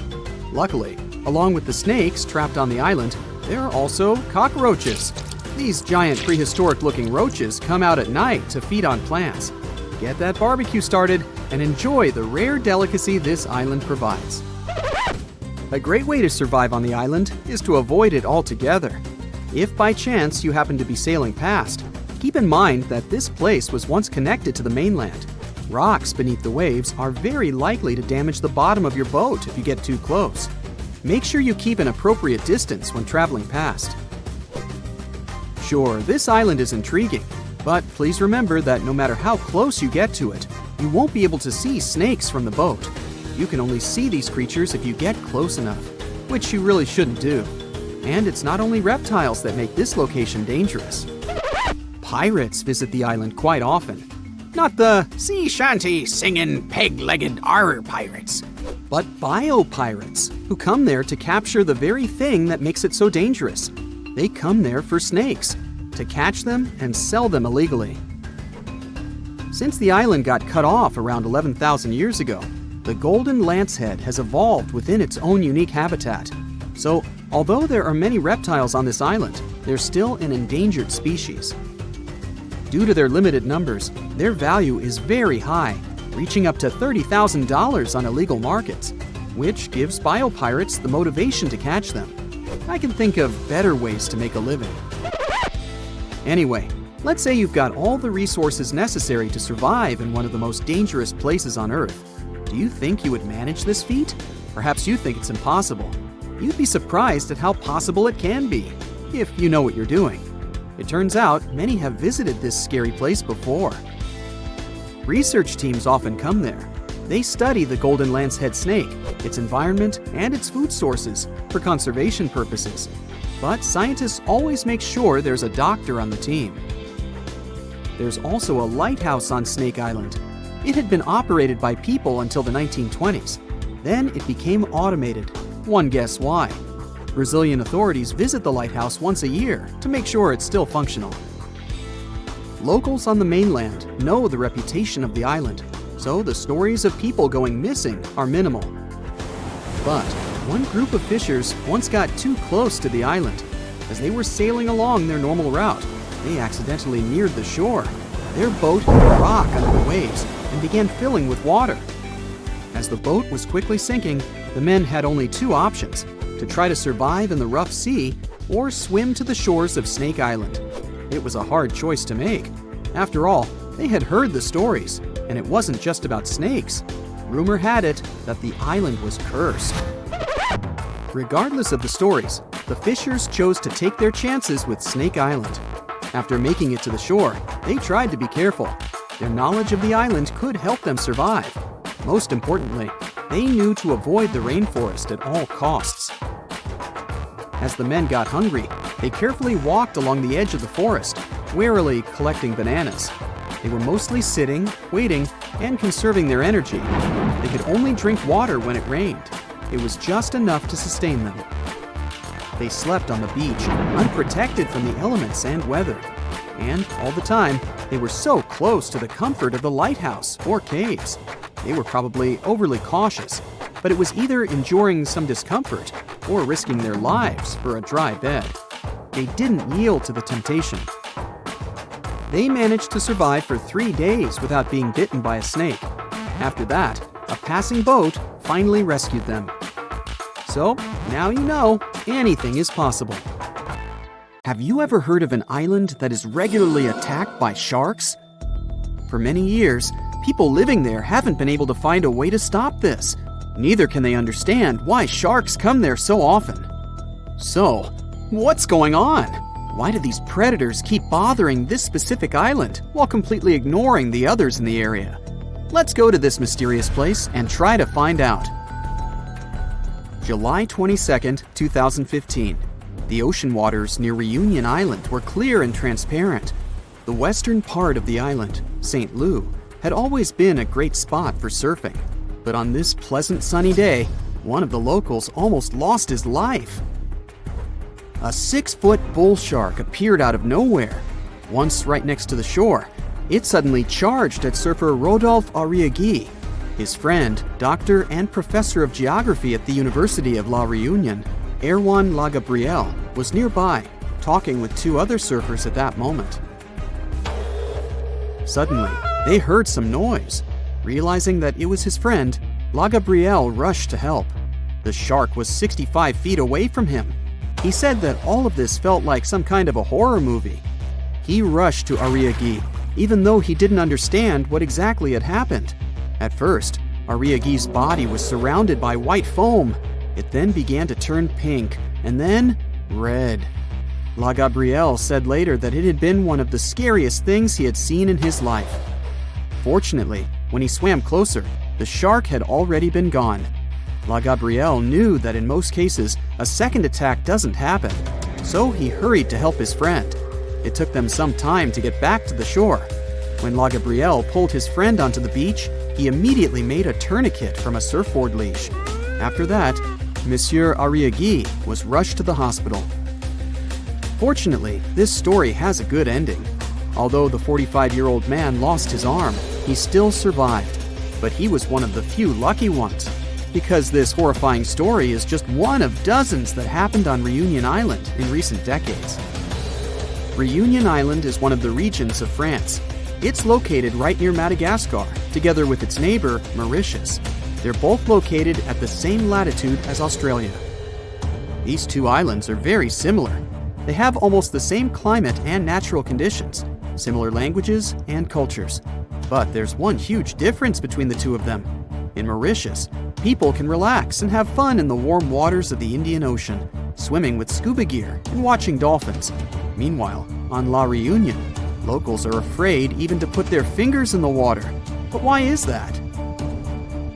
Luckily, along with the snakes trapped on the island, there are also cockroaches. These giant prehistoric-looking roaches come out at night to feed on plants. Get that barbecue started and enjoy the rare delicacy this island provides. A great way to survive on the island is to avoid it altogether. If by chance you happen to be sailing past, keep in mind that this place was once connected to the mainland. Rocks beneath the waves are very likely to damage the bottom of your boat if you get too close. Make sure you keep an appropriate distance when traveling past. Sure, this island is intriguing, but please remember that no matter how close you get to it, you won't be able to see snakes from the boat. You can only see these creatures if you get close enough, which you really shouldn't do. And it's not only reptiles that make this location dangerous. Pirates visit the island quite often. Not the sea shanty singing peg-legged arr pirates, but bio-pirates who come there to capture the very thing that makes it so dangerous. They come there for snakes, to catch them and sell them illegally. Since the island got cut off around 11,000 years ago, the golden lancehead has evolved within its own unique habitat. So, although there are many reptiles on this island, they're still an endangered species. Due to their limited numbers, their value is very high, reaching up to $30,000 on illegal markets, which gives biopirates the motivation to catch them. I can think of better ways to make a living. Anyway, let's say you've got all the resources necessary to survive in one of the most dangerous places on Earth. Do you think you would manage this feat? Perhaps you think it's impossible. You'd be surprised at how possible it can be, if you know what you're doing. It turns out many have visited this scary place before. Research teams often come there. They study the golden lancehead snake, its environment, and its food sources for conservation purposes. But scientists always make sure there's a doctor on the team. There's also a lighthouse on Snake Island. It had been operated by people until the 1920s. Then it became automated. One guess why. Brazilian authorities visit the lighthouse once a year to make sure it's still functional. Locals on the mainland know the reputation of the island, so the stories of people going missing are minimal. But one group of fishers once got too close to the island. As they were sailing along their normal route, they accidentally neared the shore. Their boat hit a rock under the waves and began filling with water. As the boat was quickly sinking, the men had only two options: to try to survive in the rough sea or swim to the shores of Snake Island. It was a hard choice to make. After all, they had heard the stories, and it wasn't just about snakes. Rumor had it that the island was cursed. Regardless of the stories, the fishers chose to take their chances with Snake Island. After making it to the shore, they tried to be careful. Their knowledge of the island could help them survive. Most importantly, they knew to avoid the rainforest at all costs. As the men got hungry, they carefully walked along the edge of the forest, warily collecting bananas. They were mostly sitting, waiting, and conserving their energy. They could only drink water when it rained. It was just enough to sustain them. They slept on the beach, unprotected from the elements and weather. And all the time, they were so close to the comfort of the lighthouse or caves. They were probably overly cautious, but it was either enduring some discomfort or risking their lives for a dry bed. They didn't yield to the temptation. They managed to survive for 3 days without being bitten by a snake. After that, a passing boat finally rescued them. So, now you know, anything is possible. Have you ever heard of an island that is regularly attacked by sharks? For many years, people living there haven't been able to find a way to stop this. Neither can they understand why sharks come there so often. So, what's going on? Why do these predators keep bothering this specific island while completely ignoring the others in the area? Let's go to this mysterious place and try to find out. July 22nd, 2015. The ocean waters near Reunion Island were clear and transparent. The western part of the island, St. Lou, had always been a great spot for surfing. But on this pleasant sunny day, one of the locals almost lost his life. A 6-foot bull shark appeared out of nowhere. Once right next to the shore, it suddenly charged at surfer Rodolphe Arriaghi. His friend, doctor and professor of geography at the University of La Reunion, Erwan Lagabriel, was nearby, talking with 2 other surfers at that moment. Suddenly, they heard some noise. Realizing that it was his friend, Lagabriel rushed to help. The shark was 65 feet away from him. He said that all of this felt like some kind of a horror movie. He rushed to Arriaghi, even though he didn't understand what exactly had happened. At first, Arriaghi's body was surrounded by white foam. It then began to turn pink, and then red. Lagabriel said later that it had been one of the scariest things he had seen in his life. Fortunately, when he swam closer, the shark had already been gone. Lagabriel knew that in most cases, a second attack doesn't happen, so he hurried to help his friend. It took them some time to get back to the shore. When Lagabriel pulled his friend onto the beach, he immediately made a tourniquet from a surfboard leash. After that, Monsieur Arriaghi was rushed to the hospital. Fortunately, this story has a good ending. Although the 45-year-old man lost his arm, he still survived. But he was one of the few lucky ones, because this horrifying story is just one of dozens that happened on Reunion Island in recent decades. Reunion Island is one of the regions of France. It's located right near Madagascar, together with its neighbor, Mauritius. They're both located at the same latitude as Australia. These 2 islands are very similar. They have almost the same climate and natural conditions, similar languages and cultures. But there's one huge difference between the 2 of them. In Mauritius, people can relax and have fun in the warm waters of the Indian Ocean, swimming with scuba gear and watching dolphins. Meanwhile, on La Reunion, locals are afraid even to put their fingers in the water. But why is that?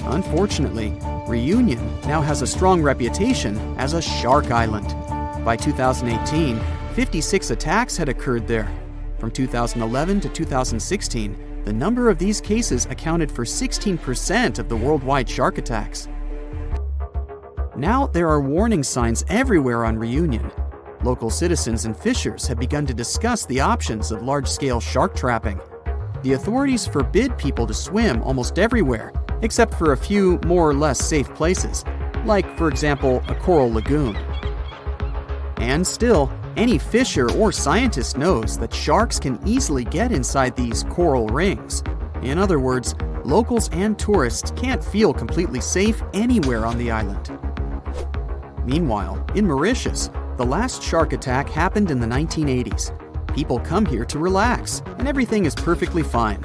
Unfortunately, Reunion now has a strong reputation as a shark island. By 2018, 56 attacks had occurred there. From 2011 to 2016, the number of these cases accounted for 16% of the worldwide shark attacks. Now there are warning signs everywhere on Reunion. Local citizens and fishers have begun to discuss the options of large-scale shark trapping. The authorities forbid people to swim almost everywhere, except for a few more or less safe places, like, for example, a coral lagoon. And still, any fisher or scientist knows that sharks can easily get inside these coral rings. In other words, locals and tourists can't feel completely safe anywhere on the island. Meanwhile, in Mauritius, the last shark attack happened in the 1980s. People come here to relax, and everything is perfectly fine.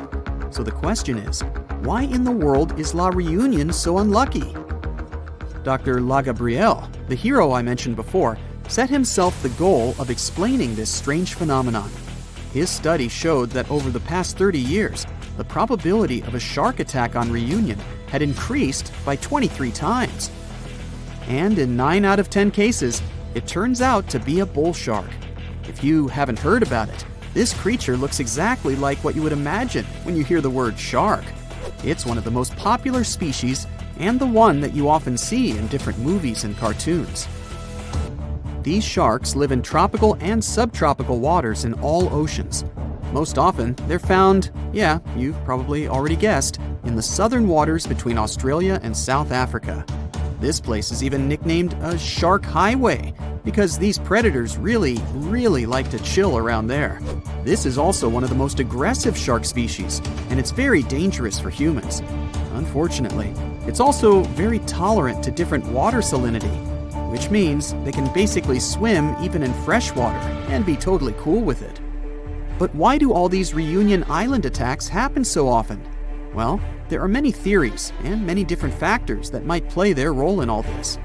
So the question is, why in the world is La Reunion so unlucky? Dr. Lagabriel, the hero I mentioned before, set himself the goal of explaining this strange phenomenon. His study showed that over the past 30 years, the probability of a shark attack on Reunion had increased by 23 times. And in 9 out of 10 cases, it turns out to be a bull shark. If you haven't heard about it, This creature looks exactly like what you would imagine when you hear the word shark. It's one of the most popular species and the one that you often see in different movies and cartoons. These sharks live in tropical and subtropical waters in all oceans. Most often, they're found, yeah, you've probably already guessed, in the southern waters between Australia and South Africa. This place is even nicknamed a shark highway because these predators really like to chill around there. This is also one of the most aggressive shark species, and it's very dangerous for humans. Unfortunately, it's also very tolerant to different water salinity, which means they can basically swim even in fresh water and be totally cool with it. But why do all these Reunion Island attacks happen so often? Well, there are many theories and many different factors that might play their role in all this.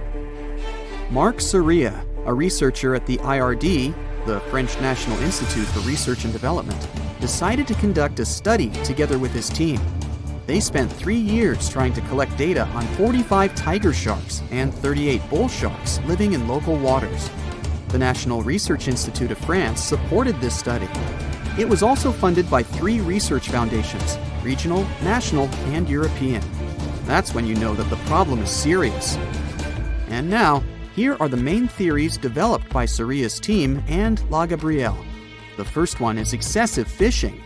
Marc Soria, a researcher at the IRD, the French National Institute for Research and Development, decided to conduct a study together with his team. They spent 3 years trying to collect data on 45 tiger sharks and 38 bull sharks living in local waters. The National Research Institute of France supported this study. It was also funded by 3 research foundations: regional, national, and European. That's when you know that the problem is serious. And now, here are the main theories developed by Soria's team and La Gabrielle. The first one is excessive fishing.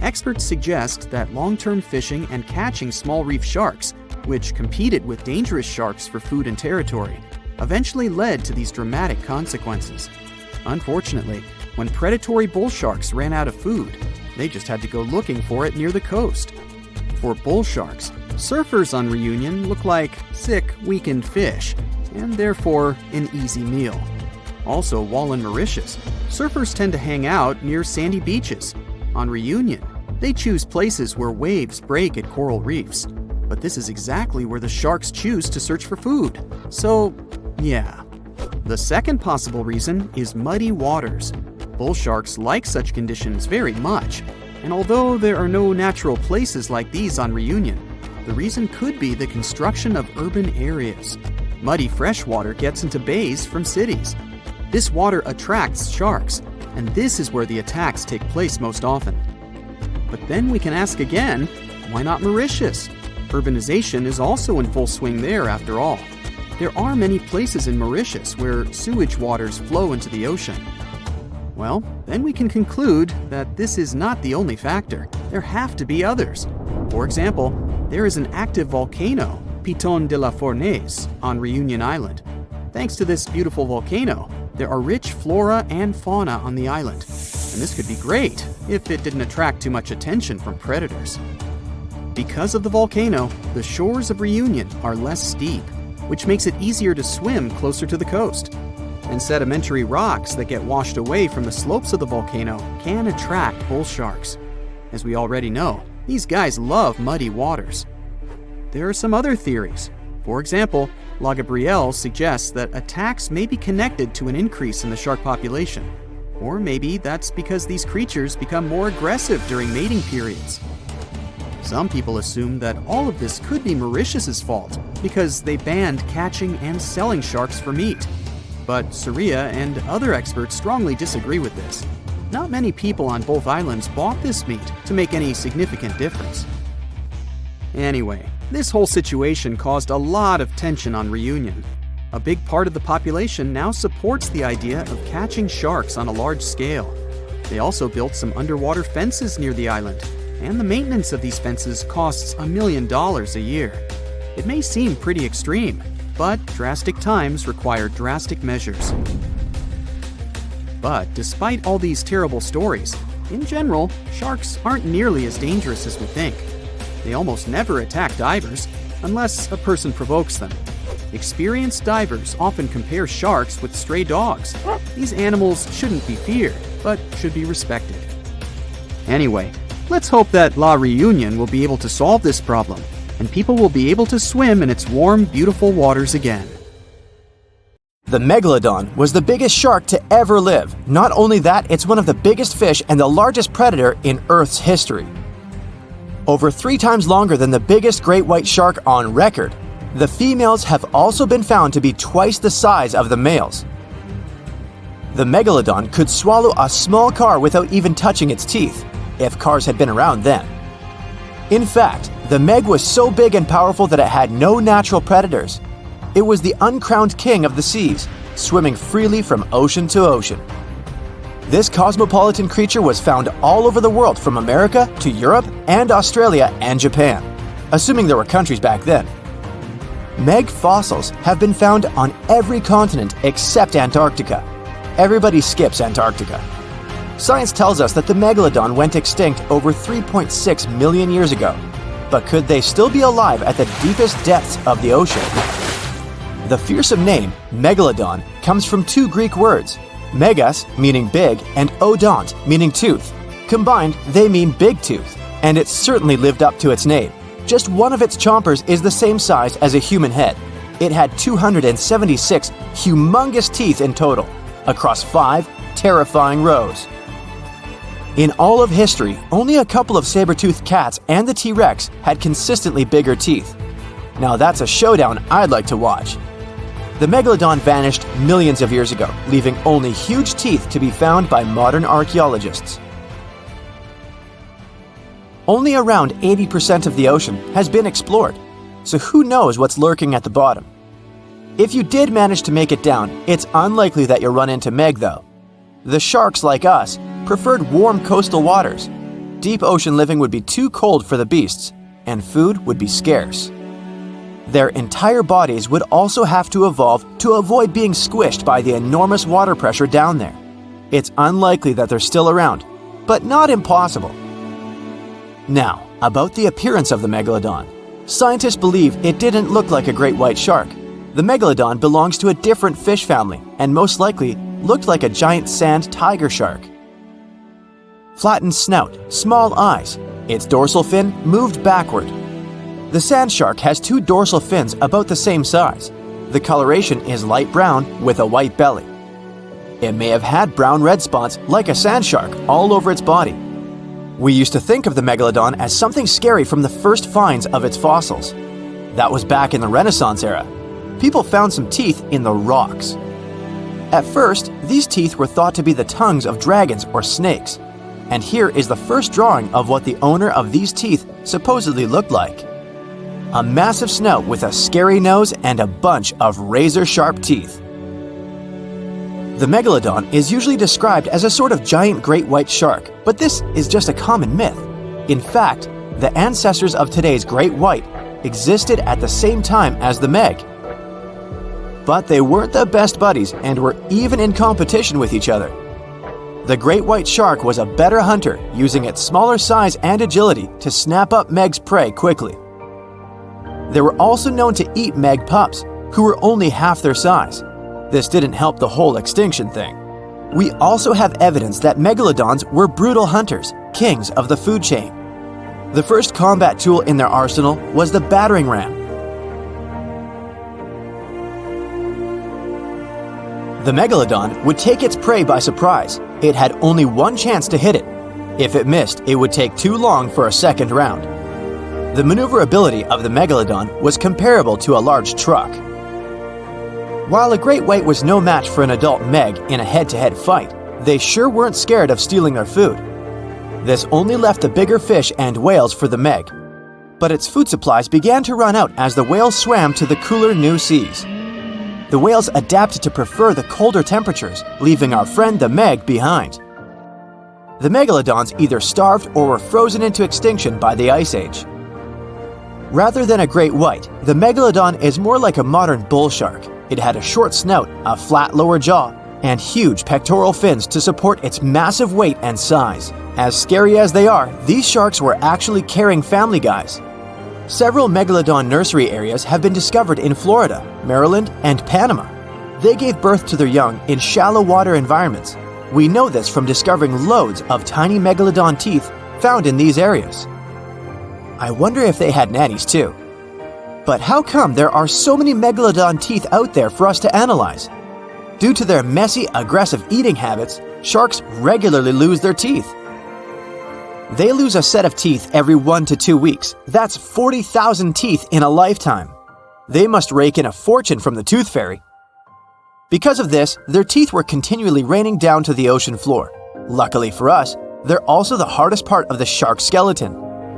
Experts suggest that long-term fishing and catching small reef sharks, which competed with dangerous sharks for food and territory, eventually led to these dramatic consequences. Unfortunately, when predatory bull sharks ran out of food, they just had to go looking for it near the coast. For bull sharks, surfers on Reunion look like sick, weakened fish, and therefore an easy meal. Also, while in Mauritius, surfers tend to hang out near sandy beaches. On Reunion, they choose places where waves break at coral reefs. But this is exactly where the sharks choose to search for food. So, yeah. The second possible reason is muddy waters. Bull sharks like such conditions very much, and although there are no natural places like these on Reunion, the reason could be the construction of urban areas. Muddy freshwater gets into bays from cities. This water attracts sharks, and this is where the attacks take place most often. But then we can ask again, why not Mauritius? Urbanization is also in full swing there after all. There are many places in Mauritius where sewage waters flow into the ocean. Well, then we can conclude that this is not the only factor. There have to be others. For example, there is an active volcano, Piton de la Fournaise, on Reunion Island. Thanks to this beautiful volcano, there are rich flora and fauna on the island. And this could be great if it didn't attract too much attention from predators. Because of the volcano, the shores of Reunion are less steep, which makes it easier to swim closer to the coast. And sedimentary rocks that get washed away from the slopes of the volcano can attract bull sharks. As we already know, these guys love muddy waters. There are some other theories. For example, La Gabrielle suggests that attacks may be connected to an increase in the shark population. Or maybe that's because these creatures become more aggressive during mating periods. Some people assume that all of this could be Mauritius's fault because they banned catching and selling sharks for meat. But Soria and other experts strongly disagree with this. Not many people on both islands bought this meat to make any significant difference. Anyway, this whole situation caused a lot of tension on Reunion. A big part of the population now supports the idea of catching sharks on a large scale. They also built some underwater fences near the island, and the maintenance of these fences costs $1 million a year. It may seem pretty extreme, but drastic times require drastic measures. But despite all these terrible stories, in general, sharks aren't nearly as dangerous as we think. They almost never attack divers, unless a person provokes them. Experienced divers often compare sharks with stray dogs. These animals shouldn't be feared, but should be respected. Anyway, let's hope that La Reunion will be able to solve this problem, and people will be able to swim in its warm, beautiful waters again. The megalodon was the biggest shark to ever live. Not only that, it's one of the biggest fish and the largest predator in Earth's history. Over 3 times longer than the biggest great white shark on record, the females have also been found to be twice the size of the males. The megalodon could swallow a small car without even touching its teeth, if cars had been around then. In fact, the Meg was so big and powerful that it had no natural predators. It was the uncrowned king of the seas, swimming freely from ocean to ocean. This cosmopolitan creature was found all over the world, from America to Europe and Australia and Japan, assuming there were countries back then. Meg fossils have been found on every continent except Antarctica. Everybody skips Antarctica. Science tells us that the megalodon went extinct over 3.6 million years ago, but could they still be alive at the deepest depths of the ocean? The fearsome name, megalodon, comes from two Greek words, megas, meaning big, and odont, meaning tooth. Combined, they mean big tooth, and it certainly lived up to its name. Just one of its chompers is the same size as a human head. It had 276 humongous teeth in total, across 5 terrifying rows. In all of history, only a couple of saber-toothed cats and the T-Rex had consistently bigger teeth. Now that's a showdown I'd like to watch. The megalodon vanished millions of years ago, leaving only huge teeth to be found by modern archaeologists. Only around 80% of the ocean has been explored, so who knows what's lurking at the bottom. If you did manage to make it down, it's unlikely that you'll run into Meg though. The sharks, like us, preferred warm coastal waters. Deep ocean living would be too cold for the beasts, and food would be scarce. Their entire bodies would also have to evolve to avoid being squished by the enormous water pressure down there. It's unlikely that they're still around, but not impossible. Now, about the appearance of the megalodon. Scientists believe it didn't look like a great white shark. The megalodon belongs to a different fish family and most likely looked like a giant sand tiger shark. Flattened snout, small eyes. Its dorsal fin moved backward. The sand shark has 2 dorsal fins about the same size. The coloration is light brown with a white belly. It may have had brown-red spots like a sand shark all over its body. We used to think of the megalodon as something scary from the first finds of its fossils. That was back in the Renaissance era. People found some teeth in the rocks. At first, these teeth were thought to be the tongues of dragons or snakes. And here is the first drawing of what the owner of these teeth supposedly looked like. A massive snout with a scary nose and a bunch of razor-sharp teeth. The megalodon is usually described as a sort of giant great white shark, but this is just a common myth. In fact, the ancestors of today's great white existed at the same time as the Meg. But they weren't the best buddies and were even in competition with each other. The great white shark was a better hunter, using its smaller size and agility to snap up Meg's prey quickly. They were also known to eat Meg pups, who were only half their size. This didn't help the whole extinction thing. We also have evidence that megalodons were brutal hunters, kings of the food chain. The first combat tool in their arsenal was the battering ram. The megalodon would take its prey by surprise. It had only one chance to hit it. If it missed, it would take too long for a second round. The maneuverability of the megalodon was comparable to a large truck. While a great white was no match for an adult Meg in a head-to-head fight, they sure weren't scared of stealing their food. This only left the bigger fish and whales for the Meg. But its food supplies began to run out as the whales swam to the cooler new seas. The whales adapted to prefer the colder temperatures, leaving our friend the Meg behind. The megalodons either starved or were frozen into extinction by the Ice Age. Rather than a great white, the megalodon is more like a modern bull shark. It had a short snout, a flat lower jaw, and huge pectoral fins to support its massive weight and size. As scary as they are, these sharks were actually caring family guys. Several megalodon nursery areas have been discovered in Florida, Maryland, and Panama. They gave birth to their young in shallow water environments. We know this from discovering loads of tiny megalodon teeth found in these areas. I wonder if they had nannies too. But how come there are so many megalodon teeth out there for us to analyze? Due to their messy, aggressive eating habits, sharks regularly lose their teeth. They lose a set of teeth every 1 to 2 weeks. That's 40,000 teeth in a lifetime. They must rake in a fortune from the tooth fairy. Because of this, their teeth were continually raining down to the ocean floor. Luckily for us, they're also the hardest part of the shark skeleton,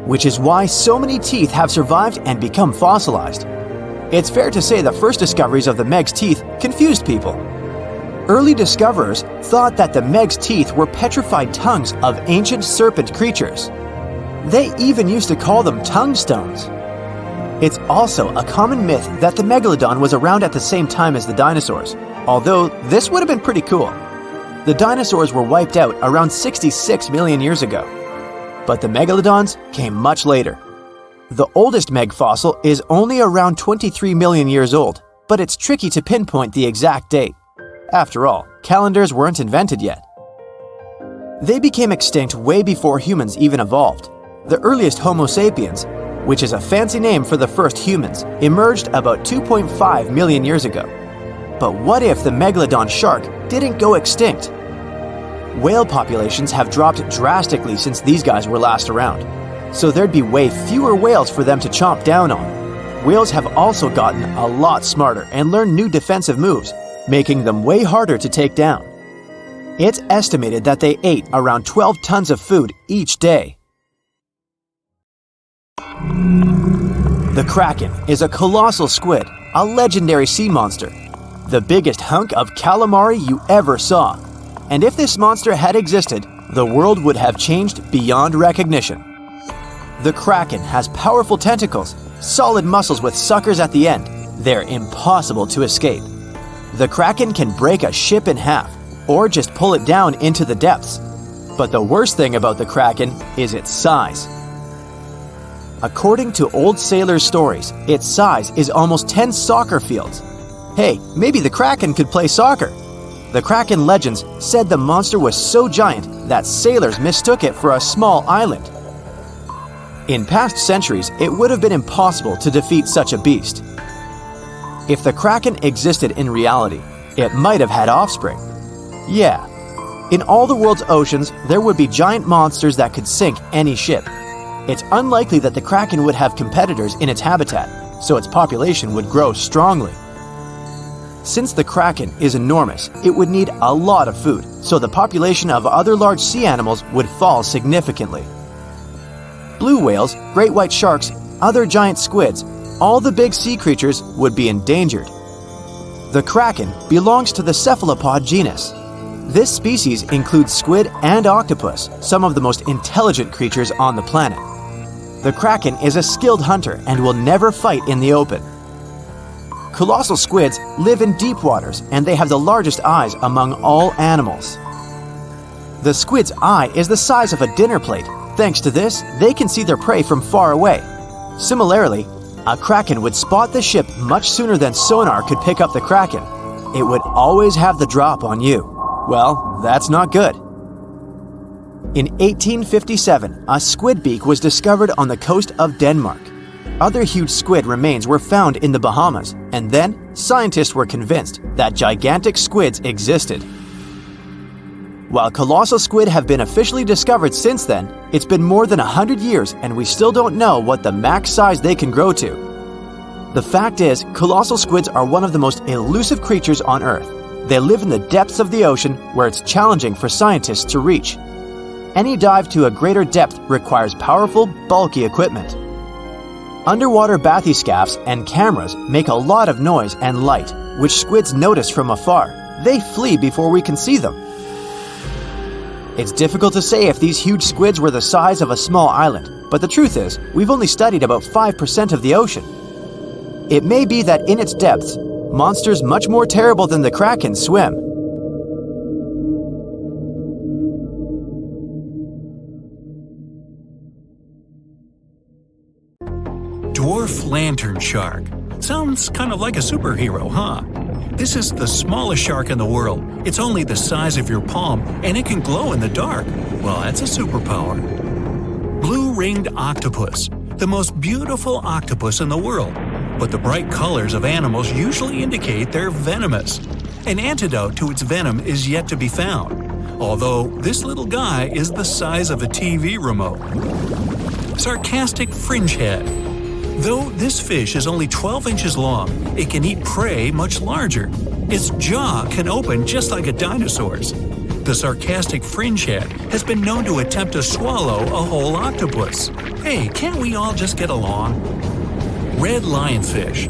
which is why so many teeth have survived and become fossilized. It's fair to say the first discoveries of the Meg's teeth confused people. Early discoverers thought that the Meg's teeth were petrified tongues of ancient serpent creatures. They even used to call them tongue stones. It's also a common myth that the megalodon was around at the same time as the dinosaurs, although this would have been pretty cool. The dinosaurs were wiped out around 66 million years ago, but the megalodons came much later. The oldest Meg fossil is only around 23 million years old, but it's tricky to pinpoint the exact date. After all, calendars weren't invented yet. They became extinct way before humans even evolved. The earliest Homo sapiens, which is a fancy name for the first humans, emerged about 2.5 million years ago. But what if the megalodon shark didn't go extinct? Whale populations have dropped drastically since these guys were last around, so there'd be way fewer whales for them to chomp down on. Whales have also gotten a lot smarter and learned new defensive moves, making them way harder to take down. It's estimated that they ate around 12 tons of food each day. The Kraken is a colossal squid, a legendary sea monster, the biggest hunk of calamari you ever saw. And if this monster had existed, the world would have changed beyond recognition. The Kraken has powerful tentacles, solid muscles with suckers at the end. They're impossible to escape. The Kraken can break a ship in half, or just pull it down into the depths. But the worst thing about the Kraken is its size. According to old sailors' stories, its size is almost 10 soccer fields. Hey, maybe the Kraken could play soccer. The Kraken legends said the monster was so giant that sailors mistook it for a small island. In past centuries, it would have been impossible to defeat such a beast. If the Kraken existed in reality, it might have had offspring. Yeah. In all the world's oceans, there would be giant monsters that could sink any ship. It's unlikely that the Kraken would have competitors in its habitat, so its population would grow strongly. Since the Kraken is enormous, it would need a lot of food, so the population of other large sea animals would fall significantly. Blue whales, great white sharks, other giant squids, all the big sea creatures would be endangered. The Kraken belongs to the cephalopod genus. This species includes squid and octopus, some of the most intelligent creatures on the planet. The Kraken is a skilled hunter and will never fight in the open. Colossal squids live in deep waters and they have the largest eyes among all animals. The squid's eye is the size of a dinner plate. Thanks to this, they can see their prey from far away. Similarly, a Kraken would spot the ship much sooner than sonar could pick up the Kraken. It would always have the drop on you. Well, that's not good. In 1857, a squid beak was discovered on the coast of Denmark. Other huge squid remains were found in the Bahamas, and then scientists were convinced that gigantic squids existed. While colossal squid have been officially discovered since then, it's been more than 100 years and we still don't know what the max size they can grow to. The fact is, colossal squids are one of the most elusive creatures on Earth. They live in the depths of the ocean where it's challenging for scientists to reach. Any dive to a greater depth requires powerful, bulky equipment. Underwater bathyscaphs and cameras make a lot of noise and light, which squids notice from afar. They flee before we can see them. It's difficult to say if these huge squids were the size of a small island, but the truth is, we've only studied about 5% of the ocean. It may be that in its depths, monsters much more terrible than the Kraken swim. Dwarf lantern shark. Sounds kind of like a superhero, huh? This is the smallest shark in the world. It's only the size of your palm, and it can glow in the dark. Well, that's a superpower. Blue-ringed octopus. The most beautiful octopus in the world. But the bright colors of animals usually indicate they're venomous. An antidote to its venom is yet to be found, although this little guy is the size of a TV remote. Sarcastic fringehead. Though this fish is only 12 inches long, it can eat prey much larger. Its jaw can open just like a dinosaur's. The sarcastic fringehead has been known to attempt to swallow a whole octopus. Hey, can't we all just get along? Red lionfish.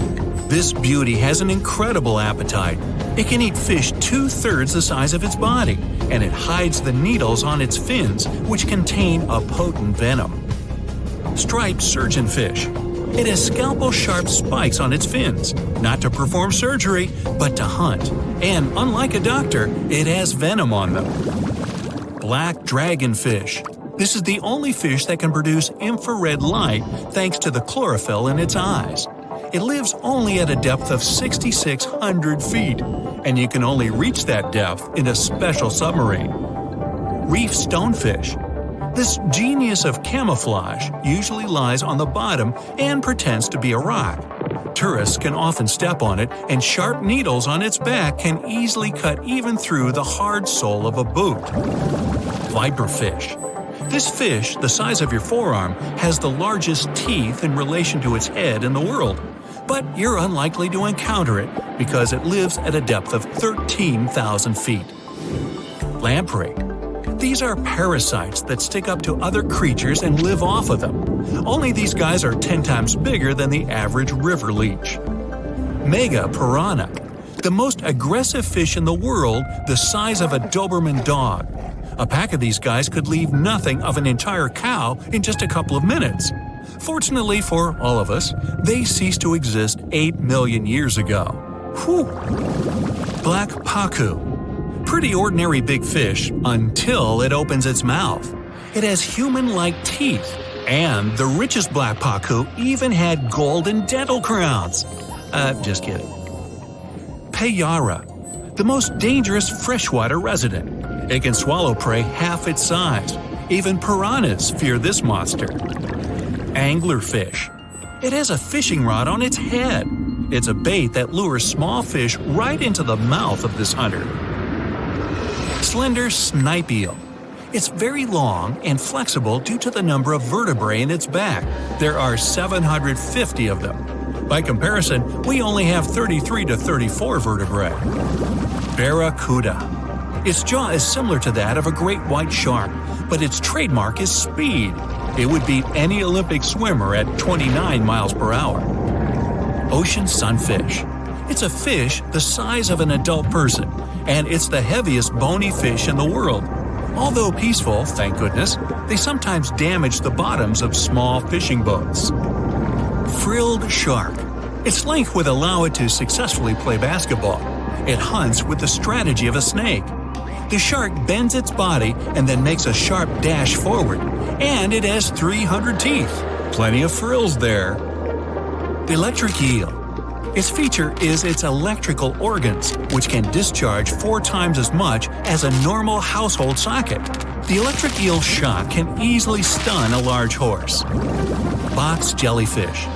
This beauty has an incredible appetite. It can eat fish 2/3 the size of its body, and it hides the needles on its fins, which contain a potent venom. Striped surgeonfish. It has scalpel-sharp spikes on its fins, not to perform surgery, but to hunt. And unlike a doctor, it has venom on them. Black dragonfish. This is the only fish that can produce infrared light thanks to the chlorophyll in its eyes. It lives only at a depth of 6,600 feet, and you can only reach that depth in a special submarine. Reef stonefish. This genius of camouflage usually lies on the bottom and pretends to be a rock. Tourists can often step on it, and sharp needles on its back can easily cut even through the hard sole of a boot. Viperfish. This fish, the size of your forearm, has the largest teeth in relation to its head in the world. But you're unlikely to encounter it because it lives at a depth of 13,000 feet. Lamprey. These are parasites that stick up to other creatures and live off of them. Only these guys are 10 times bigger than the average river leech. Mega piranha. The most aggressive fish in the world, the size of a Doberman dog. A pack of these guys could leave nothing of an entire cow in just a couple of minutes. Fortunately for all of us, they ceased to exist 8 million years ago. Whew! Black pacu. Pretty ordinary big fish until it opens its mouth. It has human-like teeth, and the richest black pacu even had golden dental crowns. Just kidding. Payara, the most dangerous freshwater resident. It can swallow prey half its size. Even piranhas fear this monster. Anglerfish. It has a fishing rod on its head. It's a bait that lures small fish right into the mouth of this hunter. Slender snipe eel. It's very long and flexible due to the number of vertebrae in its back. There are 750 of them. By comparison, we only have 33 to 34 vertebrae. Barracuda. Its jaw is similar to that of a great white shark, but its trademark is speed. It would beat any Olympic swimmer at 29 miles per hour. Ocean sunfish. It's a fish the size of an adult person, and it's the heaviest bony fish in the world. Although peaceful, thank goodness, they sometimes damage the bottoms of small fishing boats. Frilled shark. Its length would allow it to successfully play basketball. It hunts with the strategy of a snake. The shark bends its body and then makes a sharp dash forward, and it has 300 teeth. Plenty of frills there. Electric eel. Its feature is its electrical organs, which can discharge 4 times as much as a normal household socket. The electric eel's shock can easily stun a large horse. Box jellyfish.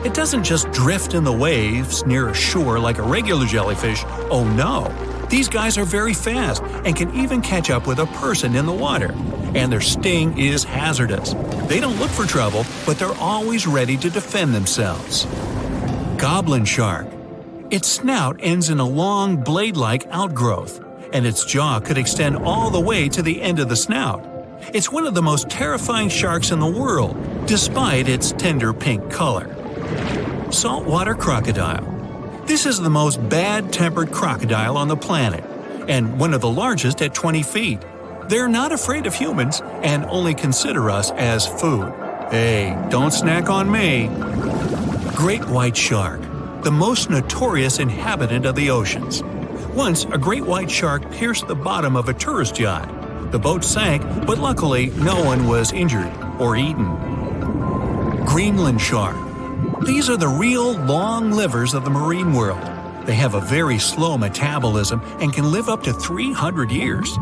It doesn't just drift in the waves near a shore like a regular jellyfish. Oh no! These guys are very fast and can even catch up with a person in the water. And their sting is hazardous. They don't look for trouble, but they're always ready to defend themselves. Goblin shark. Its snout ends in a long blade-like outgrowth, and its jaw could extend all the way to the end of the snout. It's one of the most terrifying sharks in the world, despite its tender pink color. Saltwater crocodile. This is the most bad-tempered crocodile on the planet, and one of the largest at 20 feet. They're not afraid of humans and only consider us as food. Hey, don't snack on me. Great white shark, the most notorious inhabitant of the oceans. Once, a great white shark pierced the bottom of a tourist yacht. The boat sank, but luckily no one was injured or eaten. Greenland shark. These are the real long livers of the marine world. They have a very slow metabolism and can live up to 300 years.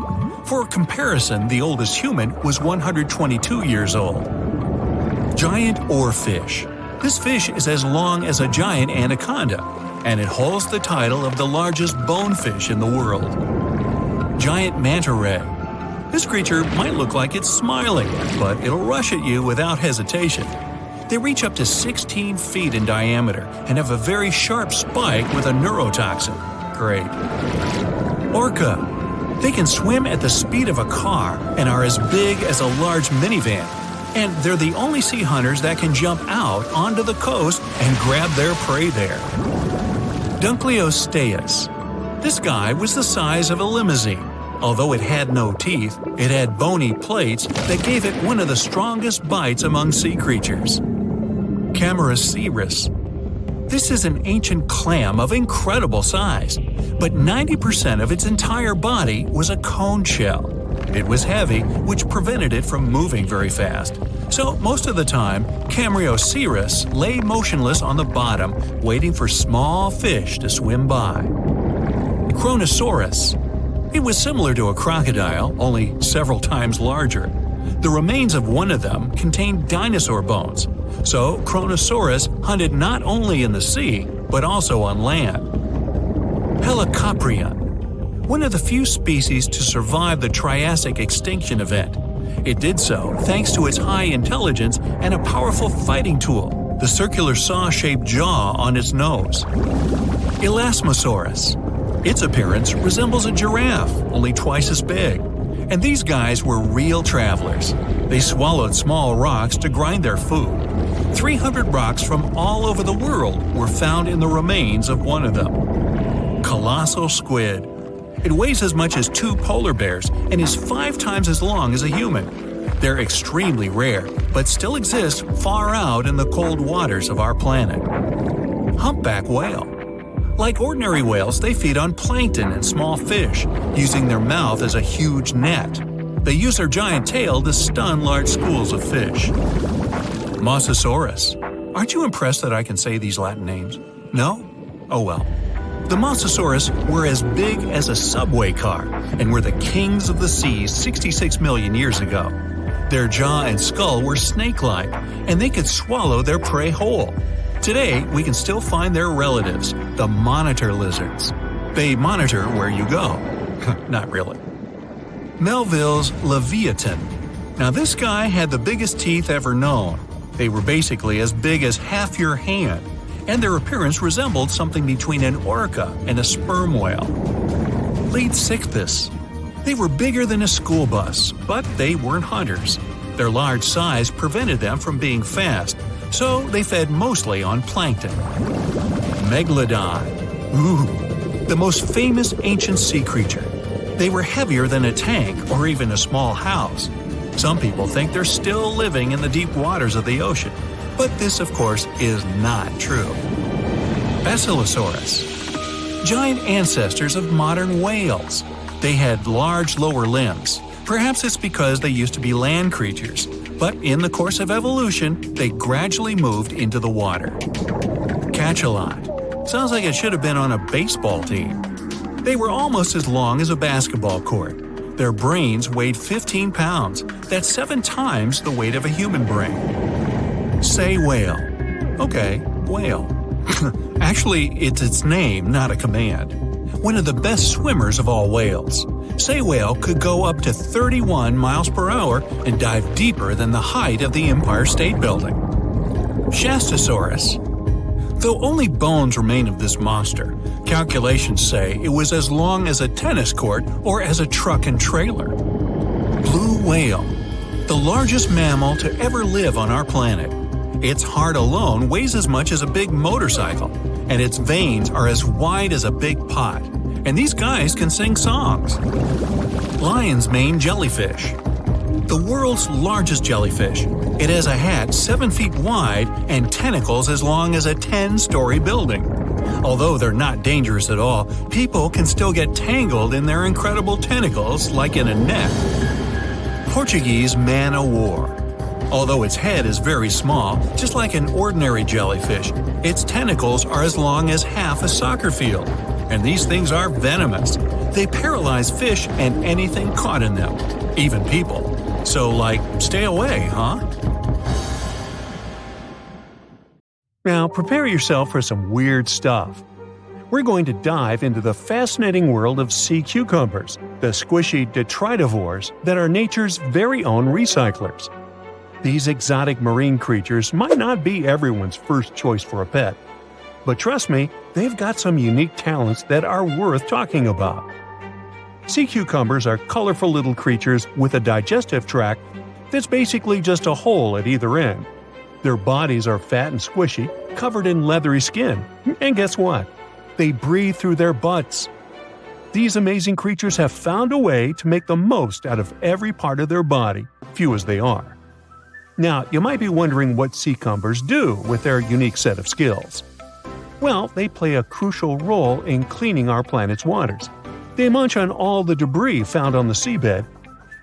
For comparison, the oldest human was 122 years old. Giant oarfish. This fish is as long as a giant anaconda, and it holds the title of the largest bonefish in the world. Giant manta ray. This creature might look like it's smiling, but it'll rush at you without hesitation. They reach up to 16 feet in diameter and have a very sharp spike with a neurotoxin. Great. Orca. They can swim at the speed of a car and are as big as a large minivan. And they're the only sea hunters that can jump out onto the coast and grab their prey there. Dunkleosteus. This guy was the size of a limousine. Although it had no teeth, it had bony plates that gave it one of the strongest bites among sea creatures. Camaraceris. This is an ancient clam of incredible size, but 90% of its entire body was a cone shell. It was heavy, which prevented it from moving very fast. So most of the time, Camaraceris lay motionless on the bottom, waiting for small fish to swim by. Kronosaurus. It was similar to a crocodile, only several times larger. The remains of one of them contained dinosaur bones, so Kronosaurus hunted not only in the sea, but also on land. Helicoprion. One of the few species to survive the Triassic extinction event. It did so thanks to its high intelligence and a powerful fighting tool, the circular saw-shaped jaw on its nose. Elasmosaurus. Its appearance resembles a giraffe, only twice as big. And these guys were real travelers. They swallowed small rocks to grind their food. 300 rocks from all over the world were found in the remains of one of them. Colossal squid. It weighs as much as 2 polar bears and is 5 times as long as a human. They're extremely rare, but still exist far out in the cold waters of our planet. Humpback whale. Like ordinary whales, they feed on plankton and small fish, using their mouth as a huge net. They use their giant tail to stun large schools of fish. Mosasaurus. Aren't you impressed that I can say these Latin names? No? Oh well. The Mosasaurus were as big as a subway car and were the kings of the seas 66 million years ago. Their jaw and skull were snake-like, and they could swallow their prey whole. Today, we can still find their relatives, the monitor lizards. They monitor where you go. Not really. Melville's Leviathan. Now this guy had the biggest teeth ever known. They were basically as big as half your hand, and their appearance resembled something between an orca and a sperm whale. Leadsichthys. They were bigger than a school bus, but they weren't hunters. Their large size prevented them from being fast, so they fed mostly on plankton. Megalodon. Ooh, the most famous ancient sea creature. They were heavier than a tank or even a small house. Some people think they're still living in the deep waters of the ocean, but this, of course, is not true. Basilosaurus. Giant ancestors of modern whales. They had large lower limbs. Perhaps it's because they used to be land creatures, but in the course of evolution, they gradually moved into the water. Cachalot. Sounds like it should have been on a baseball team. They were almost as long as a basketball court. Their brains weighed 15 pounds. That's 7 times the weight of a human brain. Sei whale. Okay, whale. Actually, it's its name, not a command. One of the best swimmers of all whales. Sei whale could go up to 31 miles per hour and dive deeper than the height of the Empire State Building. Shastosaurus. Though only bones remain of this monster, calculations say it was as long as a tennis court or as a truck and trailer. Blue whale. The largest mammal to ever live on our planet. Its heart alone weighs as much as a big motorcycle, and its veins are as wide as a big pot. And these guys can sing songs. Lion's mane jellyfish. The world's largest jellyfish. It has a hat 7 feet wide and tentacles as long as a 10-story building. Although they're not dangerous at all, people can still get tangled in their incredible tentacles like in a net. Portuguese man-o'-war. Although its head is very small, just like an ordinary jellyfish, its tentacles are as long as half a soccer field. And these things are venomous. They paralyze fish and anything caught in them, even people. So, stay away, huh? Now, prepare yourself for some weird stuff. We're going to dive into the fascinating world of sea cucumbers, the squishy detritivores that are nature's very own recyclers. These exotic marine creatures might not be everyone's first choice for a pet, but trust me, they've got some unique talents that are worth talking about. Sea cucumbers are colorful little creatures with a digestive tract that's basically just a hole at either end. Their bodies are fat and squishy, covered in leathery skin. And guess what? They breathe through their butts. These amazing creatures have found a way to make the most out of every part of their body, few as they are. Now, you might be wondering what sea cucumbers do with their unique set of skills. Well, they play a crucial role in cleaning our planet's waters. They munch on all the debris found on the seabed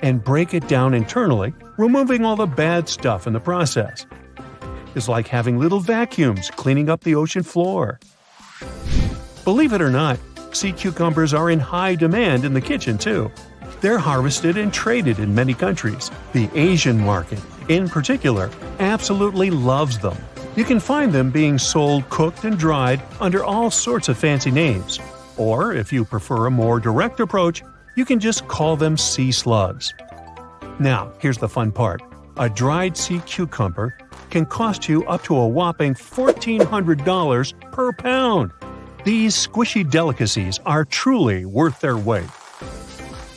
and break it down internally, removing all the bad stuff in the process. It's like having little vacuums cleaning up the ocean floor. Believe it or not, sea cucumbers are in high demand in the kitchen too. They're harvested and traded in many countries. The Asian market, in particular, absolutely loves them. You can find them being sold cooked and dried under all sorts of fancy names. Or, if you prefer a more direct approach, you can just call them sea slugs. Now, here's the fun part. A dried sea cucumber can cost you up to a whopping $1,400 per pound. These squishy delicacies are truly worth their weight.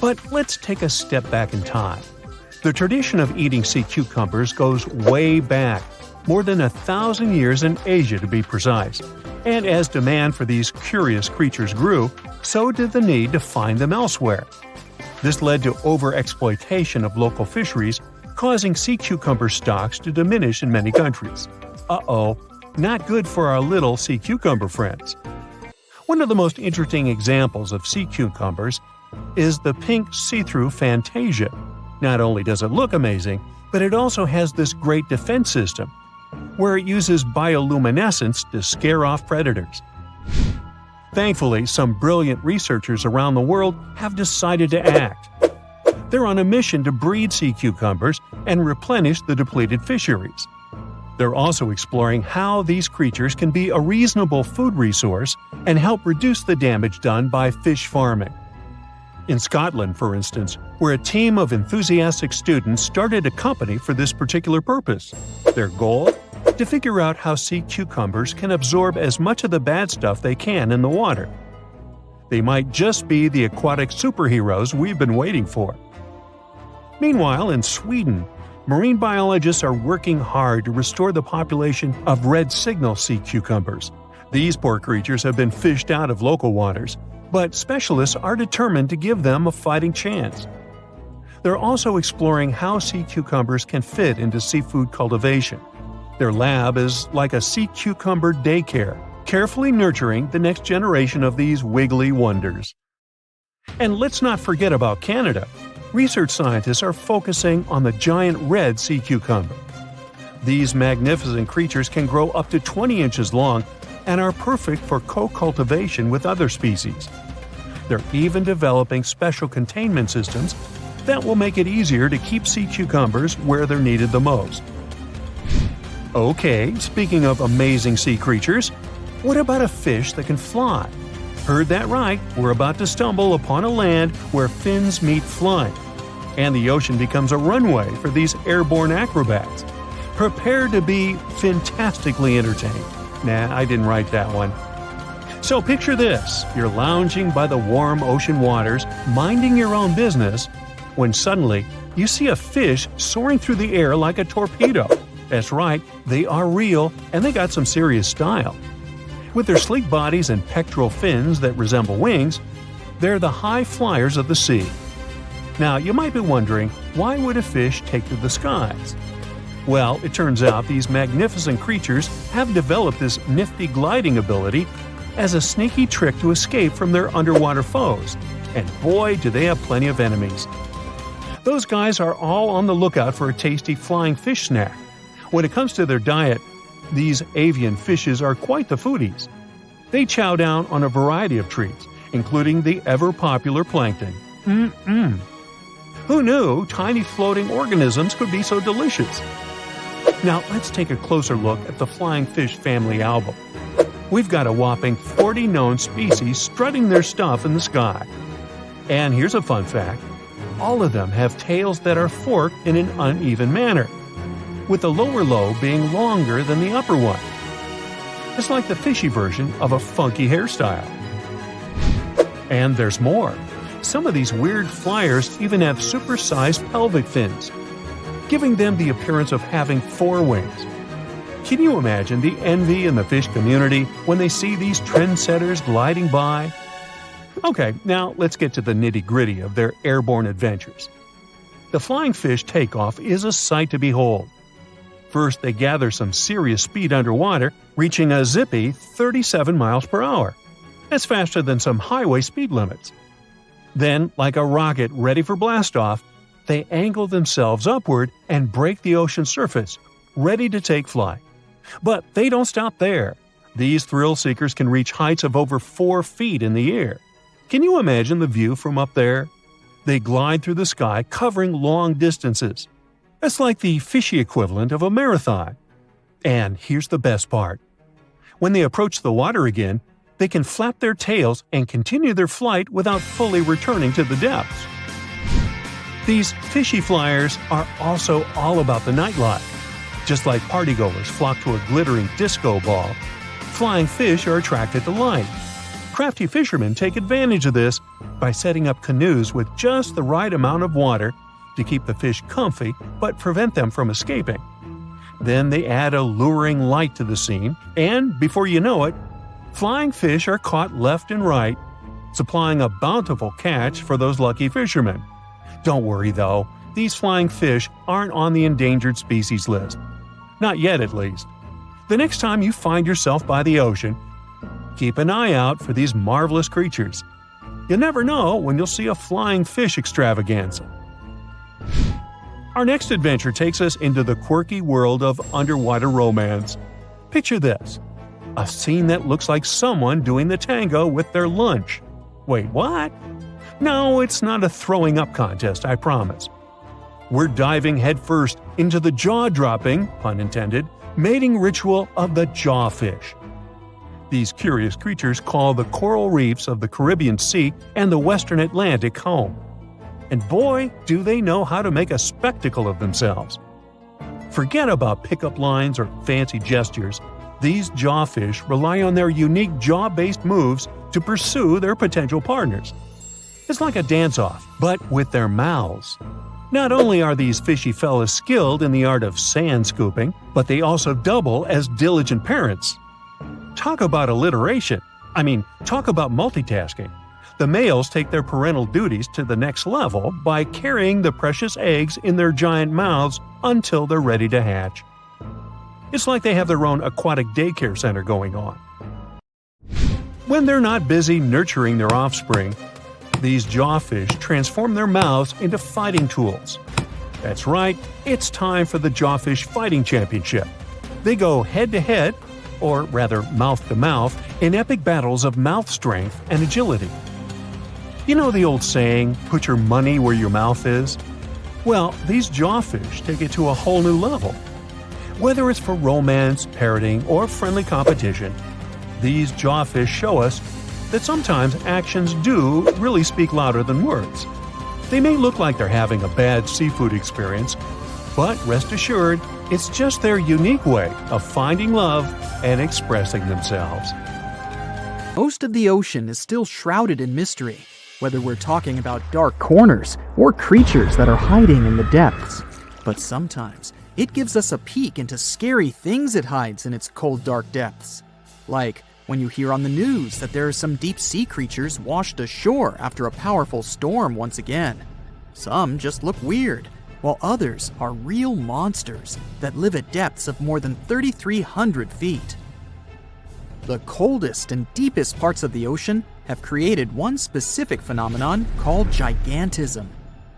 But let's take a step back in time. The tradition of eating sea cucumbers goes way back, more than 1,000 years in Asia to be precise. And as demand for these curious creatures grew, so did the need to find them elsewhere. This led to overexploitation of local fisheries, causing sea cucumber stocks to diminish in many countries. Uh-oh, not good for our little sea cucumber friends. One of the most interesting examples of sea cucumbers is the pink see-through Fantasia. Not only does it look amazing, but it also has this great defense system, where it uses bioluminescence to scare off predators. Thankfully, some brilliant researchers around the world have decided to act. They're on a mission to breed sea cucumbers and replenish the depleted fisheries. They're also exploring how these creatures can be a reasonable food resource and help reduce the damage done by fish farming. In Scotland, for instance, where a team of enthusiastic students started a company for this particular purpose. Their goal? To figure out how sea cucumbers can absorb as much of the bad stuff they can in the water. They might just be the aquatic superheroes we've been waiting for. Meanwhile, in Sweden, marine biologists are working hard to restore the population of red signal sea cucumbers. These poor creatures have been fished out of local waters, but specialists are determined to give them a fighting chance. They're also exploring how sea cucumbers can fit into seafood cultivation. Their lab is like a sea cucumber daycare, carefully nurturing the next generation of these wiggly wonders. And let's not forget about Canada. Research scientists are focusing on the giant red sea cucumber. These magnificent creatures can grow up to 20 inches long and are perfect for co-cultivation with other species. They're even developing special containment systems that will make it easier to keep sea cucumbers where they're needed the most. Okay, speaking of amazing sea creatures, what about a fish that can fly? Heard that right, we're about to stumble upon a land where fins meet flying, and the ocean becomes a runway for these airborne acrobats. Prepare to be fantastically entertained. Nah, I didn't write that one. So picture this, you're lounging by the warm ocean waters, minding your own business, when suddenly you see a fish soaring through the air like a torpedo. That's right, they are real, and they got some serious style. With their sleek bodies and pectoral fins that resemble wings, they're the high flyers of the sea. Now, you might be wondering, why would a fish take to the skies? Well, it turns out these magnificent creatures have developed this nifty gliding ability as a sneaky trick to escape from their underwater foes. And boy, do they have plenty of enemies. Those guys are all on the lookout for a tasty flying fish snack. When it comes to their diet, these avian fishes are quite the foodies. They chow down on a variety of treats, including the ever-popular plankton. Who knew tiny floating organisms could be so delicious? Now let's take a closer look at the flying fish family album. We've got a whopping 40 known species strutting their stuff in the sky. And here's a fun fact. All of them have tails that are forked in an uneven manner. with the lower lobe being longer than the upper one. It's like the fishy version of a funky hairstyle. And there's more. Some of these weird flyers even have supersized pelvic fins, giving them the appearance of having 4 wings. Can you imagine the envy in the fish community when they see these trendsetters gliding by? Okay, now let's get to the nitty-gritty of their airborne adventures. The flying fish takeoff is a sight to behold. First, they gather some serious speed underwater, reaching a zippy 37 miles per hour. That's faster than some highway speed limits. Then, like a rocket ready for blastoff, they angle themselves upward and break the ocean surface, ready to take flight. But they don't stop there. These thrill seekers can reach heights of over 4 feet in the air. Can you imagine the view from up there? They glide through the sky, covering long distances. That's like the fishy equivalent of a marathon. And here's the best part. When they approach the water again, they can flap their tails and continue their flight without fully returning to the depths. These fishy flyers are also all about the nightlife. Just like partygoers flock to a glittering disco ball, flying fish are attracted to light. Crafty fishermen take advantage of this by setting up canoes with just the right amount of water to keep the fish comfy but prevent them from escaping. Then they add alluring light to the scene, and before you know it, flying fish are caught left and right, supplying a bountiful catch for those lucky fishermen. Don't worry though, these flying fish aren't on the endangered species list. Not yet, at least. The next time you find yourself by the ocean, keep an eye out for these marvelous creatures. You never know when you'll see a flying fish extravaganza. Our next adventure takes us into the quirky world of underwater romance. Picture this: a scene that looks like someone doing the tango with their lunch. Wait, what? No, it's not a throwing up contest, I promise. We're diving headfirst into the jaw-dropping, pun intended, mating ritual of the jawfish. These curious creatures call the coral reefs of the Caribbean Sea and the Western Atlantic home. And boy, do they know how to make a spectacle of themselves. Forget about pickup lines or fancy gestures. These jawfish rely on their unique jaw-based moves to pursue their potential partners. It's like a dance-off, but with their mouths. Not only are these fishy fellas skilled in the art of sand scooping, but they also double as diligent parents. Talk about alliteration. Talk about multitasking. The males take their parental duties to the next level by carrying the precious eggs in their giant mouths until they're ready to hatch. It's like they have their own aquatic daycare center going on. When they're not busy nurturing their offspring, these jawfish transform their mouths into fighting tools. That's right, it's time for the Jawfish Fighting Championship. They go head-to-head, or rather mouth-to-mouth, in epic battles of mouth strength and agility. You know the old saying, put your money where your mouth is? Well, these jawfish take it to a whole new level. Whether it's for romance, parroting, or friendly competition, these jawfish show us that sometimes actions do really speak louder than words. They may look like they're having a bad seafood experience, but rest assured, it's just their unique way of finding love and expressing themselves. Most of the ocean is still shrouded in mystery, whether we're talking about dark corners or creatures that are hiding in the depths. But sometimes, it gives us a peek into scary things it hides in its cold, dark depths. Like when you hear on the news that there are some deep-sea creatures washed ashore after a powerful storm once again. Some just look weird, while others are real monsters that live at depths of more than 3,300 feet. The coldest and deepest parts of the ocean have created one specific phenomenon called gigantism.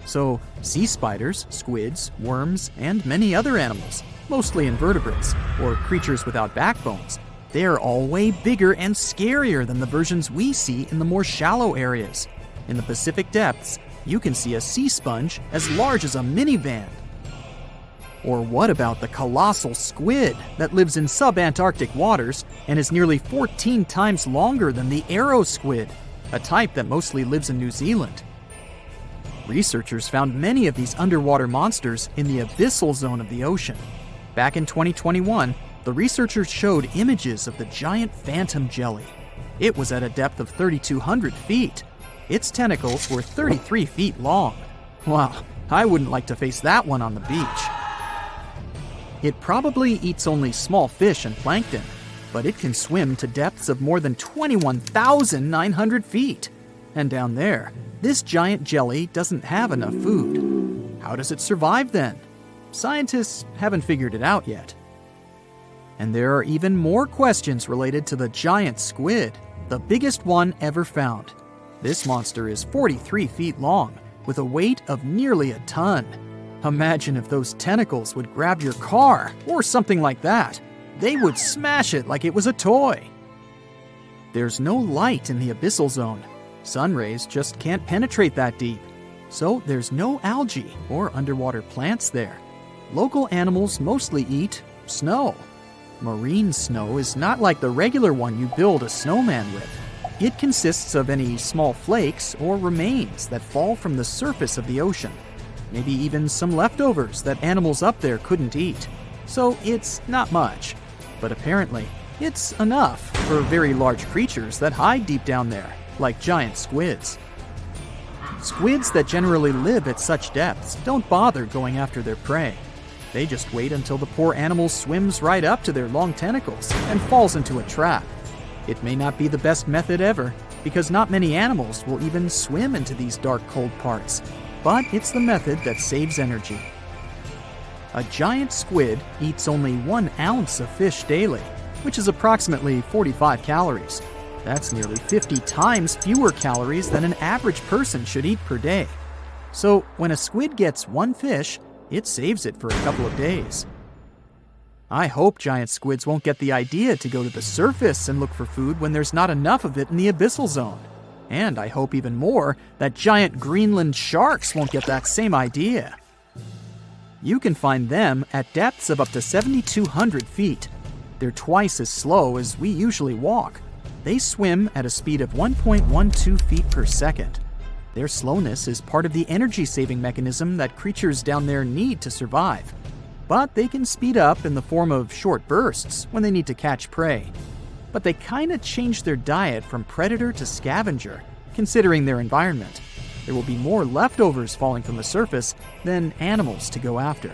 So, sea spiders, squids, worms, and many other animals, mostly invertebrates, or creatures without backbones, they are all way bigger and scarier than the versions we see in the more shallow areas. In the Pacific depths, you can see a sea sponge as large as a minivan. Or what about the colossal squid that lives in subantarctic waters and is nearly 14 times longer than the arrow squid, a type that mostly lives in New Zealand? Researchers found many of these underwater monsters in the abyssal zone of the ocean. Back in 2021, the researchers showed images of the giant phantom jelly. It was at a depth of 3,200 feet. Its tentacles were 33 feet long. Wow, I wouldn't like to face that one on the beach. It probably eats only small fish and plankton, but it can swim to depths of more than 21,900 feet. And down there, this giant jelly doesn't have enough food. How does it survive then? Scientists haven't figured it out yet. And there are even more questions related to the giant squid, the biggest one ever found. This monster is 43 feet long, with a weight of nearly a ton. Imagine if those tentacles would grab your car, or something like that. They would smash it like it was a toy. There's no light in the abyssal zone. Sun rays just can't penetrate that deep. So there's no algae or underwater plants there. Local animals mostly eat snow. Marine snow is not like the regular one you build a snowman with. It consists of any small flakes or remains that fall from the surface of the ocean. Maybe even some leftovers that animals up there couldn't eat. So it's not much. But apparently, it's enough for very large creatures that hide deep down there, like giant squids. Squids that generally live at such depths don't bother going after their prey. They just wait until the poor animal swims right up to their long tentacles and falls into a trap. It may not be the best method ever, because not many animals will even swim into these dark, cold parts. But it's the method that saves energy. A giant squid eats only 1 ounce of fish daily, which is approximately 45 calories. That's nearly 50 times fewer calories than an average person should eat per day. So when a squid gets 1 fish, it saves it for a couple of days. I hope giant squids won't get the idea to go to the surface and look for food when there's not enough of it in the abyssal zone. And I hope even more that giant Greenland sharks won't get that same idea. You can find them at depths of up to 7,200 feet. They're twice as slow as we usually walk. They swim at a speed of 1.12 feet per second. Their slowness is part of the energy-saving mechanism that creatures down there need to survive. But they can speed up in the form of short bursts when they need to catch prey. But they kinda change their diet from predator to scavenger, considering their environment. There will be more leftovers falling from the surface than animals to go after.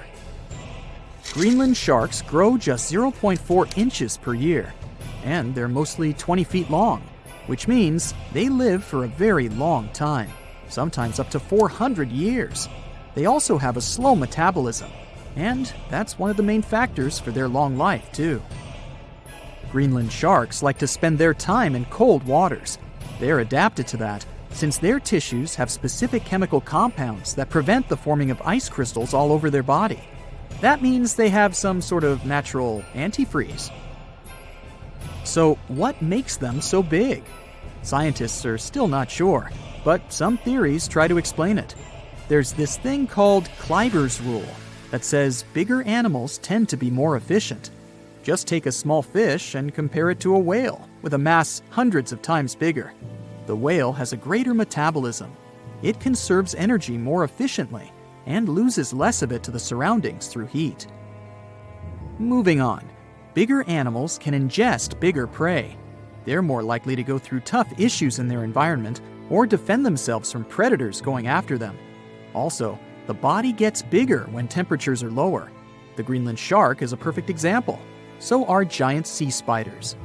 Greenland sharks grow just 0.4 inches per year, and they're mostly 20 feet long, which means they live for a very long time, sometimes up to 400 years. They also have a slow metabolism, and that's one of the main factors for their long life, too. Greenland sharks like to spend their time in cold waters. They're adapted to that, since their tissues have specific chemical compounds that prevent the forming of ice crystals all over their body. That means they have some sort of natural antifreeze. So what makes them so big? Scientists are still not sure, but some theories try to explain it. There's this thing called Kleiber's rule that says bigger animals tend to be more efficient. Just take a small fish and compare it to a whale with a mass hundreds of times bigger. The whale has a greater metabolism. It conserves energy more efficiently and loses less of it to the surroundings through heat. Moving on, bigger animals can ingest bigger prey. They're more likely to go through tough issues in their environment or defend themselves from predators going after them. Also, the body gets bigger when temperatures are lower. The Greenland shark is a perfect example. So are giant sea spiders.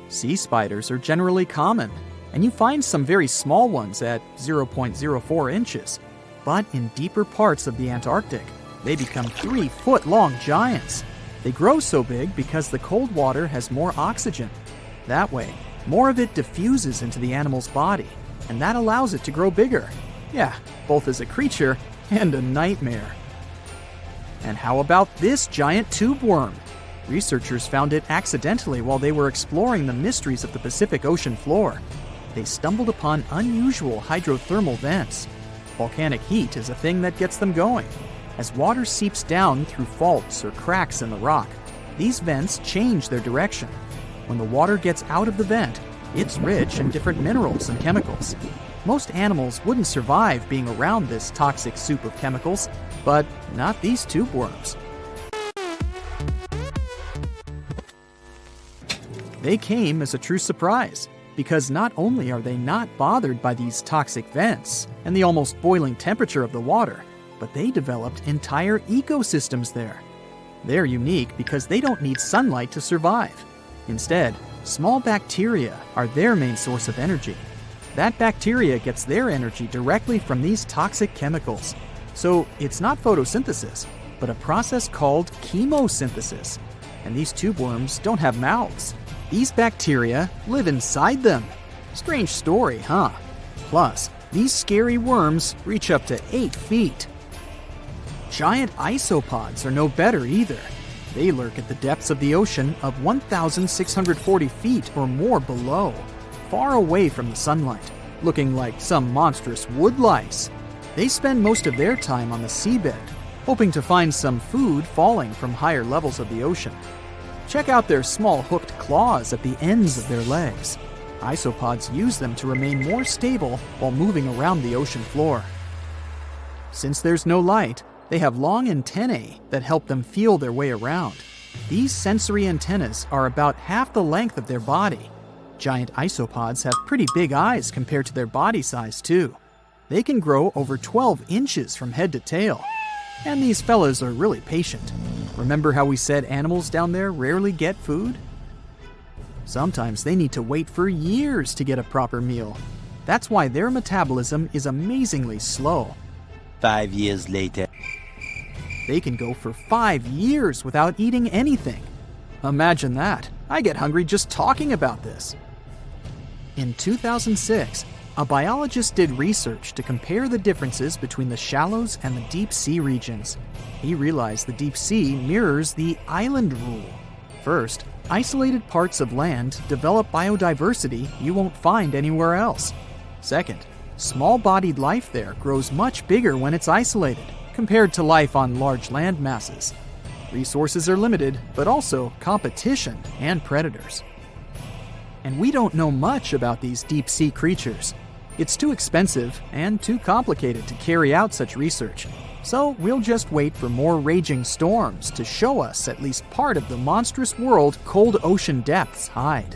Sea spiders are generally common, and you find some very small ones at 0.04 inches. But in deeper parts of the Antarctic, they become 3-foot-long giants. They grow so big because the cold water has more oxygen. That way, more of it diffuses into the animal's body, and that allows it to grow bigger. Yeah, both as a creature and a nightmare. And how about this giant tube worm? Researchers found it accidentally while they were exploring the mysteries of the Pacific Ocean floor. They stumbled upon unusual hydrothermal vents. Volcanic heat is a thing that gets them going. As water seeps down through faults or cracks in the rock, these vents change their direction. When the water gets out of the vent, it's rich in different minerals and chemicals. Most animals wouldn't survive being around this toxic soup of chemicals, but not these tube worms. They came as a true surprise, because not only are they not bothered by these toxic vents and the almost boiling temperature of the water, but they developed entire ecosystems there. They're unique because they don't need sunlight to survive. Instead, small bacteria are their main source of energy. That bacteria gets their energy directly from these toxic chemicals. So it's not photosynthesis, but a process called chemosynthesis. And these tube worms don't have mouths. These bacteria live inside them. Strange story, huh? Plus, these scary worms reach up to 8 feet. Giant isopods are no better either. They lurk at the depths of the ocean of 1,640 feet or more below, far away from the sunlight, looking like some monstrous wood lice. They spend most of their time on the seabed, hoping to find some food falling from higher levels of the ocean. Check out their small hooked claws at the ends of their legs. Isopods use them to remain more stable while moving around the ocean floor. Since there's no light, they have long antennae that help them feel their way around. These sensory antennas are about half the length of their body. Giant isopods have pretty big eyes compared to their body size, too. They can grow over 12 inches from head to tail. And these fellas are really patient. Remember how we said animals down there rarely get food? Sometimes they need to wait for years to get a proper meal. That's why their metabolism is amazingly slow. 5 years later. They can go for 5 years without eating anything. Imagine that. I get hungry just talking about this. In 2006, a biologist did research to compare the differences between the shallows and the deep sea regions. He realized the deep sea mirrors the island rule. First, isolated parts of land develop biodiversity you won't find anywhere else. Second, small-bodied life there grows much bigger when it's isolated, compared to life on large land masses. Resources are limited, but also competition and predators. And we don't know much about these deep-sea creatures. It's too expensive and too complicated to carry out such research, so we'll just wait for more raging storms to show us at least part of the monstrous world cold ocean depths hide.